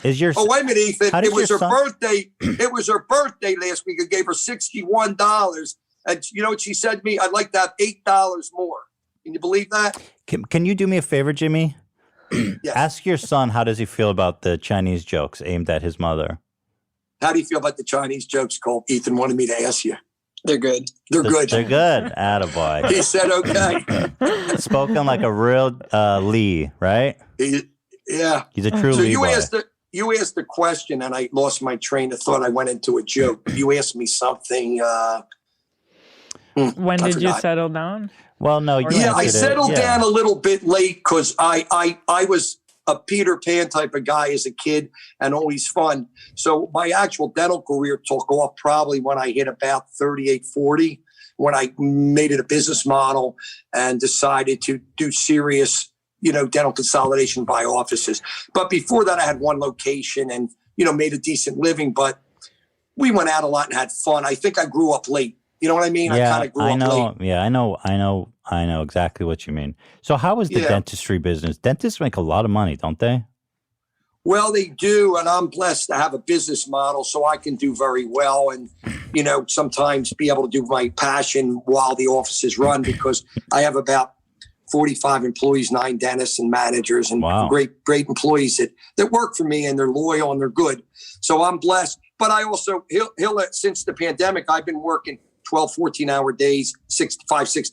Is your wait a minute, Ethan. It was her birthday. It was her birthday last week. I gave her $61, and you know what she said to me? I'd like to have $8 more. Can you believe that? Can you do me a favor, Jimmy? Yes. Ask your son how does he feel about the Chinese jokes aimed at his mother. How do you feel about the Chinese jokes, Cole? Ethan wanted me to ask you. They're good. They're good. They're good. Attaboy. He said okay. Spoken like a real Lee, right? Yeah. He's a true Lee boy. You asked the question, and I lost my train of thought. I went into a joke. You asked me something. When did you settle down? Well, no. I settled down a little bit late because I was a Peter Pan type of guy as a kid and always fun. So my actual dental career took off probably when I hit about 38, 40, when I made it a business model and decided to do serious dental consolidation by offices. But before that, I had one location and, made a decent living. But we went out a lot and had fun. I think I grew up late. You know what I mean? Yeah, I kind of grew up late. Yeah, I know exactly what you mean. So how is the dentistry business? Dentists make a lot of money, don't they? Well, they do. And I'm blessed to have a business model so I can do very well and, sometimes be able to do my passion while the offices run because I have about 45 employees, 9 dentists and managers and great employees that work for me and they're loyal and they're good. So I'm blessed. But I also, since the pandemic, I've been working 12, 14-hour days, 6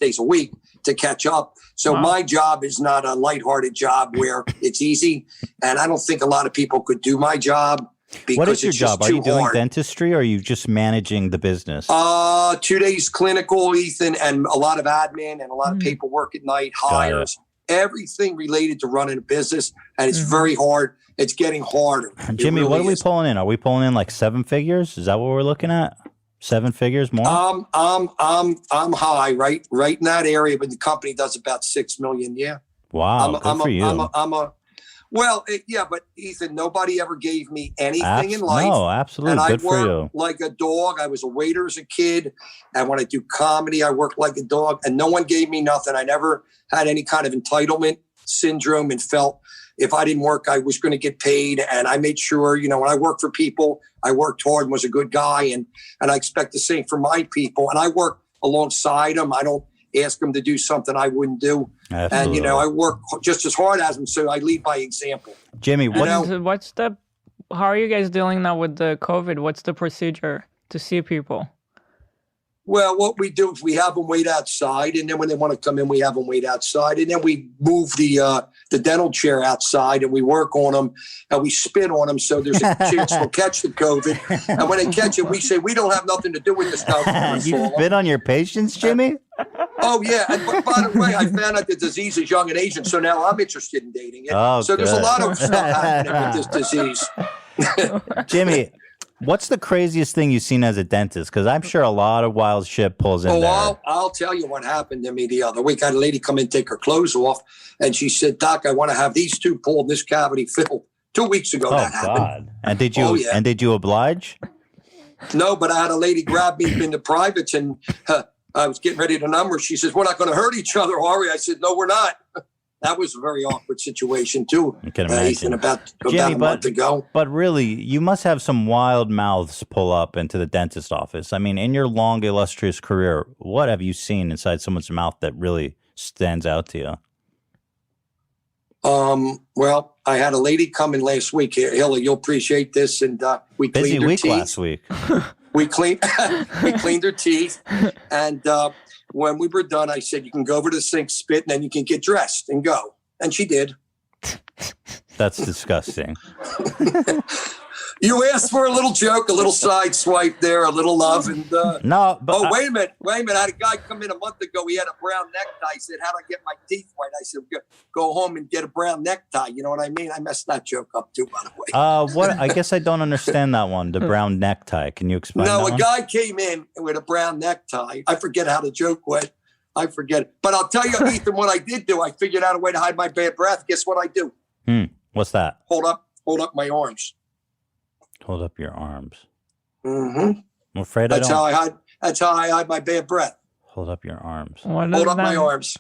days a week to catch up. So my job is not a lighthearted job where it's easy. And I don't think a lot of people could do my job. What is your job? Are you doing dentistry or are you just managing the business? 2 days clinical, Ethan, and a lot of admin and a lot of paperwork at night, hires, everything related to running a business. And it's very hard. It's getting harder. Jimmy, what are we pulling in? Are we pulling in like 7 figures? Is that what we're looking at? 7 figures more? I'm high, right in that area, but the company does about 6 million. Yeah. Wow. Good for you. Well, yeah, but Ethan, nobody ever gave me anything in life. No, absolutely. And Good I for you. worked like a dog. I was a waiter as a kid. And when I do comedy, I worked like a dog. And no one gave me nothing. I never had any kind of entitlement syndrome and felt if I didn't work, I was going to get paid. And I made sure, you know, when I worked for people, I worked hard and was a good guy. And I expect the same for my people. And I work alongside them. I don't ask them to do something I wouldn't do. Absolutely. And, you know, I work just as hard as them. So I lead by example. Jimmy, how are you guys dealing now with the COVID? What's the procedure to see people? Well, what we do is we have them wait outside, and then when they want to come in, we have them wait outside, and then we move the dental chair outside, and we work on them, and we spit on them, so there's a chance they'll catch the COVID. And when they catch it, we say we don't have nothing to do with this stuff. You spit on your patients, Jimmy? Oh yeah, and by the way, I found out the disease is young and Asian, so now I'm interested in dating it. Oh, so there's a good. lot of stuff happening with this disease. Jimmy, what's the craziest thing you've seen as a dentist? Because I'm sure a lot of wild shit pulls in there. I'll tell you what happened to me the other week. I had a lady come in, take her clothes off, and she said, "Doc, I want to have these two pulled and this cavity filled." 2 weeks ago that happened. And did you and did you oblige? No, but I had a lady grab me in the privates, and I was getting ready to number. She says, "We're not going to hurt each other, are we?" I said, "No, we're not." That was a very awkward situation too. I can imagine. Ethan, about Jimmy, a month ago. But really, you must have some wild mouths pull up into the dentist office. I mean, in your long, illustrious career, what have you seen inside someone's mouth that really stands out to you? Well, I had a lady come in last week. Hilla, you'll appreciate this, and we cleaned her teeth. Last week. We cleaned her teeth, and when we were done, I said, "You can go over to the sink, spit, and then you can get dressed and go." And she did. That's disgusting. You asked for a little joke, a little side swipe there, a little love, and no. But wait a minute! I had a guy come in a month ago. He had a brown necktie. He said, "How do I get my teeth white?" I said, "Go home and get a brown necktie." You know what I mean? I messed that joke up too, by the way. What? I guess I don't understand that one. The brown necktie. Can you explain? No, that a guy came in with a brown necktie. I forget how the joke went. I forget it. But I'll tell you, Ethan, what I did do. I figured out a way to hide my bad breath. Guess what I do? What's that? Hold up my arms. Hold up your arms. Mm-hmm. I'm afraid That's how I hide my bad breath. Hold up your arms. Hold up my arms.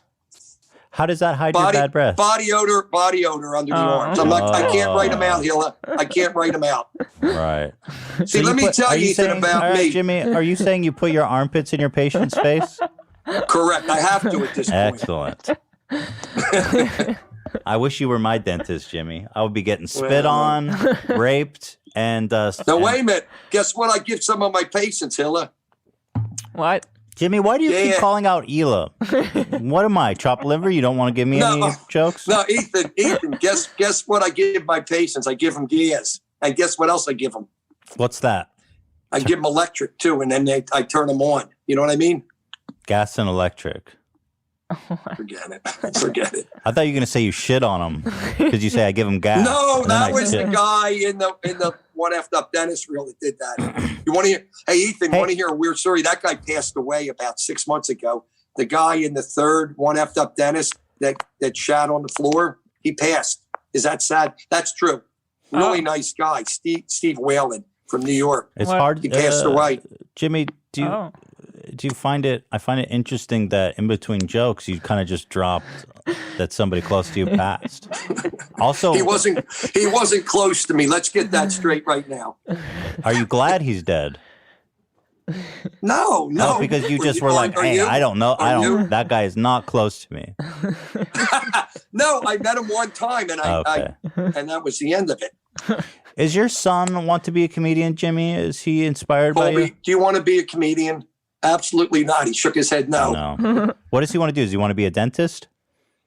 How does that hide your bad breath? Body odor under the arms. I can't write them out, Hilla. I can't write them out. Right. See, let me tell you, Ethan, about me. Jimmy, are you saying you put your armpits in your patient's face? Correct. I have to at this point. Excellent. I wish you were my dentist, Jimmy. I would be getting spit on, raped, and now wait a minute. Guess what? I give some of my patients, Hilla. What? Jimmy, why do you keep calling out Hila? What am I? Chopped liver? You don't want to give me any jokes? No, Ethan. Guess what I give my patients? I give them gas. And guess what else I give them? What's that? I give them electric too, and then I turn them on. You know what I mean? Gas and electric. Forget it. I thought you were going to say you shit on them because you say I give them gas. No, that was the guy in the one effed up dentist reel that did that. You want to hear? Hey, Ethan, want to hear a weird story? That guy passed away about 6 months ago. The guy in the third one effed up dentist that shat on the floor, he passed. Is that sad? That's true. Really nice guy, Steve Whalen from New York. It's hard. He passed away. Jimmy, do you find it? I find it interesting that in between jokes, you kind of just dropped that somebody close to you passed. Also, he wasn't close to me. Let's get that straight right now. Are you glad he's dead? No, because you just were like, hey, I don't know. That guy is not close to me. No, I met him one time, and and that was the end of it. Is your son want to be a comedian, Jimmy? Is he inspired by you? Do you want to be a comedian? Absolutely not. He shook his head no. What does he want to do? Does he want to be a dentist?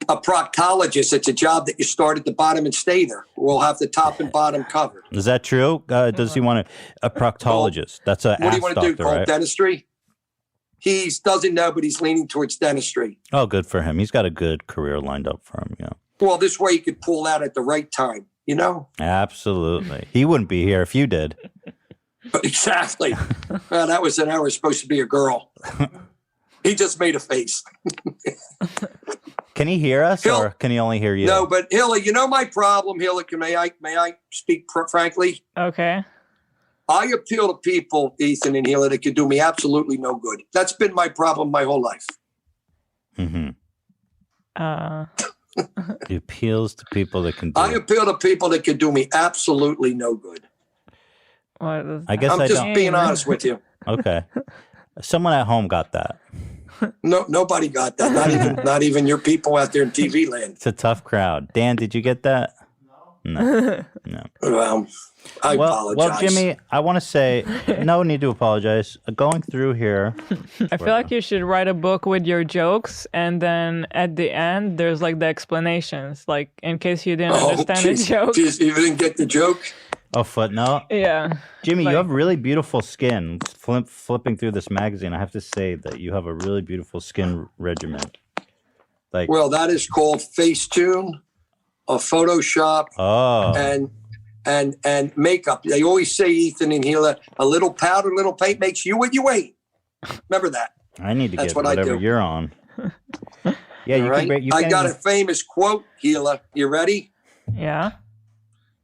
A proctologist. It's a job that you start at the bottom and stay there. We'll have the top and bottom covered. Is that true? Does he want a proctologist? That's a what do you want to do? Right? Dentistry? He doesn't know, but he's leaning towards dentistry. Oh, good for him. He's got a good career lined up for him. Yeah. Well, this way he could pull out at the right time. You know? Absolutely. He wouldn't be here if you did. Exactly. Well, that was supposed to be a girl. He just made a face. Can he hear us, or can he only hear you? No, but Hilla, you know my problem, Hilla. May I speak frankly? Okay. I appeal to people, Ethan and Hilla, that could do me absolutely no good. That's been my problem my whole life. He appeals to people that can. I appeal to people that can do me absolutely no good. I guess I'm just being honest with you. Okay. Someone at home got that. No, nobody got that. Not even your people out there in TV land. It's a tough crowd. Dan, did you get that? No. Well, I apologize. Well, Jimmy, I want to say no need to apologize. Going through here, I feel like you should write a book with your jokes, and then at the end, there's like the explanations, like in case you didn't understand the joke. You didn't get the joke? Oh, footnote? Yeah. Jimmy, you have really beautiful skin. Flipping through this magazine, I have to say that you have a really beautiful skin regimen. Well, that is called Facetune, a Photoshop, and makeup. They always say, Ethan and Hila, a little powder, a little paint makes you what you ain't. Remember that. I need to That's get what I whatever do. you're on. Yeah, you right? can. I got a famous quote, Hila. You ready? Yeah.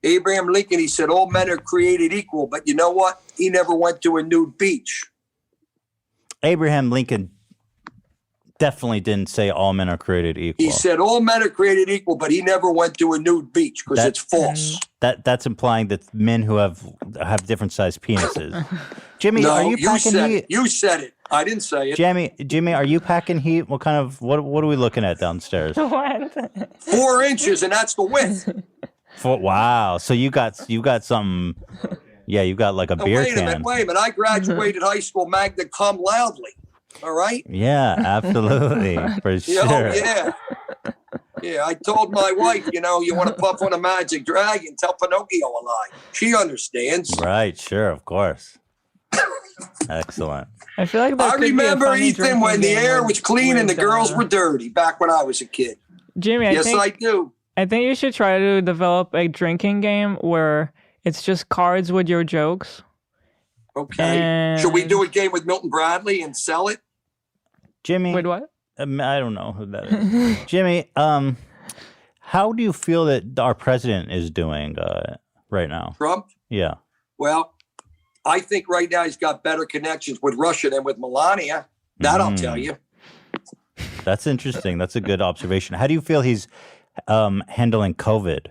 Abraham Lincoln, he said, all men are created equal, but you know what? He never went to a nude beach. Abraham Lincoln definitely didn't say all men are created equal. He said all men are created equal, but he never went to a nude beach because it's false. That's implying that men who have different sized penises. Jimmy, no, are you packing heat? You said it. I didn't say it. Jimmy, are you packing heat? What are we looking at downstairs? 4 inches, and that's the width. Wow. So you got something. Yeah, you got like a beer can. Wait a minute. I graduated high school magna cum loudly. All right. Yeah, absolutely. For sure. Yeah. I told my wife, you want to puff on a magic dragon, tell Pinocchio a lie. She understands. Right. Sure. Of course. Excellent. I feel like I remember, Ethan, when the air was clean and the girls were dirty back when I was a kid. Jimmy, I do. I think you should try to develop a drinking game where it's just cards with your jokes. Okay. Should we do a game with Milton Bradley and sell it? Jimmy. With what? I don't know who that is. Jimmy, how do you feel that our president is doing right now? Trump? Yeah. Well, I think right now he's got better connections with Russia than with Melania. That I'll tell you. That's interesting. That's a good observation. How do you feel he's handling COVID?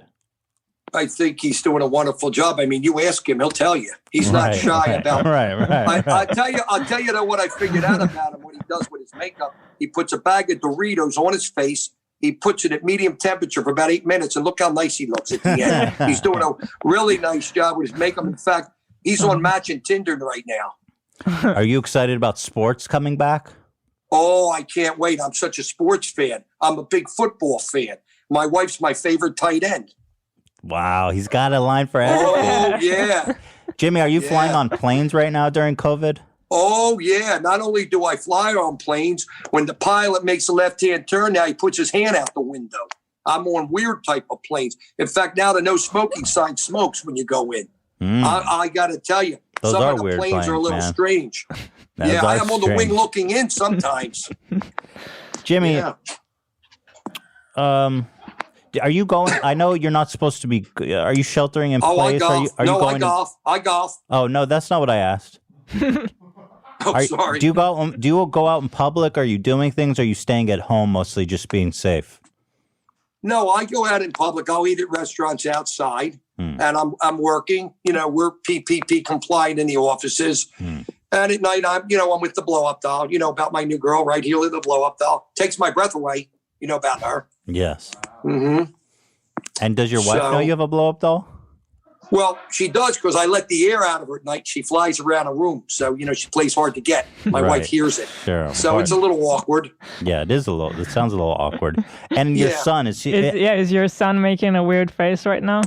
I think he's doing a wonderful job. I mean, you ask him, he'll tell you. He's not shy about it. Right. I'll tell you though what I figured out about him, what he does with his makeup. He puts a bag of Doritos on his face. He puts it at medium temperature for about 8 minutes, and look how nice he looks at the end. He's doing a really nice job with his makeup. In fact, he's on Match and Tinder right now. Are you excited about sports coming back? Oh, I can't wait. I'm such a sports fan. I'm a big football fan. My wife's my favorite tight end. Wow, he's got a line for everything. Oh, yeah. Jimmy, are you flying on planes right now during COVID? Oh, yeah. Not only do I fly on planes, when the pilot makes a left-hand turn, now he puts his hand out the window. I'm on weird type of planes. In fact, now the no smoking sign smokes when you go in. I got to tell you, those some are of the weird planes are a little strange. Yeah, I am on the wing looking in sometimes. Jimmy, are you going? I know you're not supposed to be. Are you sheltering in place? I golf. I golf. Oh no, that's not what I asked. Sorry. Do you go out in public? Are you doing things? Or are you staying at home mostly, just being safe? No, I go out in public. I'll eat at restaurants outside, and I'm working. We're PPP compliant in the offices. And at night, I'm with the blow up doll. About my new girl right here, the blow up doll. Takes my breath away. You know about her. Yes. Mm-hmm. And does your wife know you have a blow up doll? Well, she does, because I let the air out of her at night. She flies around a room. So, she plays hard to get. My wife hears it. Sure. So it's a little awkward. Yeah, it is a little. It sounds a little awkward. And your son, is he? Is your son making a weird face right now?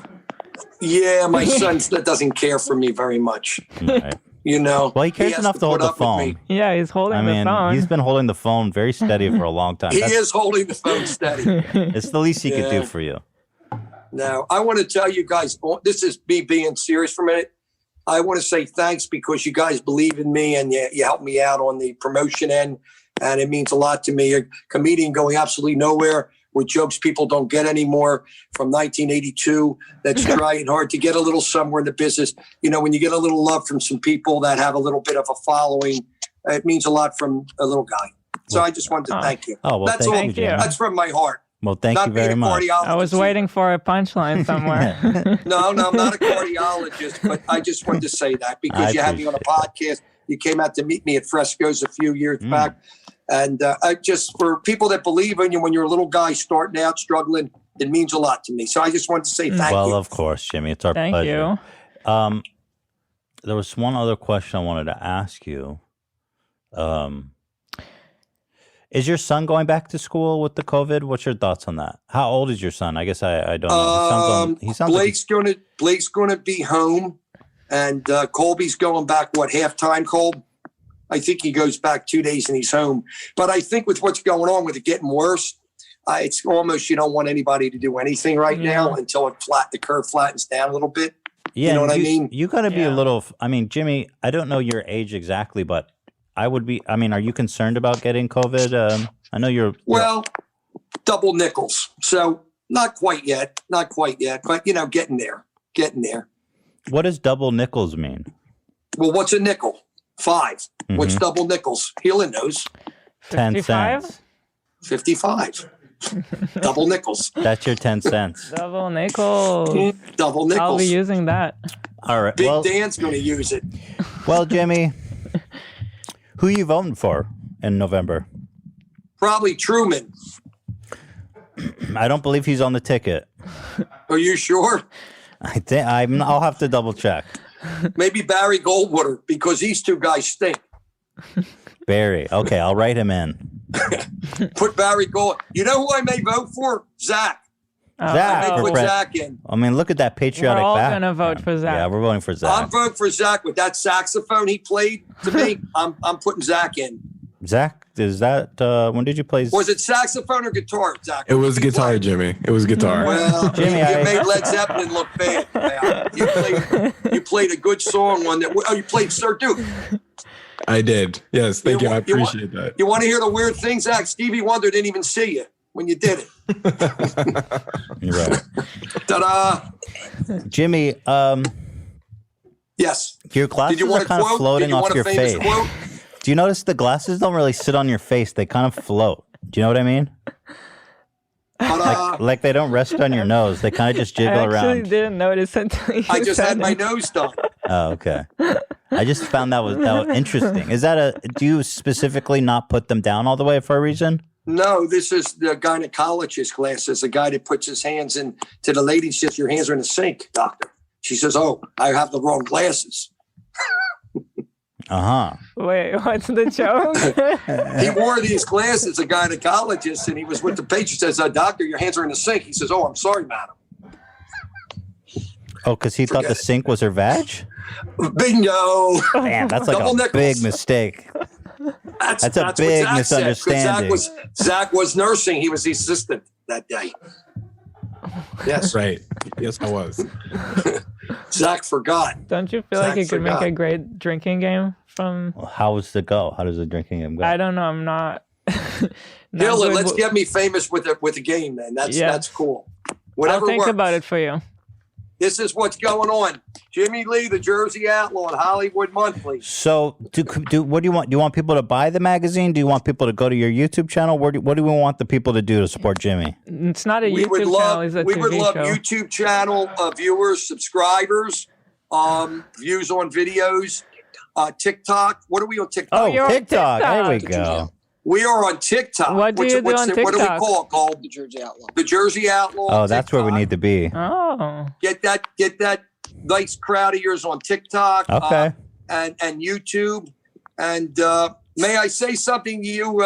Yeah, my son doesn't care for me very much. Right. Well, he cares enough to hold the phone. Yeah, he's holding the phone. He's been holding the phone very steady for a long time. He is holding the phone steady. It's the least he could do for you. Now, I want to tell you guys, this is me being serious for a minute. I want to say thanks because you guys believe in me and you help me out on the promotion end. And it means a lot to me. A comedian going absolutely nowhere with jokes people don't get anymore from 1982. That's trying hard to get a little somewhere in the business. You know, when you get a little love from some people that have a little bit of a following, it means a lot from a little guy. So I just wanted to thank you. Oh, well, that's thank you. That's from my heart. Well, thank you very much. I was waiting for a punchline somewhere. No, I'm not a cardiologist, but I just wanted to say that because you had me on a podcast. You came out to meet me at Fresco's a few years back. And I just, for people that believe in you when you're a little guy starting out, struggling, it means a lot to me. So I just wanted to say thank you. Well, of course, Jimmy. It's our pleasure. Thank you. There was one other question I wanted to ask you. Is your son going back to school with the COVID? What's your thoughts on that? How old is your son? I guess I don't know. He sounds Blake's gonna be home, and Colby's going back. What, halftime, Colby? I think he goes back 2 days and he's home. But I think with what's going on with it getting worse, it's almost you don't want anybody to do anything right now until the curve flattens down a little bit. Yeah, you know what I mean? You got to be a little. I mean, Jimmy, I don't know your age exactly, but I would be. I mean, are you concerned about getting COVID? I know you're. Well, double nickels. So not quite yet, but getting there. What does double nickels mean? Well, what's a nickel? 5. Mm-hmm. What's double nickels? Healing knows. 10 cents. 55. Double nickels. That's your 10 cents. Double nickels. Double nickels. I'll be using that. All right. Big Dan's going to use it. Well, Jimmy, who you voting for in November? Probably Truman. I don't believe he's on the ticket. Are you sure? I think I'll have to double check. Maybe Barry Goldwater, because these two guys stink. Barry. Okay, I'll write him in. Put Barry Gold. You know who I may vote for? Zach. Zach. I may put Zach in. I mean, look at that patriotic We're all back. going to vote for Zach. Yeah, we're voting for Zach. I'm voting for Zach with that saxophone he played to me. I'm putting Zach in. Zach, is that when did you play? Was it saxophone or guitar, Zach? It was guitar, Jimmy. It was guitar. Well, Jimmy, you made Led Zeppelin look bad. You played a good song on that. Oh, you played Sir Duke. I did. Yes, thank you. I appreciate that. You want to hear the weird thing, Zach? Stevie Wonder didn't even see you when you did it. You're right. Ta-da! Jimmy, yes. Your glasses are kind of floating off your face. Quote? Do you notice the glasses don't really sit on your face? They kind of float. Do you know what I mean? Like they don't rest on your nose. They kind of just jiggle around. I actually didn't notice until you I just said had my it. nose done. Oh, okay. I just found that was interesting. Is that do you specifically not put them down all the way for a reason? No, this is the gynecologist glasses. A guy that puts his hands in to the lady, says, your hands are in the sink, doctor. She says, oh, I have the wrong glasses. Uh-huh. Wait, what's the joke? He wore these glasses, a gynecologist, and he was with the patient. Says, doctor, your hands are in the sink. He says, oh, I'm sorry, madam. Oh, because he thought the sink was her vag? Bingo. Man, that's like a big mistake. That's a big misunderstanding. Zach was nursing. He was the assistant that day. Yes. Right. Yes, I was. Zach forgot. Don't you feel like it could make a great drinking game from... Well, how does it go? How does the drinking game go? I don't know. I'm not... Dylan, let's get me famous with a game, man. That's cool. Whatever I'll think works. about it for you. This is what's going on. Jimmy Lee, the Jersey Outlaw, and Hollywood Monthly. So, what do you want? Do you want people to buy the magazine? Do you want people to go to your YouTube channel? What do we want the people to do to support Jimmy? It's not a YouTube channel. It's a TV show. We would love YouTube channel viewers, subscribers, views on videos, TikTok. What are we on TikTok? Oh, TikTok. There we go. We are on TikTok. What do you do on TikTok? What do we call it? Called the Jersey Outlaw. The Jersey Outlaw. Oh, that's where we need to be. Oh. Get that nice crowd of yours on TikTok. Okay. And YouTube. And may I say something to you,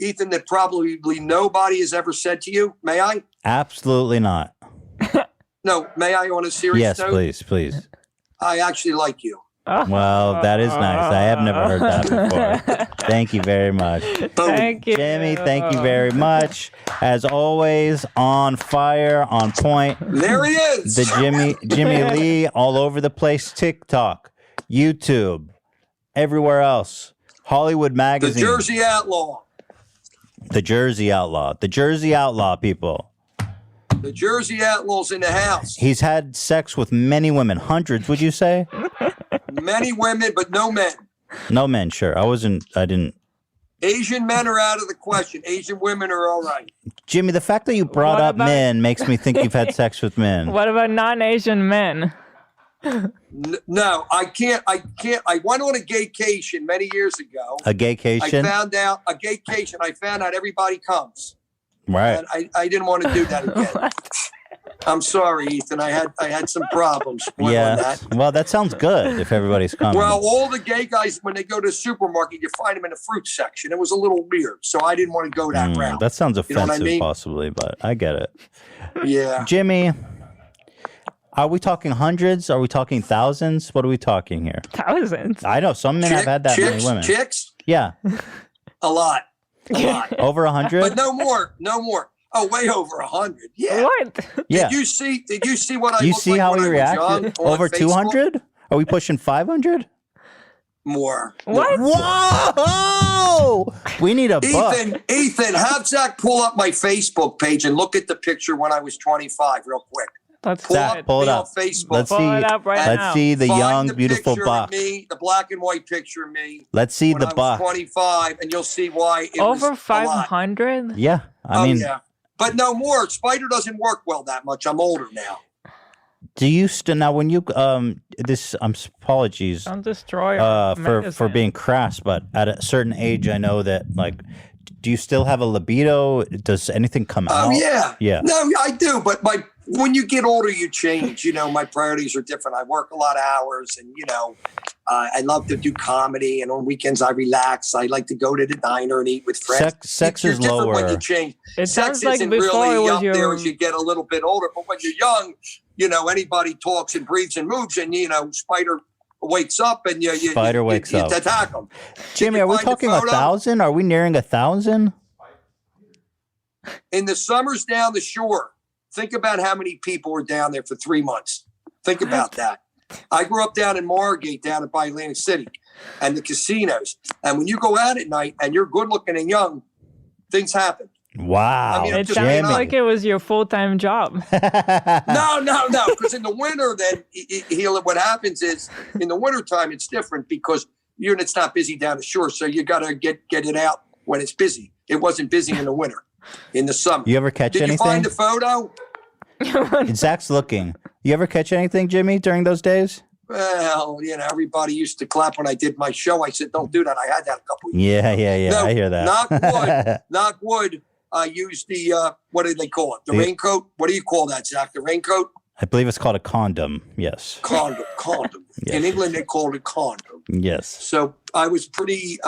Ethan, that probably nobody has ever said to you? May I? Absolutely not. No, may I on a serious note? Yes, please. I actually like you. Well, that is nice. I have never heard that before. Thank you very much. Thank you. Jimmy, thank you very much. As always, on fire, on point. There he is. The Jimmy Lee all over the place. TikTok, YouTube, everywhere else. Hollywood Magazine. The Jersey Outlaw. The Jersey Outlaw. The Jersey Outlaw, people. The Jersey Outlaw's in the house. He's had sex with many women. Hundreds, would you say? Many women, but no men. No men, sure. I didn't. Asian men are out of the question. Asian women are all right. Jimmy, the fact that you brought up men makes me think you've had sex with men. What about non-Asian men? No, I can't. I went on a gaycation many years ago. A gaycation? I found out everybody comes. Right. And I didn't want to do that again. I'm sorry, Ethan. I had some problems. On that. Well, that sounds good if everybody's coming. Well, all the gay guys, when they go to the supermarket, you find them in the fruit section. It was a little weird, so I didn't want to go that route. That sounds offensive, You know what I mean? possibly, but I get it. Yeah. Jimmy, are we talking hundreds? Are we talking thousands? What are we talking here? Thousands. I know some men have had that many women. Chicks? Yeah. A lot. Over 100? But no more. Oh, way over 100. Yeah. What? Yeah. Did you see what I You looked see like how when he I was young reacted? on Over Facebook? 200? Are we pushing 500? More. What? Whoa! We need a book. Ethan, have Zach pull up my Facebook page and look at the picture when I was 25 real quick. Pull it up on Facebook. Let's see the Find young, the beautiful picture of buck. me, the black and white picture of me. Let's see when the I was buck. 25, and you'll see why it Over was 500? Yeah, I mean, yeah. But no more. Spider doesn't work well that much. I'm older now. do you now when you apologies Don't destroy our for medicine. being crass, but at a certain age, I know that do you still have a libido? Does anything come out? Oh yeah. Yeah. No, I do, but when you get older, you change. My priorities are different. I work a lot of hours, and I love to do comedy. And on weekends, I relax. I like to go to the diner and eat with friends. Sex You're is different when lower. you change. It Sex sounds like isn't before it really was up your- there as you get a little bit older. But when you're young, anybody talks and breathes and moves, and Spider wakes up, and you wakes up. attack him. Jimmy, are we find the talking photo? 1,000? Are we nearing 1,000? In the summers down the shore, think about how many people were down there for 3 months. Think about that. I grew up down in Margate, down by Atlantic City, and the casinos. And when you go out at night and you're good looking and young, things happen. Wow. I mean, It sounds like it was your full-time job. No. Because in the winter, then what happens is in the wintertime, it's different because it's not busy down the shore. So you got to get it out when it's busy. It wasn't busy in the winter. In the summer. You ever catch anything? Did you find the photo? Zach's looking. You ever catch anything, Jimmy, during those days? Well, everybody used to clap when I did my show. I said, don't do that. I had that a couple of years ago. Yeah. No, I hear that. Knock wood. I used the, what do they call it? The raincoat? What do you call that, Zach? The raincoat? I believe it's called a condom. Yes. Condom. Yes. In England, they call it condom. Yes. So I was pretty,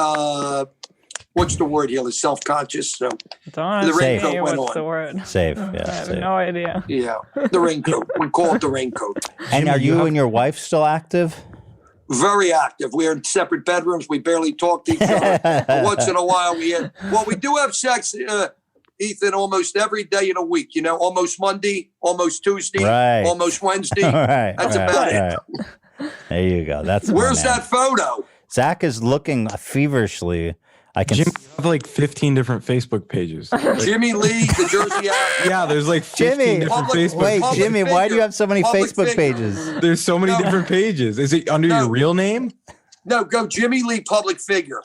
what's the word here? Self-conscious. So Don't the say raincoat went what's on. the word. Safe. Yeah. I have safe. no idea. Yeah, the raincoat. We call it the raincoat. And are you and your wife still active? Very active. We're in separate bedrooms. We barely talk to each other. But once in a while, we do have sex, Ethan, almost every day in a week. Almost Monday, almost Tuesday, Right. almost Wednesday. Right. That's about it. Right. There you go. That's Where's my man. that photo? Zach is looking feverishly. I can. Jimmy, you have like 15 different Facebook pages. Jimmy Lee, the Jersey Outlaw. Yeah, there's like 15 Jimmy, different Facebook wait, pages. Jimmy, why do you have so many Public Facebook figure. pages? There's so many different pages. Is it under your real name? No, go Jimmy Lee public figure.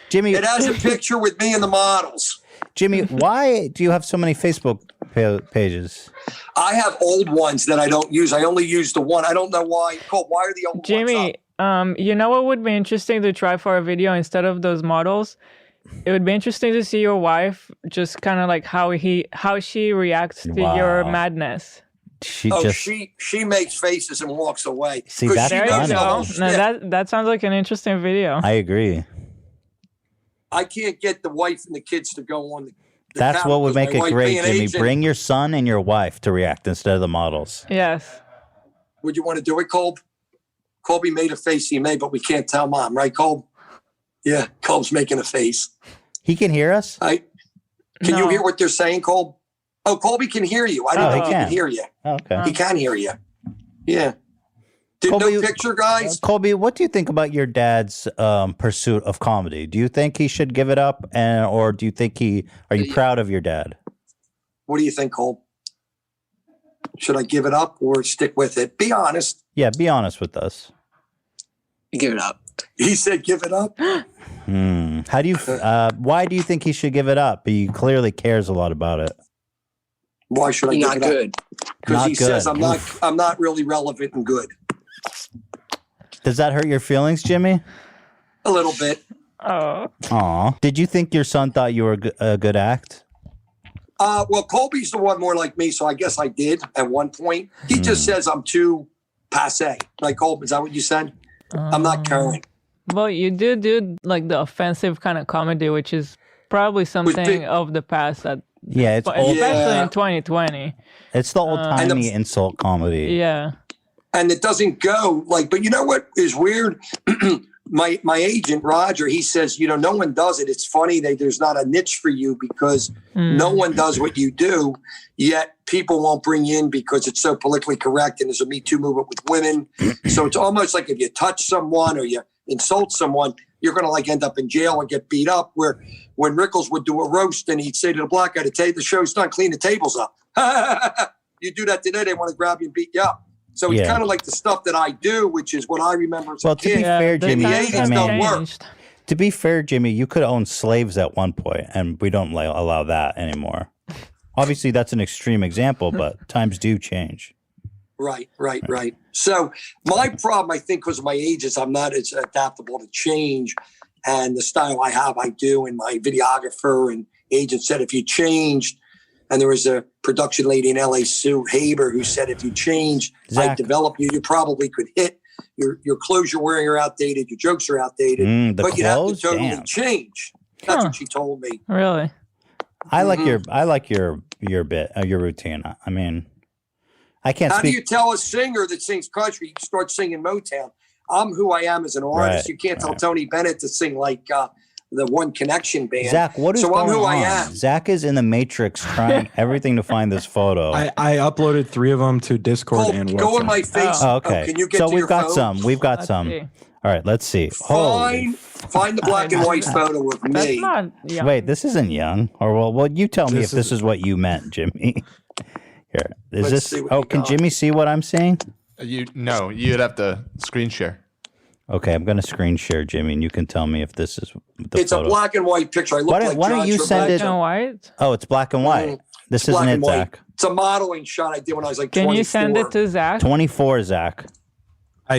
Jimmy, It has a picture with me and the models. Jimmy, why do you have so many Facebook pages? I have old ones that I don't use. I only use the one. I don't know why. Cole, why are the old ones Jimmy, up? you know what would be interesting to try for a video instead of those models? It would be interesting to see your wife just kind of like how she reacts to your madness. She makes faces and walks away. See, 'Cause that's she There you knows funny. the go. whole Now shit. that sounds like an interesting video. I agree. I can't get the wife and the kids to go on the That's camera what would 'cause make my it wife great, being Jimmy. Asian- Bring your son and your wife to react instead of the models. Yes. Would you want to do it, Colb? Colby made a face he made, but we can't tell Mom, right, Colb? Yeah, Colb's making a face. He can hear us? Can you hear what they're saying, Colb? Oh, Colby can hear you. I don't think he can hear you. Okay. He can hear you. Yeah. No picture, guys. Colby, what do you think about your dad's pursuit of comedy? Do you think he should give it up, or do you think are you proud of your dad? What do you think, Cole? Should I give it up or stick with it? Be honest. Yeah, be honest with us. Give it up. He said give it up. How do you? Why do you think he should give it up? He clearly cares a lot about it. Why should I give it good. up? Because he says I'm not really relevant and good. Does that hurt your feelings, Jimmy? A little bit. Aw. Did you think your son thought you were a good act? Well, Colby's the one more like me, so I guess I did at one point. He just says I'm too passe. Like, Colby, is that what you said? I'm not current. Well, you do like the offensive kind of comedy, which is probably something of the past. Yeah, especially in 2020. It's the old-timey insult comedy. Yeah. And it doesn't go like, but you know what is weird? My agent, Roger, he says, no one does it. It's funny that there's not a niche for you because no one does what you do, yet people won't bring you in because it's so politically correct and there's a Me Too movement with women. So it's almost like if you touch someone or you insult someone, you're going to like end up in jail and get beat up. Where when Rickles would do a roast and he'd say to the black guy, the show's done, clean the tables up. You do that today, they want to grab you and beat you up. So it's kind of like the stuff that I do, which is what I remember as a kid. To be fair, Jimmy, work. To be fair, Jimmy, you could own slaves at one point, and we don't allow that anymore. Obviously, that's an extreme example, but times do change. Right. So my problem, I think, because of my age, is I'm not as adaptable to change. And the style I have, I do. And my videographer and agent said, if you changed, and there was a production lady in LA, Sue Haber, who said, if you change, I develop you, you probably could hit. Your clothes you're wearing are outdated. Your jokes are outdated. But you have to totally change. That's what she told me. Really? I like your bit, your routine. I mean, I can't How speak. do you tell a singer that sings country, you start singing Motown? I'm who I am as an artist. Right, You can't tell Tony Bennett to sing like the One Connection band. Zach, what is so going I'm who on? I am. Zach is in the Matrix trying everything to find this photo. I uploaded 3 of them to Discord and WhatsApp. Go on my face. Oh, okay. Can you get so to we've your got phone? some. We've got some. All right, let's see. Find the black and white photo of That's me. not young. Wait, this isn't young. Or well, you tell me if this is what you meant, Jimmy. Here, is Let's this? see what Oh, you can got. Jimmy see what I'm seeing? No, you'd have to screen share. Okay, I'm going to screen share, Jimmy, and you can tell me if this is the It's photo. a black and white picture. I look Why like don't John you send it? Travolta. White? Oh, it's black and white. This Black isn't and it, white. Zach. It's a modeling shot I did when I was like Can 24. you send it to Zach? 24, Zach.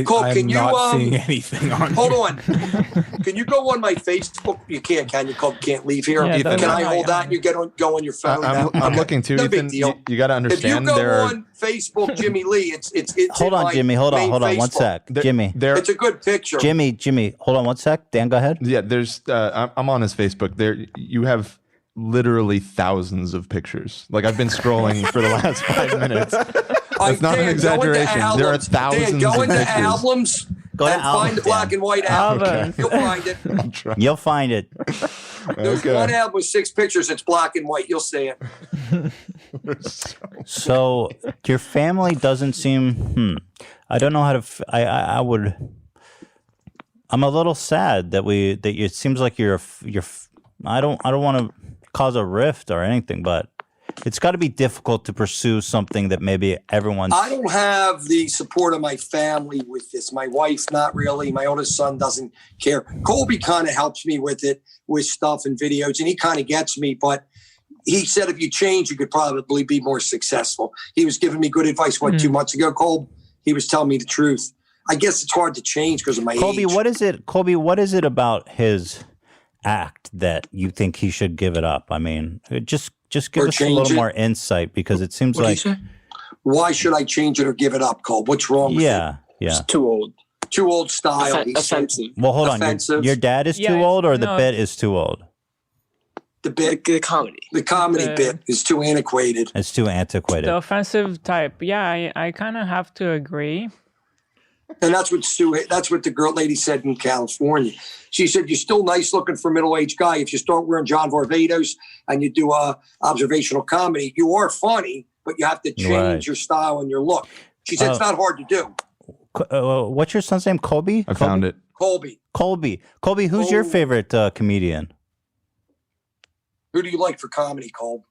Cole, I'm can you, not seeing anything on Hold here. on. Can you go on my Facebook? You can't, can you? Cole, can't leave here. Yeah, Can that's I not hold that and you go on your phone? I'm looking too. No big Ethan, deal. you got to If understand you go there are. on Facebook, Jimmy Lee, it's Hold in on, my Jimmy. Hold on. main Hold on. One Facebook. sec. Jimmy. It's a good picture. Jimmy. Hold on one sec. Dan, go ahead. Yeah, there's. I'm on his Facebook. There, you have literally thousands of pictures. Like I've been scrolling for the last 5 minutes. That's not an exaggeration. There are thousands go of into pictures. albums Go to and find the albums, black Dan. and white album. You'll find it. You'll find it. There's one album with 6 pictures. It's black and white. You'll see it. So your family doesn't seem. I don't know how to. I would. I'm a little sad that it seems like you're. I don't want to cause a rift or anything, but it's got to be difficult to pursue something that maybe everyone's. I don't have the support of my family with this. My wife, not really. My oldest son doesn't care. Colby kind of helps me with it, with stuff and videos, and he kind of gets me. But he said if you change, you could probably be more successful. He was giving me good advice, 2 months ago, Colby? He was telling me the truth. I guess it's hard to change because of my Colby, age. what is it? Colby, what is it about his act that you think he should give it up? I mean, just give Or us a change little it? more insight because it seems What'd like. you say? Why should I change it or give it up, Cole? What's wrong with it? Yeah. It's too old. Too old style. he said. Offensive. Well, hold on. Offensive. Your dad is too old, or the bit is too old? The bit, The comedy. the comedy bit is too antiquated. It's too antiquated. The offensive type. Yeah, I kind of have to agree. And that's what the girl lady said in California. She said, you're still nice looking for a middle-aged guy. If you start wearing John Varvatos and you do observational comedy, you are funny, but you have to change Right. your style and your look. She said, it's not hard to do. what's your son's name? Colby? I found it. Colby. Colby, who's your favorite comedian? Who do you like for comedy, Colby?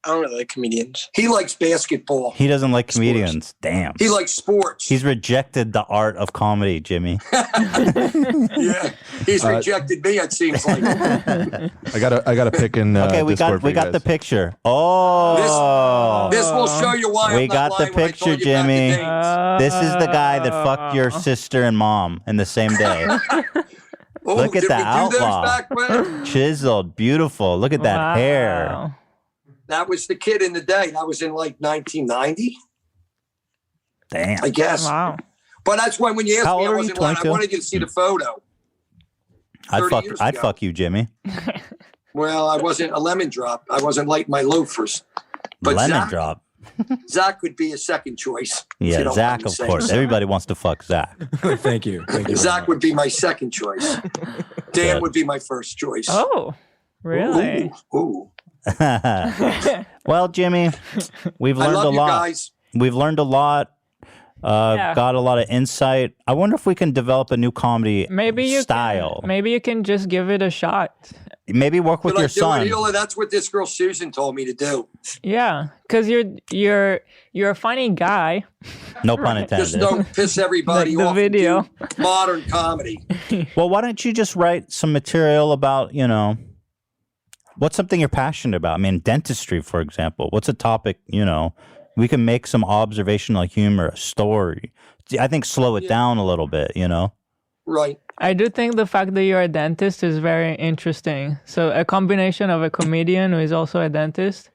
I don't really like comedians. He likes basketball. He doesn't like comedians. Damn. He likes sports. He's rejected the art of comedy, Jimmy. Yeah, he's rejected me. It seems like. I got a pick in. Okay, we Discord got for you guys. the picture. Oh, This will show you why we I'm not got the lying when I picture, told you back in Jimmy. days. This is the guy that fucked your sister and mom in the same day. Oh, Look at did the we do those outlaw. back when? Chiseled, beautiful. Look at that Wow. hair. That was the kid in the day. That was in like 1990, Damn. I guess. Wow. But that's when you asked How me, old I are you, wasn't lying. I 22? wanted you to see the photo. I'd fuck you, Jimmy. Well, I wasn't a lemon drop. I wasn't lighting my loafers. But Lemon Zach, drop. Zach would be a second choice. if you Yeah, don't Zach, mind me of saying course. so. Everybody wants to fuck Zach. Thank you. Thank you. Zach would be my second choice. Dan Good. would be my first choice. Oh, really? Ooh. Well, Jimmy, we've I learned love a you lot. guys. We've learned a lot. Yeah. Got a lot of insight. I wonder if we can develop a new comedy style. Maybe you can just give it a shot. Maybe work with But your I do son. it, Hila, that's what this girl Susan told me to do. Yeah, because you're a funny guy. No pun intended. Just don't piss everybody Like the off. video. And do modern comedy. Well, why don't you just write some material about, what's something you're passionate about? I mean, dentistry, for example. What's a topic, we can make some observational humor, a story. I think slow it down a little bit, Right. I do think the fact that you're a dentist is very interesting. So a combination of a comedian who is also a dentist.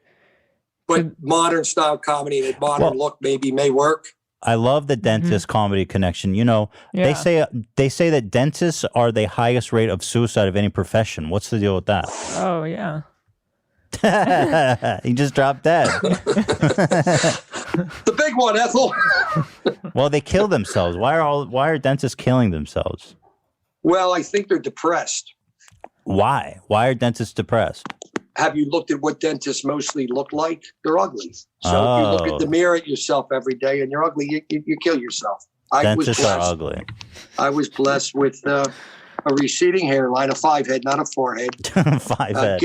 But modern style comedy, that modern look maybe may work. I love the dentist comedy connection. They say that dentists are the highest rate of suicide of any profession. What's the deal with that? Oh, yeah. He just dropped dead. The big one, Ethel. Well, they kill themselves. Why are dentists killing themselves? Well, I think they're depressed. Why? Why are dentists depressed? Have you looked at what dentists mostly look like? They're ugly. So if you look at the mirror at yourself every day and you're ugly, you kill yourself. Dentists are ugly. I was blessed with a receding hairline, a 5-head, not a 4-head. 5-head.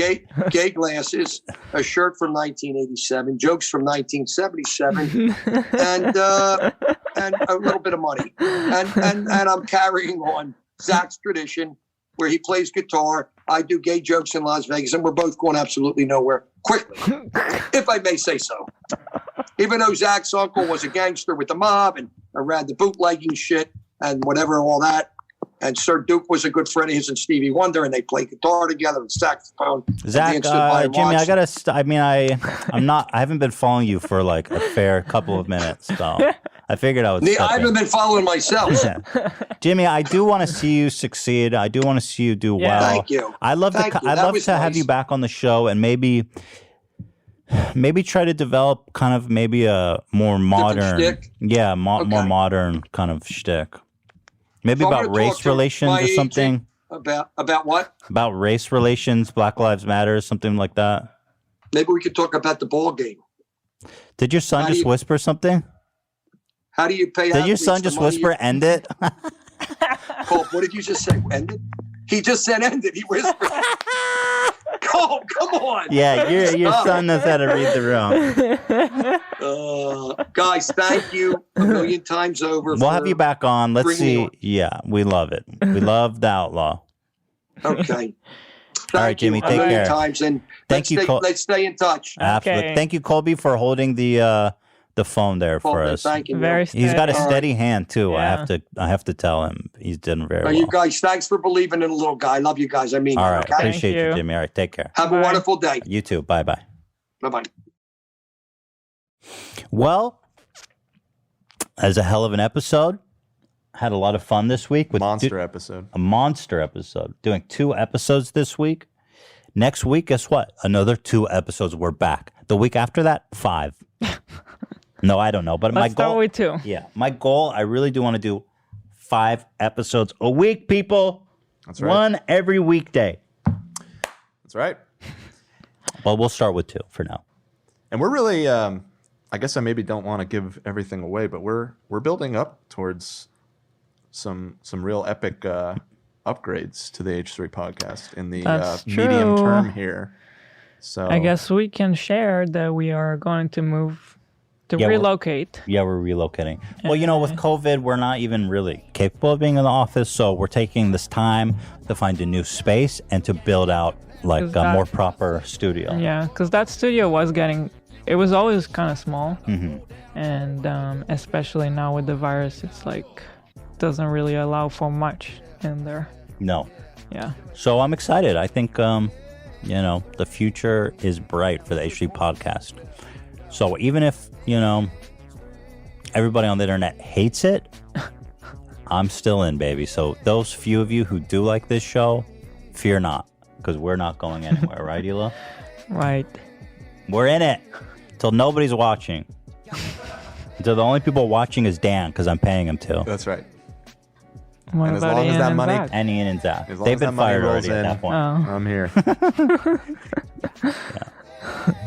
Gay glasses, a shirt from 1987, jokes from 1977, and a little bit of money. And I'm carrying on Zach's tradition where he plays guitar. I do gay jokes in Las Vegas, and we're both going absolutely nowhere quickly, if I may say so. Even though Zach's uncle was a gangster with the mob and ran the bootlegging shit and whatever, all that. And Sir Duke was a good friend of his and Stevie Wonder, and they played guitar together and saxophone. Zach, Jimmy, I haven't been following you for like a fair couple of minutes, so I figured I would. I haven't been following myself. Jimmy, I do want to see you succeed. I do want to see you do well. Thank you. I'd love to have you back on the show and maybe try to develop kind of maybe a more modern, more modern kind of shtick. Maybe So I'm about gonna race talk to relations my or something. agent About what? About race relations, Black Lives Matter, something like that. Maybe we could talk about the ball game. Did your son just whisper something? How do you pay? Did your son just whisper, end it? Cole, what did you just say? End it? He just said end it. He whispered. Cole, come on. Yeah, your son knows how to read the room. Guys, thank you a million times over. We'll have you back on. Let's bringing see. me on. Yeah, we love it. We love the Outlaw. Okay. All right, Jimmy, take care. Times, and Thank you, let's stay in touch. Absolutely. Thank you, Colby, for holding the phone there for us. Thank you. He's got a steady hand too. Yeah. I have to tell him he's done very Well, well. you guys, thanks for believing in a little guy. Love you guys. I mean, All right, okay? appreciate you, Jimmy. All right, take care. Have a wonderful day. You too. Bye. Bye bye. Well, as a hell of an episode. Had a lot of fun this week with episode. A monster episode. Doing 2 episodes this week. Next week, guess what? Another 2 episodes. We're back. The week after that, 5. No, I don't know. But Let's my goal, start with 2. Yeah, my goal. I really do want to do 5 episodes a week, people. That's right. 1 every weekday. That's right. Well, we'll start with 2 for now. And we're really, I guess I maybe don't want to give everything away, but we're building up towards some real epic upgrades to the H3 podcast in the That's medium true. term here. So I guess we can share that we are going to relocate. We're relocating. Well, with COVID, we're not even really capable of being in the office, so we're taking this time to find a new space and to build out like a more proper studio. Yeah, because that studio it was always kind of small. Mm-hmm. And especially now with the virus, it's like doesn't really allow for much in there. No. Yeah. So I'm excited. I think, the future is bright for the H3 podcast. So even if, everybody on the internet hates it, I'm still in, baby. So those few of you who do like this show, fear not, because we're not going anywhere, right, Hila? Right. We're in it until nobody's watching. Until the only people watching is Dan, because I'm paying him to. That's right. What And as about long as Ian that and money- Zach? And Ian and Zach. As long They've as that been money fired rolls already at in, that point. I'm here.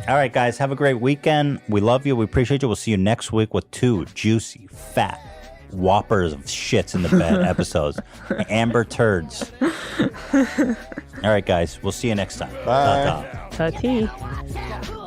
All right, guys, have a great weekend. We love you. We appreciate you. We'll see you next week with 2 juicy, fat whoppers of shits in the bed episodes. Amber Turds. All right, guys, we'll see you next time. Bye. Ta-ta. Ta-tea.